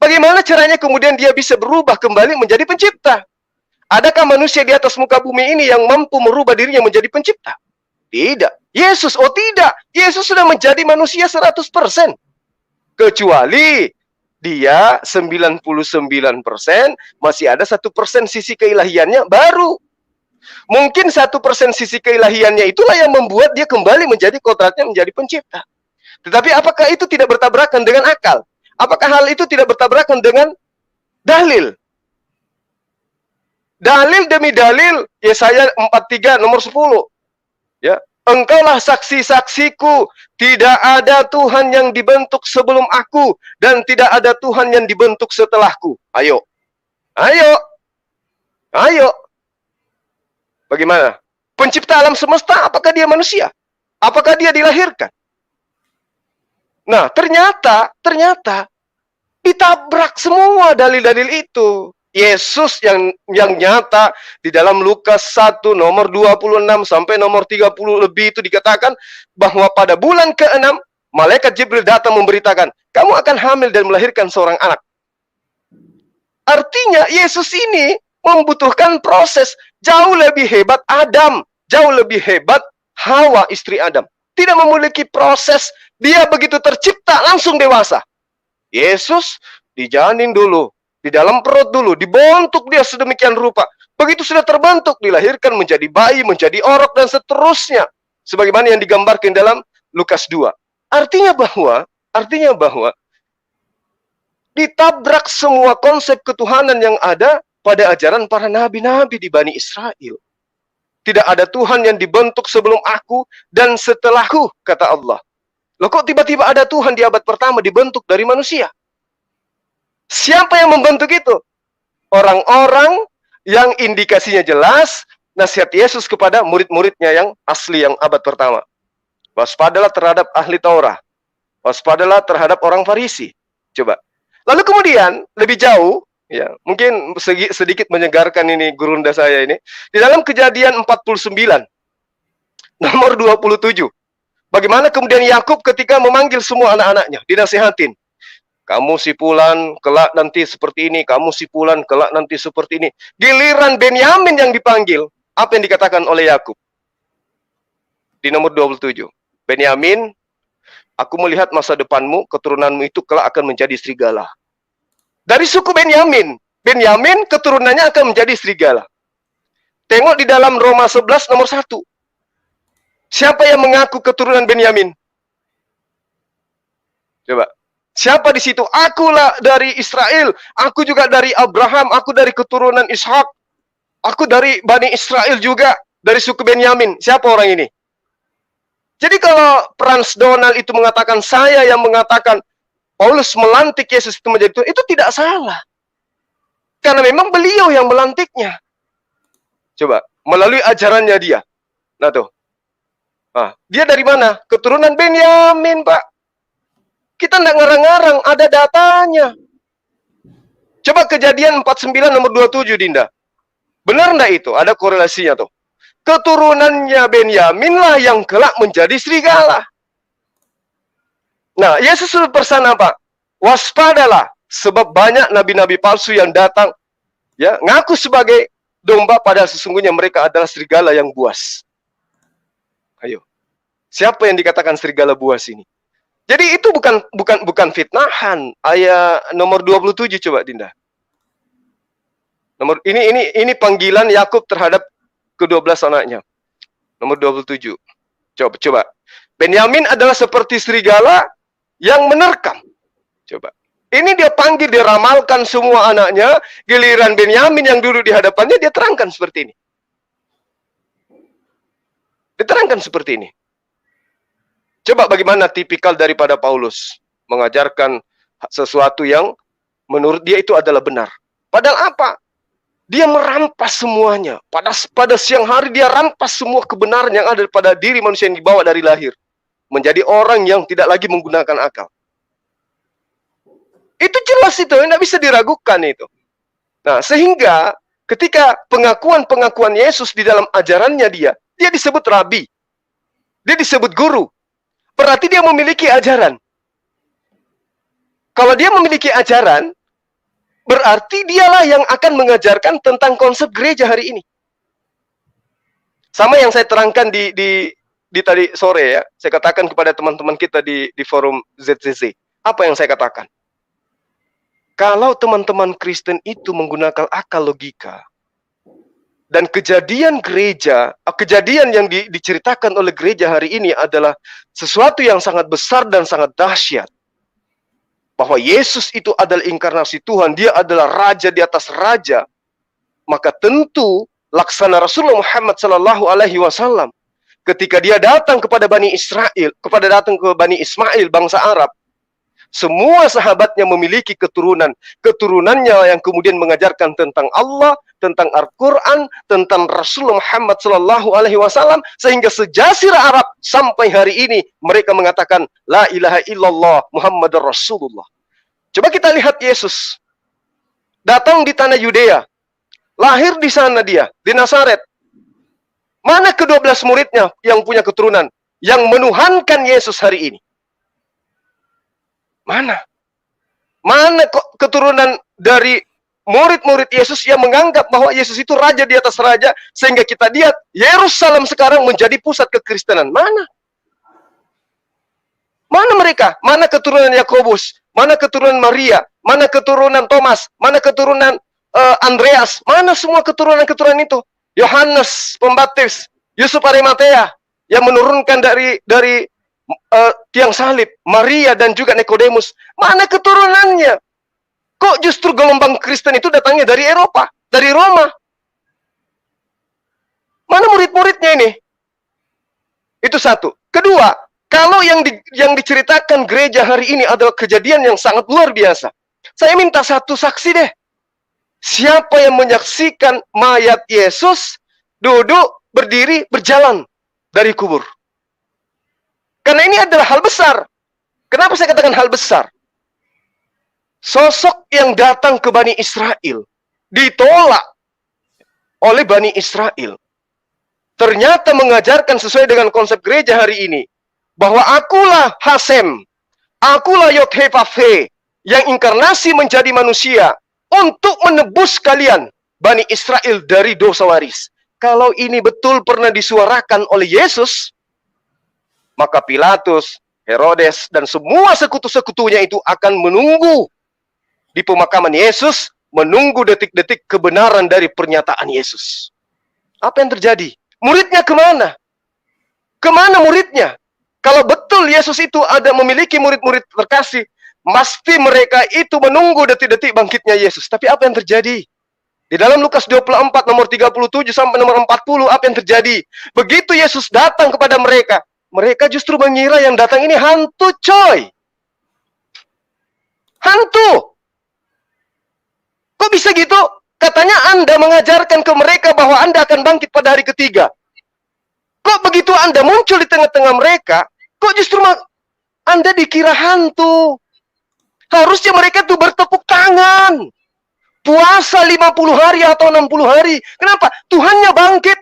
Bagaimana caranya kemudian dia bisa berubah kembali menjadi pencipta? Adakah manusia di atas muka bumi ini yang mampu merubah dirinya menjadi pencipta? Tidak. Yesus, oh tidak. Yesus sudah menjadi manusia 100%. Kecuali dia 99% masih ada 1% sisi keilahiannya baru. Mungkin 1% sisi keilahiannya itulah yang membuat dia kembali menjadi kodratnya menjadi pencipta. Tetapi apakah itu tidak bertabrakan dengan akal? Apakah hal itu tidak bertabrakan dengan dalil? Dalil demi dalil, Yesaya 43 nomor 10. Ya, engkaulah saksi-saksiku, tidak ada Tuhan yang dibentuk sebelum aku, dan tidak ada Tuhan yang dibentuk setelahku. Ayo. Ayo. Ayo. Bagaimana? Pencipta alam semesta, apakah dia manusia? Apakah dia dilahirkan? Nah, ternyata ditabrak semua dalil-dalil itu. Yesus yang nyata di dalam Lukas 1 nomor 26 sampai nomor 30 lebih itu dikatakan bahwa pada bulan ke-6 malaikat Jibril datang memberitakan, kamu akan hamil dan melahirkan seorang anak. Artinya Yesus ini membutuhkan proses jauh lebih hebat Adam, jauh lebih hebat Hawa istri Adam. Tidak memiliki proses, dia begitu tercipta langsung dewasa. Yesus dijanin dulu, di dalam perut dulu, dibentuk dia sedemikian rupa. Begitu sudah terbentuk, dilahirkan menjadi bayi, menjadi orok, dan seterusnya. Sebagaimana yang digambarkan dalam Lukas 2. Artinya bahwa ditabrak semua konsep ketuhanan yang ada pada ajaran para nabi-nabi di Bani Israel. Tidak ada Tuhan yang dibentuk sebelum aku dan setelahku, kata Allah. Loh kok tiba-tiba ada Tuhan di abad pertama dibentuk dari manusia? Siapa yang membentuk itu? Orang-orang yang indikasinya jelas, nasihat Yesus kepada murid-muridnya yang asli, yang abad pertama. Waspadalah terhadap ahli Taurat. Waspadalah terhadap orang Farisi. Coba. Lalu kemudian, lebih jauh, ya, mungkin sedikit menyegarkan ini gurunda saya ini. Di dalam Kejadian 49, nomor 27. Bagaimana kemudian Yakub ketika memanggil semua anak-anaknya, dinasihatin. Kamu si Fulan, kelak nanti seperti ini. Kamu si Fulan, kelak nanti seperti ini. Giliran Benyamin yang dipanggil. Apa yang dikatakan oleh Yakub? Di nomor 27. Benyamin, aku melihat masa depanmu, keturunanmu itu kelak akan menjadi serigala. Dari suku Benyamin. Benyamin keturunannya akan menjadi serigala. Tengok di dalam Roma 11 nomor 1. Siapa yang mengaku keturunan Benyamin? Coba. Siapa di situ? Akulah dari Israel. Aku juga dari Abraham. Aku dari keturunan Ishak. Aku dari Bani Israel juga. Dari suku Benyamin. Siapa orang ini? Jadi kalau Frans Donald itu mengatakan, saya yang mengatakan Paulus melantik Yesus itu menjadi Tuhan, itu tidak salah. Karena memang beliau yang melantiknya. Coba, melalui ajarannya dia. Nah tuh. Nah, dia dari mana? Keturunan Benyamin, Pak. Kita tidak ngarang-ngarang, ada datanya. Coba Kejadian 49 nomor 27, Dinda. Benar enggak itu? Ada korelasinya tuh. Keturunannya Benyamin lah yang kelak menjadi serigala. Nah, Yesus berpesan apa? Waspadalah, sebab banyak nabi-nabi palsu yang datang, ya, ngaku sebagai domba, padahal sesungguhnya mereka adalah serigala yang buas. Ayo. Siapa yang dikatakan serigala buas ini? Jadi itu bukan fitnahan. Ayat nomor 27 coba Dinda. Nomor ini panggilan Yakub terhadap ke-12 anaknya. Nomor 27. Coba. Benyamin adalah seperti serigala yang menerkam. Coba. Ini dia panggil, dia ramalkan semua anaknya, giliran Benyamin yang dulu di hadapannya dia terangkan seperti ini. Diterangkan seperti ini. Coba bagaimana tipikal daripada Paulus mengajarkan sesuatu yang menurut dia itu adalah benar. Padahal apa? Dia merampas semuanya. Pada siang hari dia rampas semua kebenaran yang ada pada diri manusia yang dibawa dari lahir. Menjadi orang yang tidak lagi menggunakan akal. Itu jelas itu, tidak bisa diragukan itu. Nah, sehingga ketika pengakuan-pengakuan Yesus di dalam ajarannya dia disebut rabi. Dia disebut guru. Berarti dia memiliki ajaran. Kalau dia memiliki ajaran, berarti dialah yang akan mengajarkan tentang konsep gereja hari ini. Sama yang saya terangkan di tadi sore ya. Saya katakan kepada teman-teman kita di forum ZCC. Apa yang saya katakan? Kalau teman-teman Kristen itu menggunakan akal logika, dan kejadian gereja, kejadian yang diceritakan oleh gereja hari ini adalah sesuatu yang sangat besar dan sangat dahsyat. Bahwa Yesus itu adalah inkarnasi Tuhan, dia adalah raja di atas raja. Maka tentu laksana Rasulullah Muhammad SAW ketika dia datang kepada Bani Israel, datang ke Bani Ismail, bangsa Arab, semua sahabatnya memiliki keturunan. Keturunannya yang kemudian mengajarkan tentang Allah, tentang Al-Quran, tentang Rasulullah Muhammad SAW, sehingga sejazirah Arab sampai hari ini mereka mengatakan La ilaha illallah Muhammad Rasulullah. Coba kita lihat Yesus datang di tanah Yudea, lahir di sana dia, di Nazaret. Mana ke-12 muridnya yang punya keturunan, yang menuhankan Yesus hari ini? Mana? Mana kok keturunan dari murid-murid Yesus yang menganggap bahwa Yesus itu raja di atas raja, sehingga kita lihat Yerusalem sekarang menjadi pusat kekristenan? Mana? Mana mereka? Mana keturunan Yakobus? Mana keturunan Maria? Mana keturunan Thomas? Mana keturunan Andreas? Mana semua keturunan-keturunan itu? Yohanes Pembaptis, Yusuf Arimatea yang menurunkan dari tiang salib, Maria dan juga Nikodemus. Mana keturunannya? Kok justru gelombang Kristen itu datangnya dari Eropa, dari Roma? Mana murid-muridnya ini? Itu satu. Kedua, kalau yang diceritakan gereja hari ini adalah kejadian yang sangat luar biasa. Saya minta satu saksi deh. Siapa yang menyaksikan mayat Yesus duduk, berdiri, berjalan dari kubur? Karena ini adalah hal besar. Kenapa saya katakan hal besar? Sosok yang datang ke Bani Israel ditolak oleh Bani Israel. Ternyata mengajarkan sesuai dengan konsep gereja hari ini. Bahwa akulah Hasem, akulah Yod-Heh-Vav-He, yang inkarnasi menjadi manusia untuk menebus kalian, Bani Israel, dari dosa waris. Kalau ini betul pernah disuarakan oleh Yesus, maka Pilatus, Herodes, dan semua sekutu-sekutunya itu akan menunggu di pemakaman Yesus, menunggu detik-detik kebenaran dari pernyataan Yesus. Apa yang terjadi? Muridnya kemana? Kemana muridnya? Kalau betul Yesus itu memiliki murid-murid terkasih, pasti mereka itu menunggu detik-detik bangkitnya Yesus. Tapi apa yang terjadi? Di dalam Lukas 24 nomor 37 sampai nomor 40, apa yang terjadi? Begitu Yesus datang kepada mereka, mereka justru mengira yang datang ini hantu, coy. Hantu. Kok bisa gitu? Katanya Anda mengajarkan ke mereka bahwa Anda akan bangkit pada hari ketiga. Kok begitu Anda muncul di tengah-tengah mereka, kok justru Anda dikira hantu? Harusnya mereka tuh bertepuk tangan. Puasa 50 hari atau 60 hari. Kenapa? Tuhannya bangkit.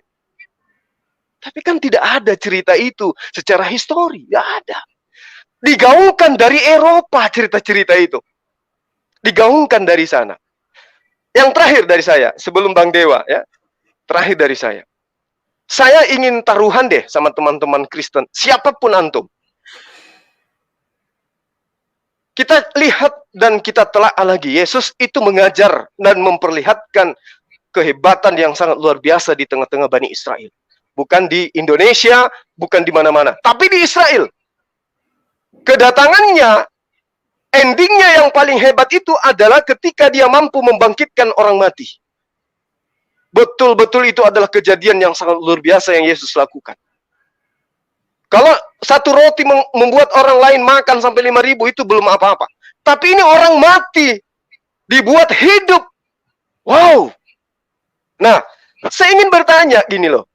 Tapi kan tidak ada cerita itu secara histori. Tidak ada. Digaungkan dari Eropa cerita-cerita itu. Digaungkan dari sana. Yang terakhir dari saya, sebelum Bang Dewa, ya, terakhir dari saya. Saya ingin taruhan deh sama teman-teman Kristen, siapapun antum. Kita lihat dan kita telaah lagi, Yesus itu mengajar dan memperlihatkan kehebatan yang sangat luar biasa di tengah-tengah Bani Israel. Bukan di Indonesia, bukan di mana-mana, tapi di Israel. Kedatangannya, endingnya yang paling hebat itu adalah ketika dia mampu membangkitkan orang mati. Betul-betul itu adalah kejadian yang sangat luar biasa yang Yesus lakukan. Kalau satu roti membuat orang lain makan sampai 5.000 itu belum apa-apa. Tapi ini orang mati, dibuat hidup Wow. Nah, saya ingin bertanya gini loh.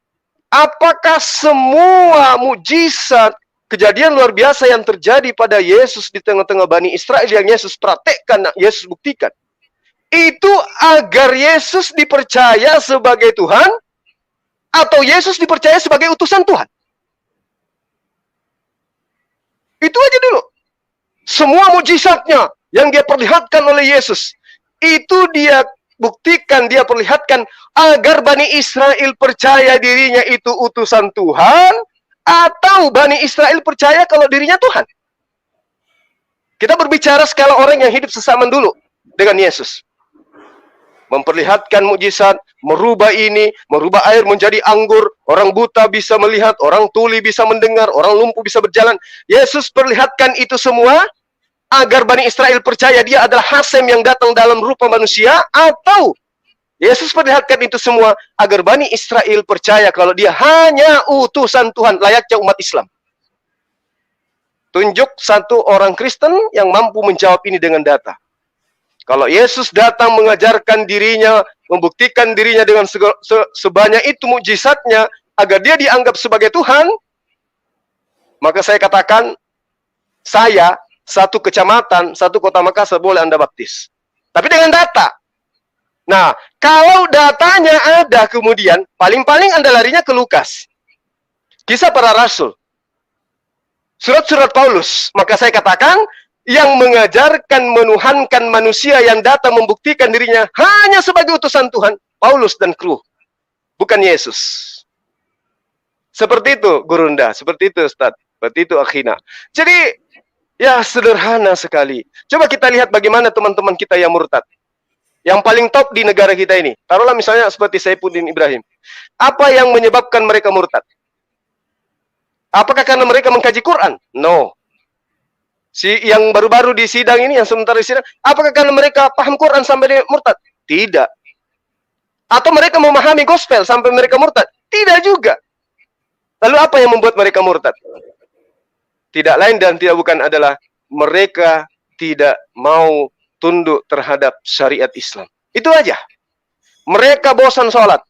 Apakah semua mujizat, kejadian luar biasa yang terjadi pada Yesus di tengah-tengah Bani Israel yang Yesus praktekkan, Yesus buktikan, itu agar Yesus dipercaya sebagai Tuhan, atau Yesus dipercaya sebagai utusan Tuhan? Itu aja dulu. Semua mujizatnya yang dia perlihatkan oleh Yesus, itu dia buktikan, dia perlihatkan agar Bani Israel percaya dirinya itu utusan Tuhan, atau Bani Israel percaya kalau dirinya Tuhan. Kita berbicara skala orang yang hidup sesaman dulu dengan Yesus. Memperlihatkan mujizat, merubah ini, merubah air menjadi anggur, orang buta bisa melihat, orang tuli bisa mendengar, orang lumpuh bisa berjalan. Yesus perlihatkan itu semua agar Bani Israel percaya dia adalah Hasem yang datang dalam rupa manusia, atau Yesus perlihatkan itu semua agar Bani Israel percaya kalau dia hanya utusan Tuhan, layaknya umat Islam. Tunjuk satu orang Kristen yang mampu menjawab ini dengan data. Kalau Yesus datang mengajarkan dirinya, membuktikan dirinya dengan sebanyak itu mujizatnya, agar dia dianggap sebagai Tuhan, maka saya katakan, saya, satu kecamatan, satu kota Makassar boleh Anda baptis. Tapi dengan data. Nah, kalau datanya ada kemudian, paling-paling Anda larinya ke Lukas. Kisah para Rasul. Surat-surat Paulus. Maka saya katakan, yang mengajarkan, menuhankan manusia yang datang membuktikan dirinya hanya sebagai utusan Tuhan, Paulus dan kru. Bukan Yesus. Seperti itu, Gurunda. Seperti itu, Ustaz. Seperti itu, Akhina. Jadi, ya, sederhana sekali. Coba kita lihat bagaimana teman-teman kita yang murtad. Yang paling top di negara kita ini. Taruhlah misalnya seperti Saifuddin Ibrahim. Apa yang menyebabkan mereka murtad? Apakah karena mereka mengkaji Quran? No. Si yang baru-baru di sidang ini, yang sementara di sidang, apakah karena mereka paham Quran sampai murtad? Tidak. Atau mereka memahami gospel sampai mereka murtad? Tidak juga. Lalu apa yang membuat mereka murtad? Tidak lain dan tidak bukan adalah mereka tidak mau tunduk terhadap syariat Islam. Itu aja. Mereka bosan sholat.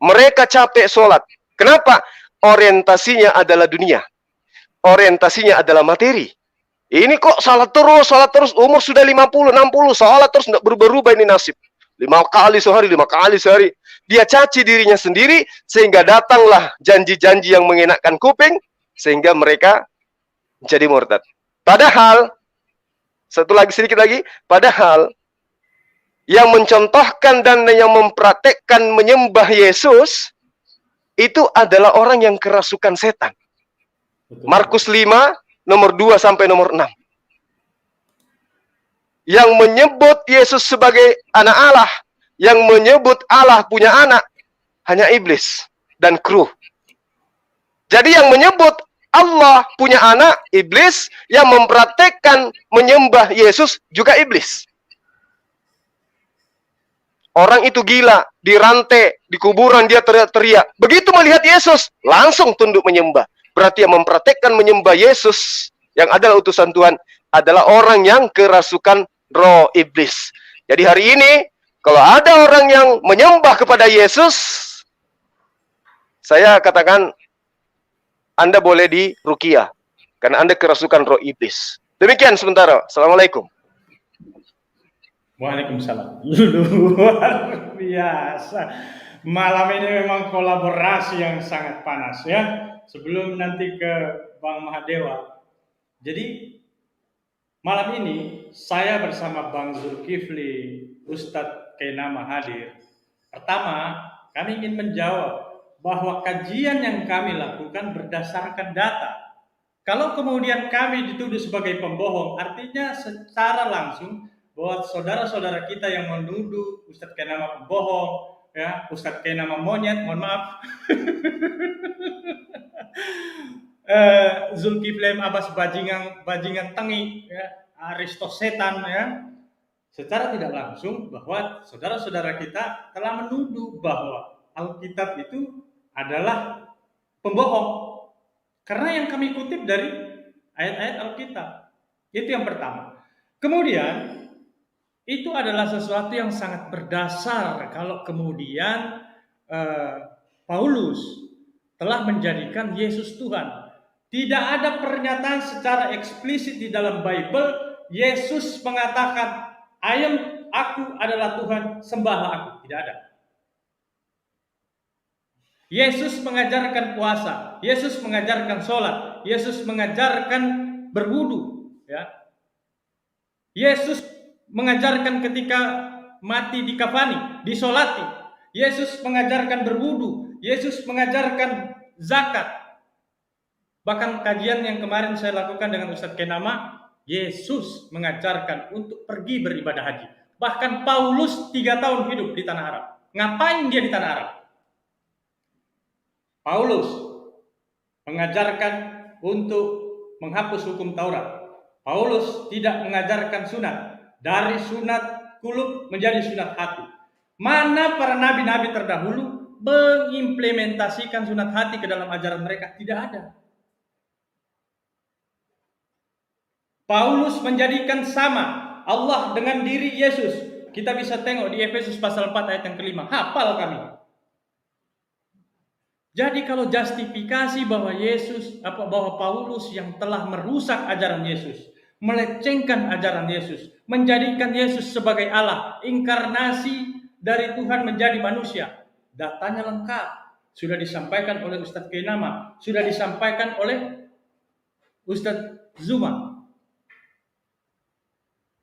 Mereka capek sholat. Kenapa? Orientasinya adalah dunia. Orientasinya adalah materi. Ini kok sholat terus. Umur sudah 50, 60, sholat terus, tidak berubah-ubah ini nasib. 5 kali sehari, 5 kali sehari. Dia caci dirinya sendiri, sehingga datanglah janji-janji yang mengenakkan kuping, sehingga mereka jadi murtad. Padahal, sedikit lagi, padahal yang mencontohkan dan yang mempraktekkan menyembah Yesus itu adalah orang yang kerasukan setan. Markus 5 nomor 2 sampai nomor 6. Yang menyebut Yesus sebagai anak Allah, yang menyebut Allah punya anak, hanya iblis dan kru. Jadi yang menyebut Allah punya anak, iblis, yang mempraktekkan menyembah Yesus juga iblis. Orang itu gila, dirantai, di kuburan dia teriak-teriak. Begitu melihat Yesus, langsung tunduk menyembah. Berarti yang mempraktekkan menyembah Yesus, yang adalah utusan Tuhan, adalah orang yang kerasukan roh iblis. Jadi hari ini, kalau ada orang yang menyembah kepada Yesus, saya katakan, Anda boleh diruqyah karena Anda kerasukan roh iblis. Demikian sementara. Assalamualaikum. Waalaikumsalam. Luar biasa. Malam ini memang kolaborasi yang sangat panas ya. Sebelum nanti ke Bang Mahadewa. Jadi malam ini saya bersama Bang Zulkifli, Ustadz Kenama hadir. Pertama, kami ingin menjawab bahwa kajian yang kami lakukan berdasarkan data. Kalau kemudian kami dituduh sebagai pembohong, artinya secara langsung bahwa saudara-saudara kita yang menuduh Ustadz Kenama pembohong, ya, Ustadz Kenama monyet, mohon maaf, Zulkifli Abbas bajingan tengi, ya, Aristos setan, ya, secara tidak langsung bahwa saudara-saudara kita telah menuduh bahwa Alkitab itu adalah pembohong. Karena yang kami kutip dari ayat-ayat Alkitab. Itu yang pertama. Kemudian, Itu adalah sesuatu yang sangat berdasar kalau kemudian Paulus telah menjadikan Yesus Tuhan. Tidak ada pernyataan secara eksplisit di dalam Bible Yesus mengatakan, aku adalah Tuhan, sembahlah aku. Tidak ada. Yesus mengajarkan puasa, Yesus mengajarkan sholat, Yesus mengajarkan berwudu, ya. Yesus mengajarkan ketika mati dikafani, disolati. Yesus mengajarkan berwudu, Yesus mengajarkan zakat. Bahkan kajian yang kemarin saya lakukan dengan Ustadz Kenama, Yesus mengajarkan untuk pergi beribadah haji. Bahkan Paulus 3 tahun hidup di tanah Arab. Ngapain dia di tanah Arab? Paulus mengajarkan untuk menghapus hukum Taurat. Paulus tidak mengajarkan sunat. Dari sunat kulub menjadi sunat hati. Mana para nabi-nabi terdahulu mengimplementasikan sunat hati ke dalam ajaran mereka? Tidak ada. Paulus menjadikan sama Allah dengan diri Yesus. Kita bisa tengok di Efesus pasal 4 ayat yang kelima. Hafal kami. Jadi kalau justifikasi bahwa bahwa Paulus yang telah merusak ajaran Yesus, melecengkan ajaran Yesus, menjadikan Yesus sebagai Allah, inkarnasi dari Tuhan menjadi manusia, datanya lengkap. Sudah disampaikan oleh Ustadz Kenama, sudah disampaikan oleh Ustadz Zuma.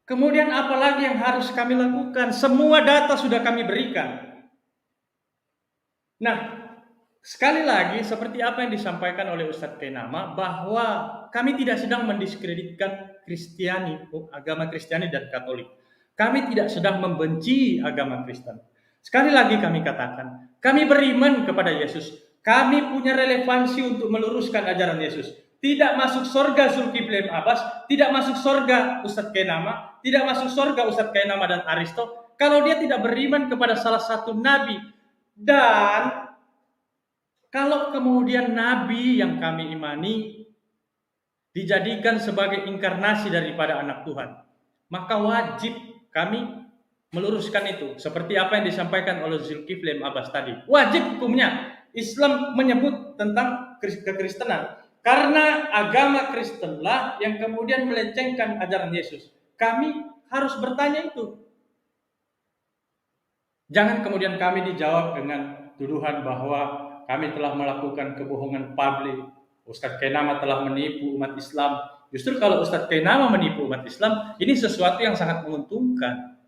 Kemudian apalagi yang harus kami lakukan? Semua data sudah kami berikan. Nah, sekali lagi seperti apa yang disampaikan oleh Ustadz Kenama, bahwa kami tidak sedang mendiskreditkan Kristiani, agama Kristiani dan Katolik. Kami tidak sedang membenci agama Kristen. Sekali lagi kami katakan, kami beriman kepada Yesus. Kami punya relevansi untuk meluruskan ajaran Yesus. Tidak masuk surga Zulkifli Abbas, tidak masuk surga Ustadz Kenama, tidak masuk surga Ustadz Kenama dan Aristo kalau dia tidak beriman kepada salah satu nabi. Dan kalau kemudian nabi yang kami imani dijadikan sebagai inkarnasi daripada anak Tuhan, maka wajib kami meluruskan itu. Seperti apa yang disampaikan oleh Zulkifli Abbas tadi. Wajib hukumnya. Islam menyebut tentang kekristenan. Karena agama Kristenlah yang kemudian melecengkan ajaran Yesus. Kami harus bertanya itu. Jangan kemudian kami dijawab dengan tuduhan bahwa kami telah melakukan kebohongan publik. Ustadz Kenama telah menipu umat Islam. Justru kalau Ustadz Kenama menipu umat Islam, ini sesuatu yang sangat menguntungkan.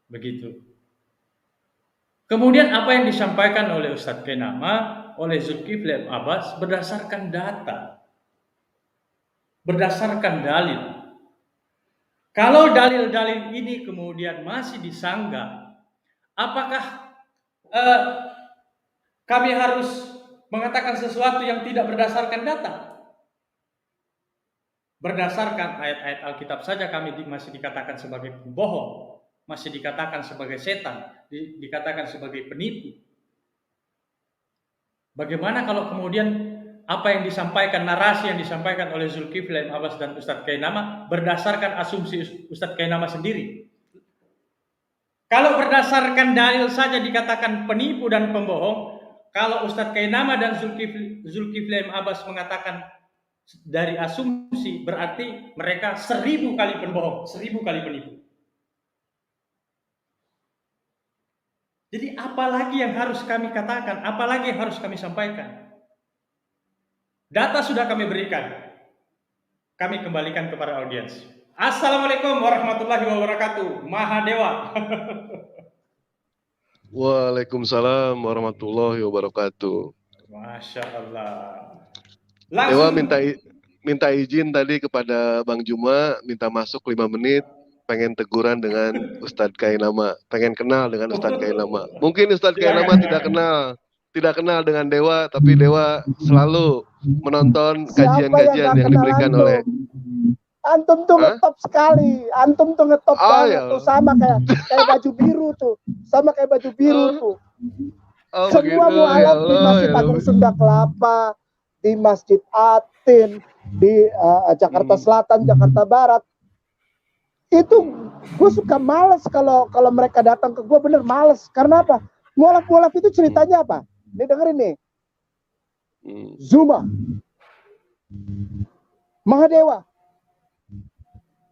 Begitu. Kemudian apa yang disampaikan oleh Ustadz Kenama, oleh Zulkifli Abbas berdasarkan data, berdasarkan dalil. Kalau dalil-dalil ini kemudian masih disanggah, apakah kami harus mengatakan sesuatu yang tidak berdasarkan data? Berdasarkan ayat-ayat Alkitab saja kami masih dikatakan sebagai pembohong, masih dikatakan sebagai setan, dikatakan sebagai penipu. Bagaimana kalau kemudian apa yang disampaikan, narasi yang disampaikan oleh Zulkifli Abbas dan Ustadz Kenama berdasarkan asumsi Ustadz Kenama sendiri? Kalau berdasarkan dalil saja dikatakan penipu dan pembohong, kalau Ustadz Kenama dan Zulkifli Abbas mengatakan dari asumsi, berarti mereka 1000 kali pembohong, 1000 kali penipu. Jadi apalagi yang harus kami katakan, apalagi yang harus kami sampaikan? Data sudah kami berikan. Kami kembalikan kepada audiens. Assalamualaikum warahmatullahi wabarakatuh. Mahadewa. Waalaikumsalam warahmatullahi wabarakatuh. Masya Allah. Dewa minta izin tadi kepada Bang Juma, minta masuk 5 menit. Pengen teguran dengan Ustadz Kenama, pengen kenal dengan Ustadz Kenama. Mungkin Ustadz Kenama tidak kenal dengan Dewa, tapi Dewa selalu menonton kajian-kajian yang diberikan oleh Antum tuh ngetop sekali, antum tuh ngetop banget tuh, sama kayak baju biru tuh, sama kayak baju biru tuh. Semua mualaf di Masjid Agung Sunda Kelapa, di Masjid Atin, di Jakarta Selatan, Jakarta Barat. itu gue suka males kalau mereka datang ke gue, bener males. Karena apa? Mualaf itu ceritanya apa? Nih dengerin nih. Zuma, Mahadewa,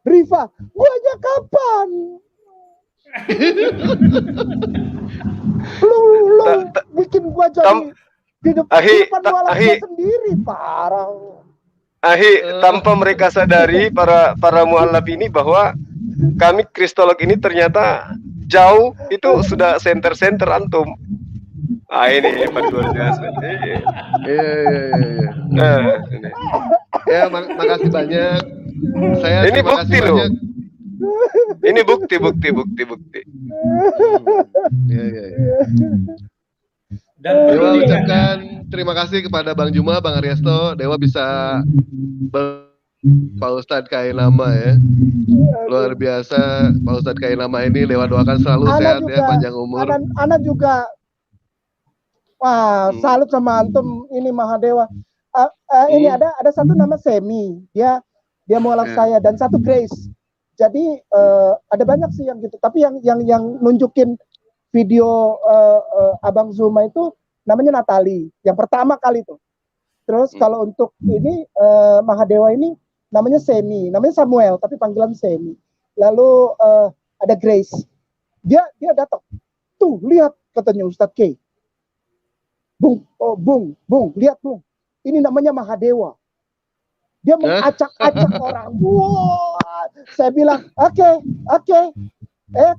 Rifa, guanya kapan? lu bikin gua jadi di depan mualaf sendiri, parah. Tanpa mereka sadari para mualaf ini bahwa kami kristolog ini ternyata jauh itu sudah center antum. Ini hebat luar biasa. Iya. Makasih banyak. Ini bukti loh. Ini bukti. Iya. Dan Dewa ucapkan terima kasih kepada Bang Juma, Bang Aryasto. Dewa bisa Pak Ustadz Kainama ya. Luar biasa Pak Ustadz Kainama ini. Dewa doakan selalu sehat juga, ya, panjang umur. Anak juga. Wah, salut sama antum ini Mahadewa. Ini ada satu nama Semi, dia mualaf saya, dan satu Grace. Jadi ada banyak sih yang gitu. Tapi yang nunjukin video Abang Zuma itu namanya Natali, yang pertama kali itu. Terus kalau untuk ini Mahadewa ini namanya Semi, namanya Samuel tapi panggilan Semi. Lalu ada Grace. Dia datang. Tuh, lihat katanya Ustadz K. Bung, lihat Bung. Ini namanya Mahadewa. Dia mengacak-acak orang. Wah, saya bilang, oke.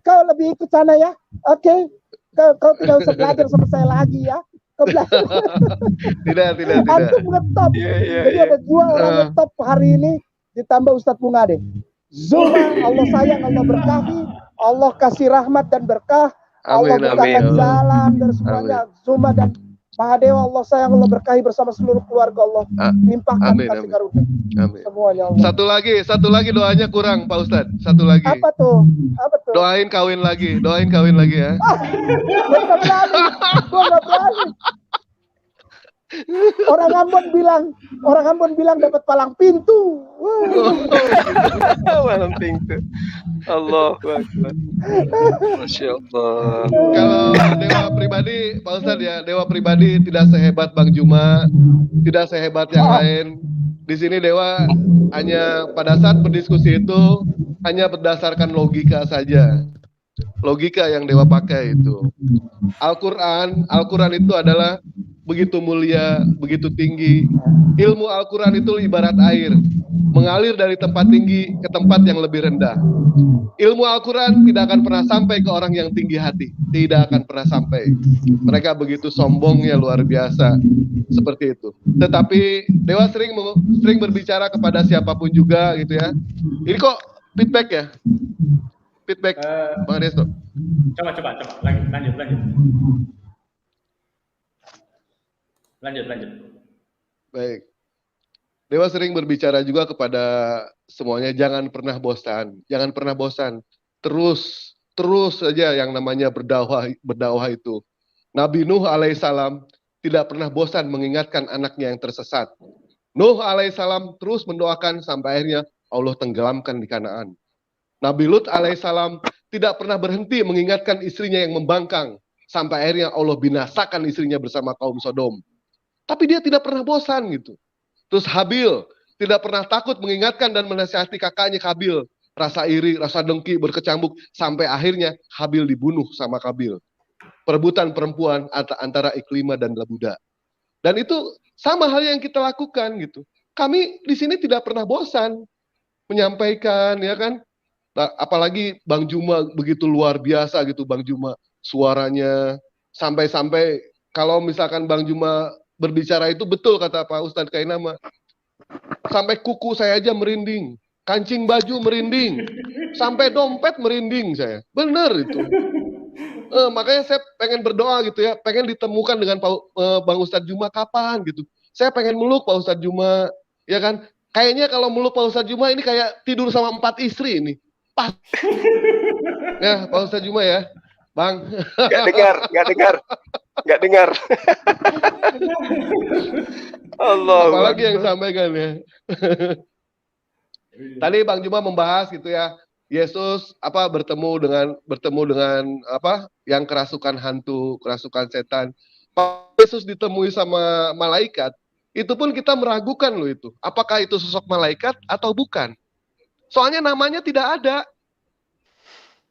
Kau lebih ikut sana ya. Oke. Kau tidak usah belajar sama saya lagi ya. Kau belajar. Tidak. Antum ngetop. Jadi ada 2 orang ngetop hari ini ditambah Ustadz Bungade. Zuma, Allah sayang, Allah berkahi, Allah kasih rahmat dan berkah. Allah bukakan jalan dan semuanya. Zuma dan Mahadewa, Allah sayang, Allah berkahi bersama seluruh keluarga, Allah limpahkan kasih karunia semuanya, Allah. Satu lagi doanya kurang Pak Ustadz. Satu lagi. Apa tuh? Doain kawin lagi ya. Gua nggak berani. Orang Ambon bilang dapat palang pintu. Palang pintu. Allah Akbar. Masya Allah. Kalau Dewa pribadi, Pak Ustadz ya, Dewa pribadi tidak sehebat Bang Juma, tidak sehebat yang lain. Di sini Dewa hanya pada saat berdiskusi itu hanya berdasarkan logika saja. Logika yang Dewa pakai itu. Al-Quran itu adalah begitu mulia, begitu tinggi. Ilmu Al-Quran itu ibarat air, mengalir dari tempat tinggi ke tempat yang lebih rendah. Ilmu Al-Quran tidak akan pernah sampai ke orang yang tinggi hati. Tidak akan pernah sampai. Mereka begitu sombongnya luar biasa. Seperti itu. Tetapi Dewa sering berbicara kepada siapapun juga gitu ya. Ini kok feedback ya? Feedback Bang Resto. Coba lanjut. Baik. Dewa sering berbicara juga kepada semuanya, jangan pernah bosan. Terus saja yang namanya berdakwah itu. Nabi Nuh alaihissalam tidak pernah bosan mengingatkan anaknya yang tersesat. Nuh alaihissalam terus mendoakan sampai akhirnya Allah tenggelamkan di Kanaan. Nabi Lut alaihissalam tidak pernah berhenti mengingatkan istrinya yang membangkang sampai akhirnya Allah binasakan istrinya bersama kaum Sodom. Tapi dia tidak pernah bosan gitu. Terus Habil tidak pernah takut mengingatkan dan menasihati kakaknya Kabil. Rasa iri, rasa dengki berkecambuk sampai akhirnya Habil dibunuh sama Kabil. Perebutan perempuan antara Iklimah dan Labuda. Dan itu sama hal yang kita lakukan gitu. Kami di sini tidak pernah bosan menyampaikan, ya kan? Apalagi Bang Juma begitu luar biasa gitu, Bang Juma suaranya sampai-sampai kalau misalkan Bang Juma berbicara itu betul kata Pak Ustadz Kainama. Sampai kuku saya aja merinding, kancing baju merinding, sampai dompet merinding saya. Bener itu. Makanya saya pengen berdoa gitu ya, pengen ditemukan dengan Bang Ustadz Juma kapan gitu. Saya pengen meluk Pak Ustadz Juma, ya kan? Kayaknya kalau meluk Pak Ustadz Juma ini kayak tidur sama 4 istri ini. Pas. Ya Pak Ustadz Juma ya, Bang. Gak dengar. Allah. Apalagi yang disampaikan ya. Tadi Bang Juma membahas gitu ya, Yesus bertemu dengan yang kerasukan hantu, kerasukan setan. Yesus ditemui sama malaikat, itu pun kita meragukan loh itu. Apakah itu sosok malaikat atau bukan? Soalnya namanya tidak ada.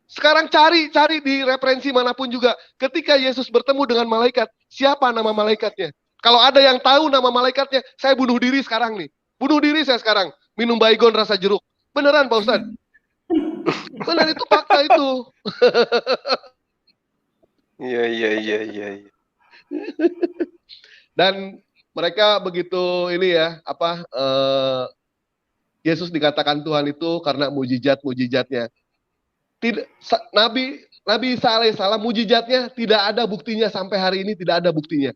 Sekarang cari di referensi manapun juga. Ketika Yesus bertemu dengan malaikat, siapa nama malaikatnya? Kalau ada yang tahu nama malaikatnya, saya bunuh diri sekarang nih. Bunuh diri saya sekarang. Minum baygon rasa jeruk. Beneran Pak Ustadz? Benar, itu fakta itu. Iya. Dan mereka begitu ini ya, Yesus dikatakan Tuhan itu karena mujizat-mujizatnya. Nabi Isa alaihissalam mujizatnya tidak ada buktinya sampai hari ini, tidak ada buktinya.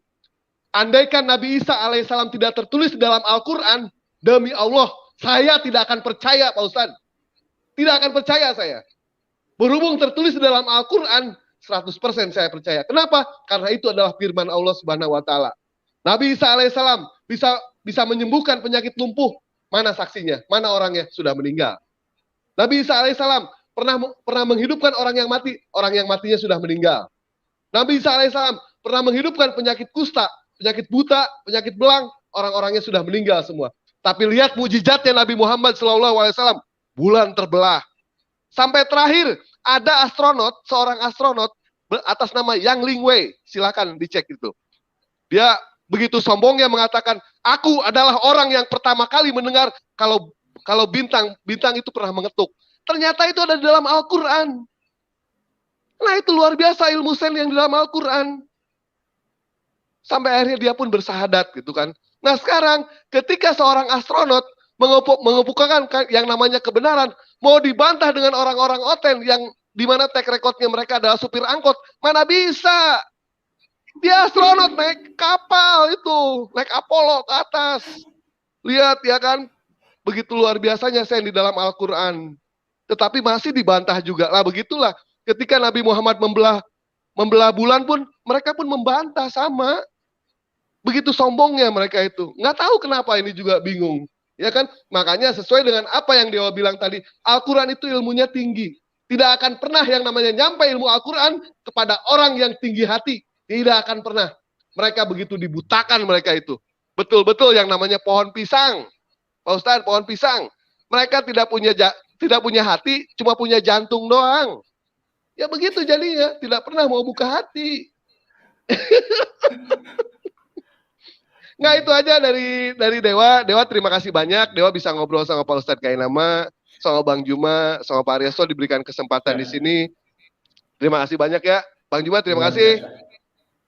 Andaikan Nabi Isa alaihissalam tidak tertulis di dalam Al-Quran, demi Allah, saya tidak akan percaya Pak Ustadz. Tidak akan percaya saya. Berhubung tertulis di dalam Al-Quran, 100% saya percaya. Kenapa? Karena itu adalah firman Allah Subhanahu wa taala. Nabi Isa alaihissalam bisa menyembuhkan penyakit lumpuh. Mana saksinya? Mana orangnya? Sudah meninggal. Nabi Isa alaihissalam pernah menghidupkan orang yang matinya sudah meninggal. Nabi Isa alaihissalam pernah menghidupkan penyakit kusta, penyakit buta, penyakit belang, orang-orangnya sudah meninggal semua. Tapi lihat mujizatnya Nabi Muhammad SAW, bulan terbelah. Sampai terakhir ada seorang astronot atas nama Yang Lingwei, silakan dicek itu. Dia begitu sombongnya mengatakan, aku adalah orang yang pertama kali mendengar kalau bintang itu pernah mengetuk. Ternyata itu ada di dalam Al-Quran. Nah itu luar biasa ilmu sains yang di dalam Al-Quran. Sampai akhirnya dia pun bersahadat gitu kan. Nah sekarang ketika seorang astronot mengemukakan yang namanya kebenaran, mau dibantah dengan orang-orang oten yang dimana track recordnya mereka adalah supir angkot, mana bisa? Dia astronot naik kapal itu, naik Apollo ke atas. Lihat ya kan, begitu luar biasanya saya di dalam Al-Quran. Tetapi masih dibantah juga. Lah begitulah ketika Nabi Muhammad membelah bulan pun, mereka pun membantah sama. Begitu sombongnya mereka itu. Nggak tahu kenapa ini juga bingung. Ya kan? Makanya sesuai dengan apa yang Dewa bilang tadi, Al-Quran itu ilmunya tinggi. Tidak akan pernah yang namanya nyampe ilmu Al-Quran kepada orang yang tinggi hati. Tidak akan pernah. Mereka begitu dibutakan mereka itu. Betul-betul yang namanya pohon pisang. Pak Ustadz, pohon pisang. Mereka tidak punya hati, cuma punya jantung doang. Ya begitu jadinya, tidak pernah mau buka hati. Nah itu aja dari Dewa. Dewa terima kasih banyak. Dewa bisa ngobrol sama Pak Ustadz Kainama, sama Bang Juma, sama Pak Aryaso diberikan kesempatan di sini. Terima kasih banyak ya, Bang Juma. Terima kasih.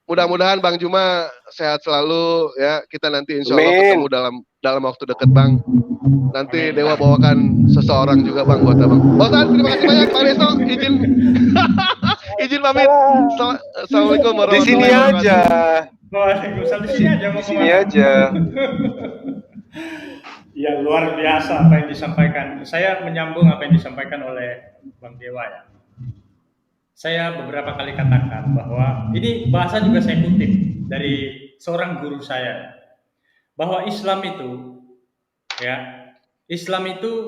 Mudah-mudahan Bang Juma sehat selalu ya. Kita nanti insya Allah ketemu dalam waktu dekat Bang. Nanti Dewa bawakan seseorang juga Bang buat Abang. Pak Ustadz terima kasih banyak. Pak Aryaso izin pamit. Assalamualaikum warahmatullahi wabarakatuh. Di sini aja. Waalaikumsalam, di sini aja. Di sini aja. Ya luar biasa apa yang disampaikan. Saya menyambung apa yang disampaikan oleh Bang Dewa ya. Saya beberapa kali katakan bahwa ini bahasa juga saya kutip dari seorang guru saya, bahwa Islam itu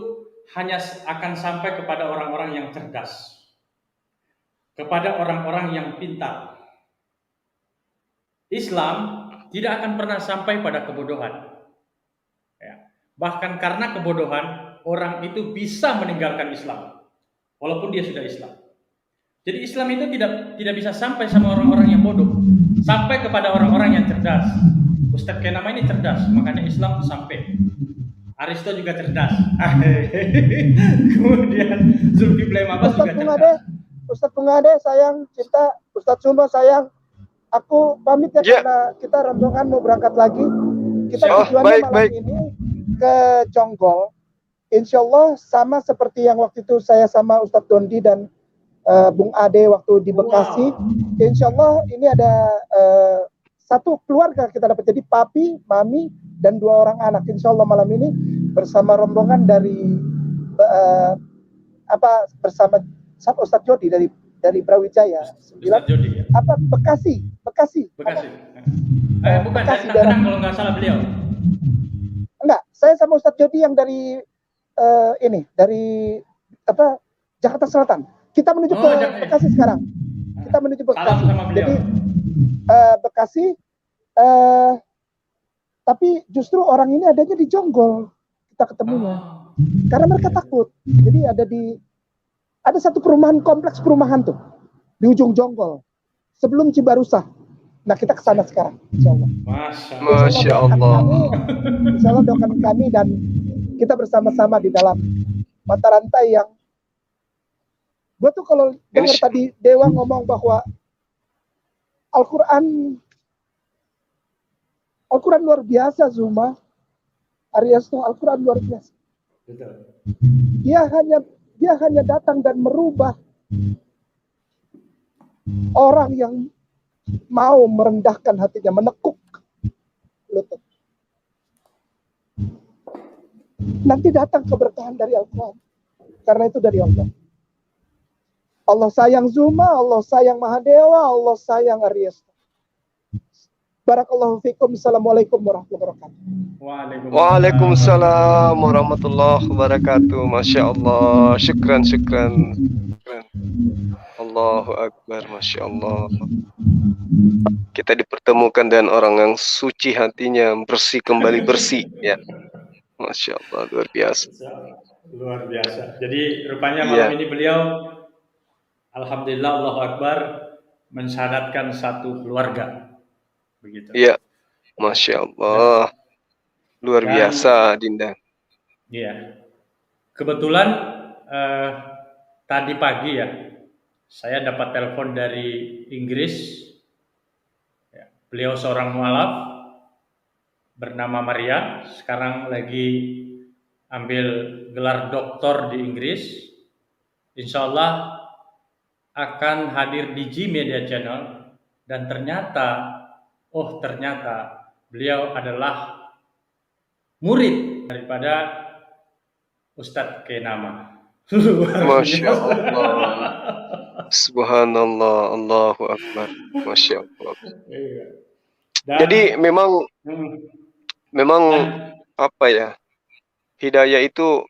hanya akan sampai kepada orang-orang yang cerdas, kepada orang-orang yang pintar. Islam tidak akan pernah sampai pada kebodohan. Ya. Bahkan karena kebodohan, orang itu bisa meninggalkan Islam, walaupun dia sudah Islam. Jadi Islam itu tidak bisa sampai sama orang-orang yang bodoh, sampai kepada orang-orang yang cerdas. Ustadz Kainama ini cerdas, makanya Islam sampai. Aristo juga cerdas. Kemudian Zulkifli Abbas juga cerdas. Ustadz Pungade sayang, cinta. Ustadz Suma sayang. Aku pamit ya karena kita rombongan mau berangkat lagi. Kita tujuannya malam ini ke Jonggol. Insya Allah sama seperti yang waktu itu saya sama Ustadz Dondi dan Bung Ade waktu di Bekasi. Insya Allah ini ada satu keluarga kita dapat, jadi papi, mami, dan 2 orang anak. Insya Allah malam ini bersama rombongan dari bersama Ustadz Jody dari Brawijaya. Jody, ya? Bekasi. Bukan Bekasi, dari Tangerang kalau nggak salah beliau. Enggak, saya sama Ustadz Jody yang dari Jakarta Selatan. Kita menuju ke Bekasi sekarang. Kita menuju Bekasi. Jadi Bekasi, tapi justru orang ini adanya di Jonggol. Kita ketemunya. Karena mereka takut. Jadi ada satu perumahan, kompleks perumahan tuh di ujung Jonggol sebelum Cibarusah. Nah, kita ke sana sekarang, insya Allah. Masya Allah. Insya Allah doakan kami dan kita bersama-sama di dalam mata rantai yang gue tuh kalau dengar tadi Dewa ngomong bahwa Al-Quran luar biasa, Zuma. Ariasto, Al-Quran luar biasa. Dia hanya datang dan merubah orang yang mau merendahkan hatinya, menekuk lutut. Nanti datang keberkahan dari Al-Quran. Karena itu dari Allah. Allah sayang Zuma, Allah sayang Mahadewa, Allah sayang Ariasto. Barakallahu fikum. Assalamualaikum warahmatullahi wabarakatuh. Waalaikumsalam warahmatullahi wabarakatuh. Masya Allah. Syukran. Allahu Akbar. Masya Allah. Kita dipertemukan dengan orang yang suci hatinya, bersih kembali bersih. Ya. Masya Allah. Luar biasa. Luar biasa. Jadi rupanya malam ini beliau, alhamdulillah, Allahu Akbar, mensyaratkan satu keluarga. Begitu. Iya. Masya Allah. Luar biasa, Dinda. Iya. Kebetulan tadi pagi ya, saya dapat telepon dari Inggris. Ya, beliau seorang mualaf bernama Maria, sekarang lagi ambil gelar doktor di Inggris. Insya Allah akan hadir di G Media Channel, dan ternyata beliau adalah murid daripada Ustadz Kenama. Masya Allah. Subhanallah. Allahu Akbar. Masya Allah. Jadi memang apa ya, hidayah itu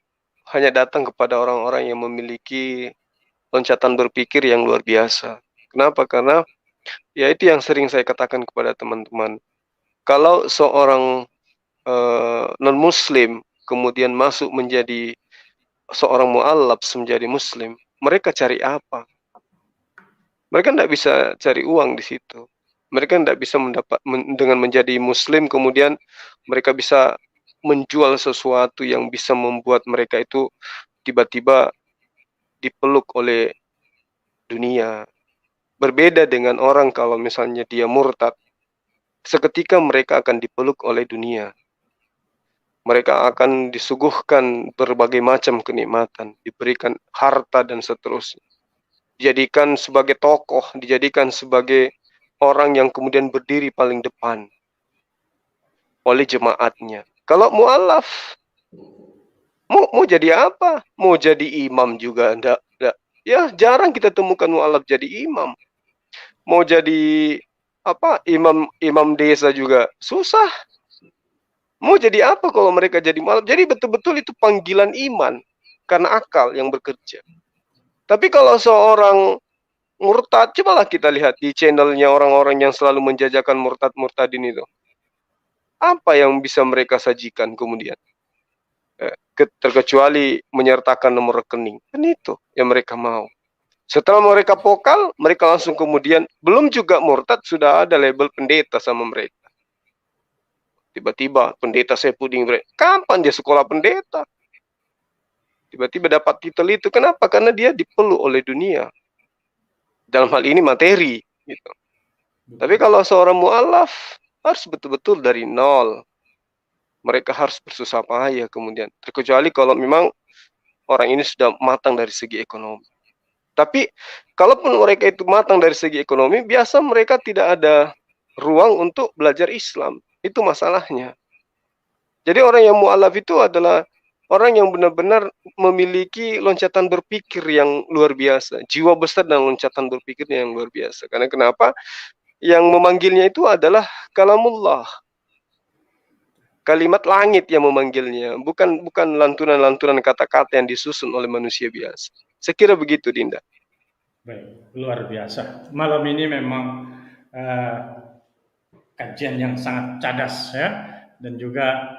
hanya datang kepada orang-orang yang memiliki loncatan berpikir yang luar biasa. Kenapa? Karena ya itu yang sering saya katakan kepada teman-teman. Kalau seorang non-muslim kemudian masuk menjadi seorang mu'allaf, menjadi muslim, mereka cari apa? Mereka tidak bisa cari uang di situ. Mereka tidak bisa dengan menjadi muslim kemudian mereka bisa menjual sesuatu yang bisa membuat mereka itu tiba-tiba dipeluk oleh dunia. Berbeda dengan orang kalau misalnya dia murtad, seketika mereka akan dipeluk oleh dunia. Mereka akan disuguhkan berbagai macam kenikmatan, diberikan harta dan seterusnya. Dijadikan sebagai tokoh, dijadikan sebagai orang yang kemudian berdiri paling depan oleh jemaatnya. Kalau mu'alaf, mau jadi apa? Mau jadi imam juga enggak. Ya jarang kita temukan mu'alaf jadi imam. Mau jadi apa? Imam desa juga susah. Mau jadi apa kalau mereka jadi mu'alaf? Jadi betul-betul itu panggilan iman karena akal yang bekerja. Tapi kalau seorang murtad, cobalah kita lihat di channelnya orang-orang yang selalu menjajakan murtad-murtadin itu. Apa yang bisa mereka sajikan kemudian? Terkecuali menyertakan nomor rekening. Kan itu yang mereka mau. Setelah mereka pokal, mereka langsung kemudian, belum juga murtad, sudah ada label pendeta sama mereka. Tiba-tiba pendeta Saipudin, kapan dia sekolah pendeta? Tiba-tiba dapat titel itu. Kenapa? Karena dia dipeluk oleh dunia. Dalam hal ini materi. Gitu. Tapi kalau seorang mu'alaf, harus betul-betul dari nol. Mereka harus bersusah payah kemudian. Terkecuali kalau memang orang ini sudah matang dari segi ekonomi. Tapi kalaupun mereka itu matang dari segi ekonomi, biasa mereka tidak ada ruang untuk belajar Islam. Itu masalahnya. Jadi orang yang mu'alaf itu adalah orang yang benar-benar memiliki loncatan berpikir yang luar biasa. Jiwa besar dan loncatan berpikirnya yang luar biasa. Karena kenapa? Yang memanggilnya itu adalah kalamullah. Kalimat langit yang memanggilnya. Bukan lantunan-lantunan kata-kata yang disusun oleh manusia biasa. Saya kira begitu, Dinda. Baik, luar biasa. Malam ini memang kajian yang sangat cadas ya, dan juga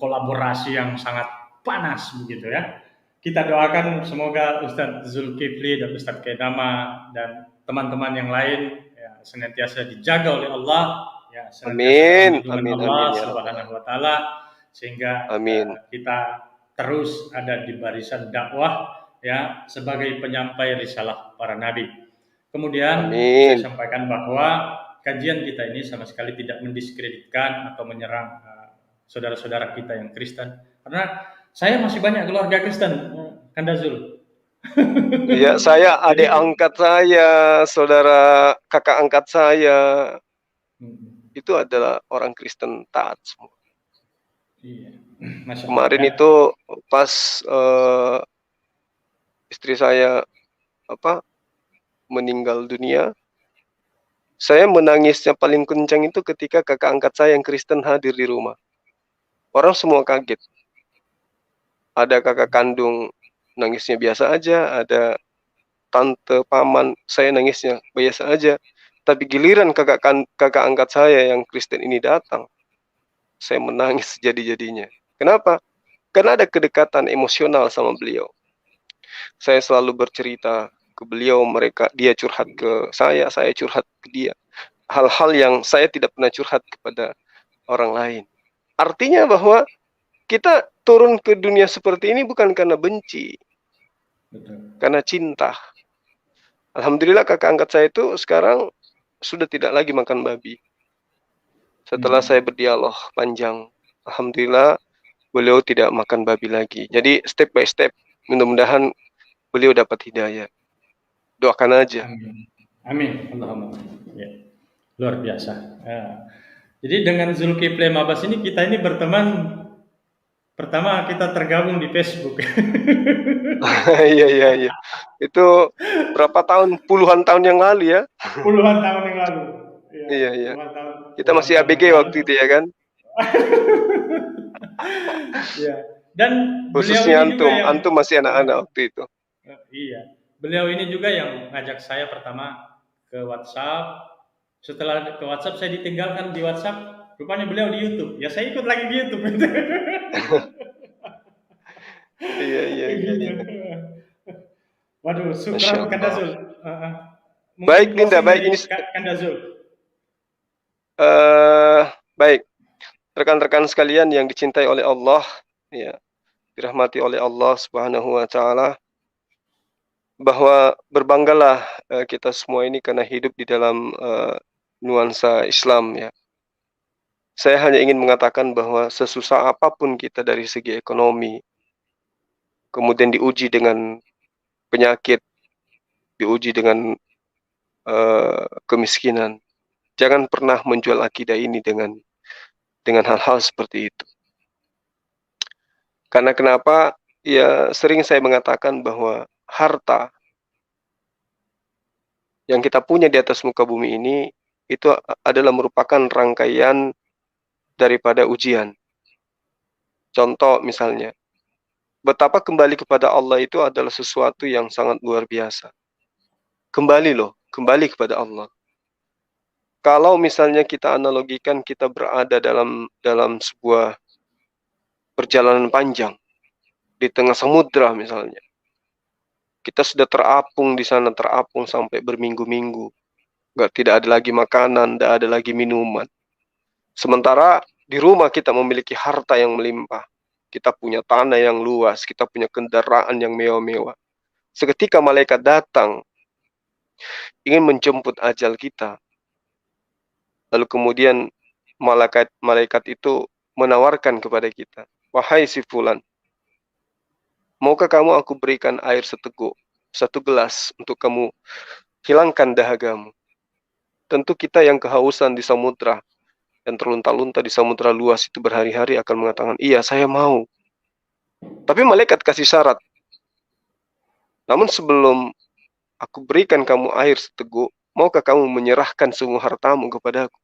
kolaborasi yang sangat panas begitu ya. Kita doakan semoga Ustadz Zulkifli dan Ustadz Kaidama dan teman-teman yang lain ya, senantiasa dijaga oleh Allah, ya, senantiasa dalam lindungan Allah Subhanahu wa Ta'ala, sehingga kita terus ada di barisan dakwah ya, sebagai penyampai risalah para nabi. Kemudian saya sampaikan bahwa kajian kita ini sama sekali tidak mendiskreditkan atau menyerang saudara-saudara kita yang Kristen, karena saya masih banyak keluarga Kristen, Kanda Zul. Iya, saya adik angkat saya, saudara kakak angkat saya, itu adalah orang Kristen taat semua. Iya. Kemarin itu pas istri saya meninggal dunia, saya menangisnya paling kencang itu ketika kakak angkat saya yang Kristen hadir di rumah. Orang semua kaget. Ada kakak kandung nangisnya biasa aja, ada tante, paman, saya nangisnya biasa aja. Tapi giliran kakak angkat saya yang Kristen ini datang, saya menangis jadi-jadinya. Kenapa? Karena ada kedekatan emosional sama beliau. Saya selalu bercerita ke beliau, dia curhat ke saya curhat ke dia. Hal-hal yang saya tidak pernah curhat kepada orang lain. Artinya bahwa kita turun ke dunia seperti ini bukan karena benci, karena cinta. Alhamdulillah kakak angkat saya itu sekarang sudah tidak lagi makan babi. Setelah saya berdialog panjang, alhamdulillah beliau tidak makan babi lagi. Jadi step by step, mudah-mudahan beliau dapat hidayah. Doakan aja. Amin. Allahumma. Ya. Luar biasa. Ya. Jadi dengan Zulkifli Mabas ini kita ini berteman. Pertama kita tergabung di Facebook. Iya. Itu berapa tahun? Puluhan tahun yang lalu ya? Puluhan tahun yang lalu. Iya. Kita masih ABG waktu itu ya kan? Iya. Dan khususnya antum masih anak-anak waktu itu. Iya. Beliau ini juga yang ngajak saya pertama ke WhatsApp. Setelah ke WhatsApp saya ditinggalkan di WhatsApp. Rupanya beliau di YouTube. Ya saya ikut lagi di YouTube. Iya. Waduh, syukran Kanda Zul. Baik Dinda, baik ini Kanda Zul. Baik. Rekan-rekan sekalian yang dicintai oleh Allah, ya, dirahmati oleh Allah Subhanahu wa Ta'ala, bahwa berbanggalah kita semua ini karena hidup di dalam nuansa Islam ya. Saya hanya ingin mengatakan bahwa sesusah apapun kita dari segi ekonomi, kemudian diuji dengan penyakit, diuji dengan kemiskinan, jangan pernah menjual akidah ini dengan hal-hal seperti itu. Karena kenapa? Ya sering saya mengatakan bahwa harta yang kita punya di atas muka bumi ini itu adalah merupakan rangkaian daripada ujian. Contoh misalnya, betapa kembali kepada Allah itu adalah sesuatu yang sangat luar biasa. Kembali kepada Allah. Kalau misalnya kita analogikan kita berada dalam sebuah perjalanan panjang di tengah samudra misalnya. Kita sudah terapung di sana, terapung sampai berminggu-minggu. Tidak ada lagi makanan, tidak ada lagi minuman. Sementara di rumah kita memiliki harta yang melimpah. Kita punya tanah yang luas, kita punya kendaraan yang mewah-mewah. Seketika malaikat datang, ingin menjemput ajal kita. Lalu kemudian malaikat itu menawarkan kepada kita, wahai si fulan, maukah kamu aku berikan air seteguk, 1 gelas untuk kamu hilangkan dahagamu. Tentu kita yang kehausan di samudra, yang terlunta-lunta di samudra luas itu berhari-hari akan mengatakan, iya saya mau. Tapi malaikat kasih syarat. Namun sebelum aku berikan kamu air seteguk, maukah kamu menyerahkan semua hartamu kepadaku?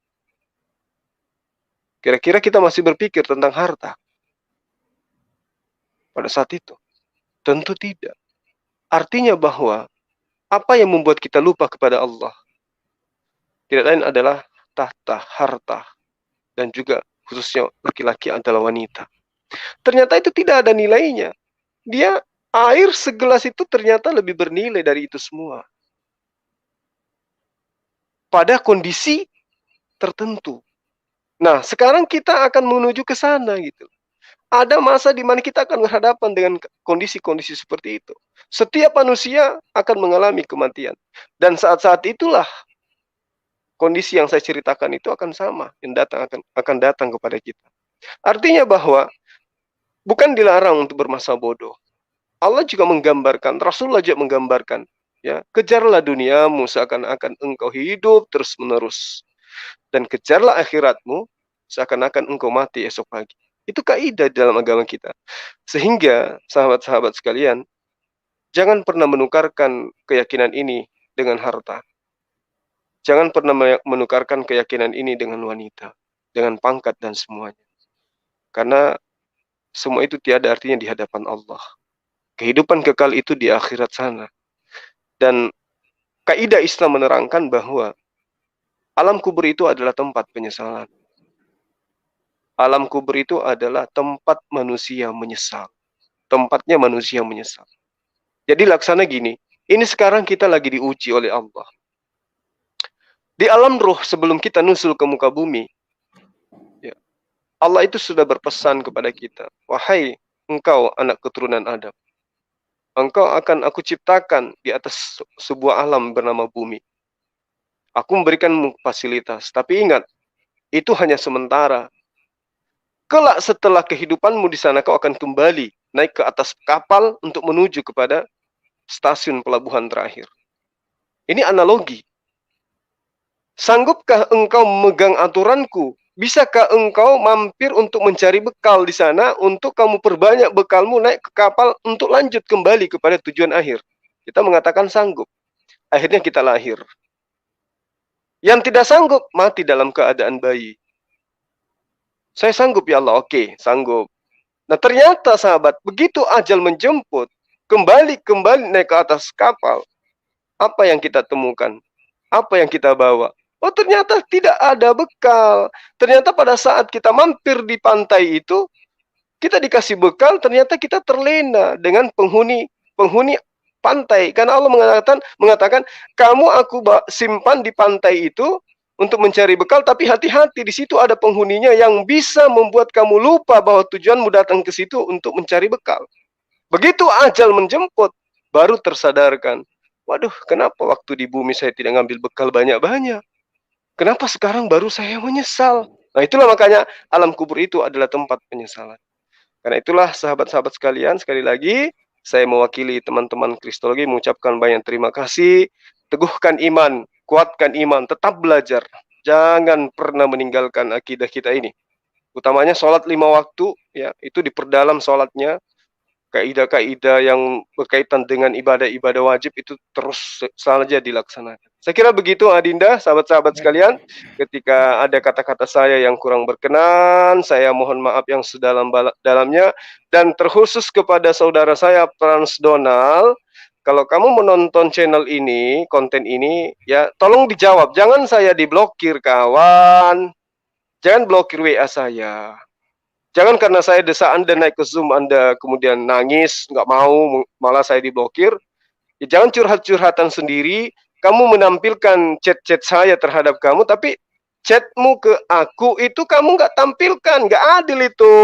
Kira-kira kita masih berpikir tentang harta pada saat itu? Tentu tidak. Artinya bahwa apa yang membuat kita lupa kepada Allah tidak lain adalah tahta, harta, dan juga khususnya laki-laki adalah wanita. Ternyata itu tidak ada nilainya. Dia air segelas itu ternyata lebih bernilai dari itu semua. Pada kondisi tertentu. Nah, sekarang kita akan menuju ke sana gitu. Ada masa di mana kita akan berhadapan dengan kondisi-kondisi seperti itu. Setiap manusia akan mengalami kematian. Dan saat-saat itulah kondisi yang saya ceritakan itu akan sama, yang akan datang kepada kita. Artinya bahwa bukan dilarang untuk bermasa bodoh. Allah juga menggambarkan, Rasulullah juga menggambarkan, ya, kejarlah duniamu seakan-akan engkau hidup terus-menerus. Dan kejarlah akhiratmu seakan-akan engkau mati esok pagi. Itu kaidah dalam agama kita. Sehingga sahabat-sahabat sekalian, jangan pernah menukarkan keyakinan ini dengan harta. Jangan pernah menukarkan keyakinan ini dengan wanita, dengan pangkat dan semuanya. Karena semua itu tiada artinya di hadapan Allah. Kehidupan kekal itu di akhirat sana. Dan kaidah Islam menerangkan bahwa alam kubur itu adalah tempat penyesalan. Alam kubur itu adalah tempat manusia menyesal. Tempatnya manusia menyesal. Jadi laksana gini, ini sekarang kita lagi diuji oleh Allah. Di alam ruh sebelum kita nusul ke muka bumi, ya, Allah itu sudah berpesan kepada kita, wahai engkau anak keturunan Adam, engkau akan aku ciptakan di atas sebuah alam bernama bumi. Aku memberikanmu fasilitas, tapi ingat, itu hanya sementara. Kelak setelah kehidupanmu di sana, kau akan kembali naik ke atas kapal untuk menuju kepada stasiun pelabuhan terakhir. Ini analogi. Sanggupkah engkau memegang aturanku? Bisakah engkau mampir untuk mencari bekal di sana untuk kamu perbanyak bekalmu naik ke kapal untuk lanjut kembali kepada tujuan akhir? Kita mengatakan sanggup. Akhirnya kita lahir. Yang tidak sanggup mati dalam keadaan bayi. Saya sanggup ya Allah, oke, sanggup. Nah ternyata sahabat, begitu ajal menjemput, kembali naik ke atas kapal, apa yang kita temukan? Apa yang kita bawa? Oh ternyata tidak ada bekal. Ternyata pada saat kita mampir di pantai itu, kita dikasih bekal, ternyata kita terlena dengan penghuni pantai. Karena Allah mengatakan, kamu aku simpan di pantai itu untuk mencari bekal, tapi hati-hati, di situ ada penghuninya yang bisa membuat kamu lupa bahwa tujuanmu datang ke situ untuk mencari bekal. Begitu ajal menjemput, baru tersadarkan, waduh, kenapa waktu di bumi saya tidak ngambil bekal banyak-banyak? Kenapa sekarang baru saya menyesal? Nah itulah makanya alam kubur itu adalah tempat penyesalan. Karena itulah sahabat-sahabat sekalian, sekali lagi, saya mewakili teman-teman Kristologi mengucapkan banyak terima kasih, teguhkan iman, kuatkan iman, tetap belajar. Jangan pernah meninggalkan akidah kita ini. Utamanya sholat 5 waktu, ya itu diperdalam sholatnya. Kaidah-kaidah yang berkaitan dengan ibadah-ibadah wajib itu terus saja dilaksanakan. Saya kira begitu Adinda, sahabat-sahabat sekalian. Ketika ada kata-kata saya yang kurang berkenan, saya mohon maaf yang sedalam-dalamnya. Dan terkhusus kepada saudara saya Frans Donald, kalau kamu menonton channel ini, konten ini, ya tolong dijawab. Jangan saya diblokir kawan. Jangan blokir WA saya. Jangan karena saya desa Anda naik ke Zoom, Anda kemudian nangis, nggak mau, malah saya diblokir. Ya, jangan curhat-curhatan sendiri. Kamu menampilkan chat-chat saya terhadap kamu, tapi chatmu ke aku itu kamu nggak tampilkan. Nggak adil itu.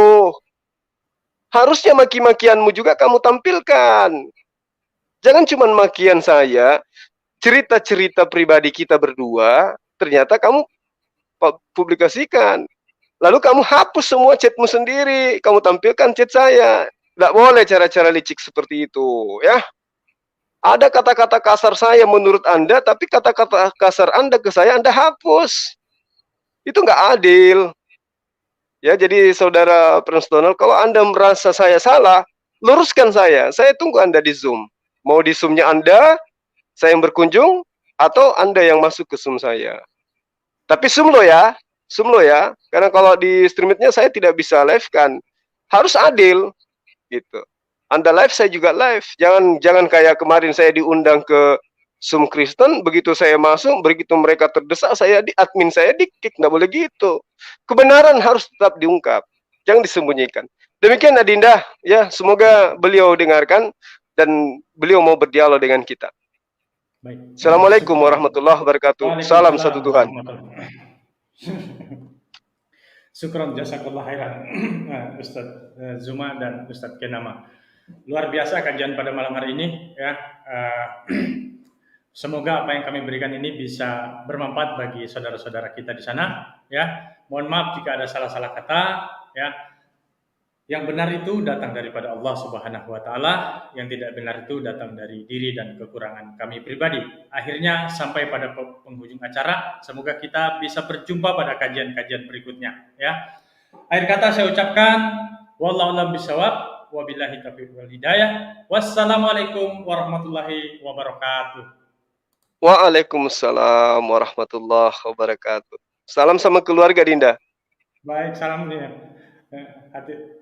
Harusnya maki-makianmu juga kamu tampilkan. Jangan cuma makian saya, cerita-cerita pribadi kita berdua, ternyata kamu publikasikan. Lalu kamu hapus semua chatmu sendiri, kamu tampilkan chat saya. Tidak boleh cara-cara licik seperti itu, ya. Ada kata-kata kasar saya menurut Anda, tapi kata-kata kasar Anda ke saya, Anda hapus. Itu nggak adil. Ya, jadi saudara Frans Donald, kalau Anda merasa saya salah, luruskan saya. Saya tunggu Anda di Zoom. Mau di Zoom-nya Anda, saya yang berkunjung, atau Anda yang masuk ke Zoom saya. Tapi Zoom lo ya. Zoom lo ya, karena kalau di streamingnya saya tidak bisa live kan, harus adil, gitu. Anda live, saya juga live. Jangan kayak kemarin saya diundang ke Zoom Kristen, begitu saya masuk, begitu mereka terdesak, admin saya di-kick. Nggak boleh gitu. Kebenaran harus tetap diungkap, jangan disembunyikan. Demikian Adinda, ya, semoga beliau dengarkan dan beliau mau berdialog dengan kita. Baik. Assalamualaikum warahmatullahi wabarakatuh. Salam satu Tuhan. Syukron jazakallah khairan Ustadz Zuma dan Ustadz Kenama. Luar biasa kajian pada malam hari ini ya. Semoga apa yang kami berikan ini bisa bermanfaat bagi saudara-saudara kita di sana ya. Mohon maaf jika ada salah-salah kata ya. Yang benar itu datang daripada Allah Subhanahu wa taala, yang tidak benar itu datang dari diri dan kekurangan kami pribadi. Akhirnya sampai pada penghujung acara, semoga kita bisa berjumpa pada kajian-kajian berikutnya ya. Akhir kata saya ucapkan wallahu a'lam bishawab, wabillahi taufiq wal hidayah. Wassalamualaikum warahmatullahi wabarakatuh. Waalaikumsalam warahmatullahi wabarakatuh. Salam sama keluarga Dinda. Baik, salam ya. Hati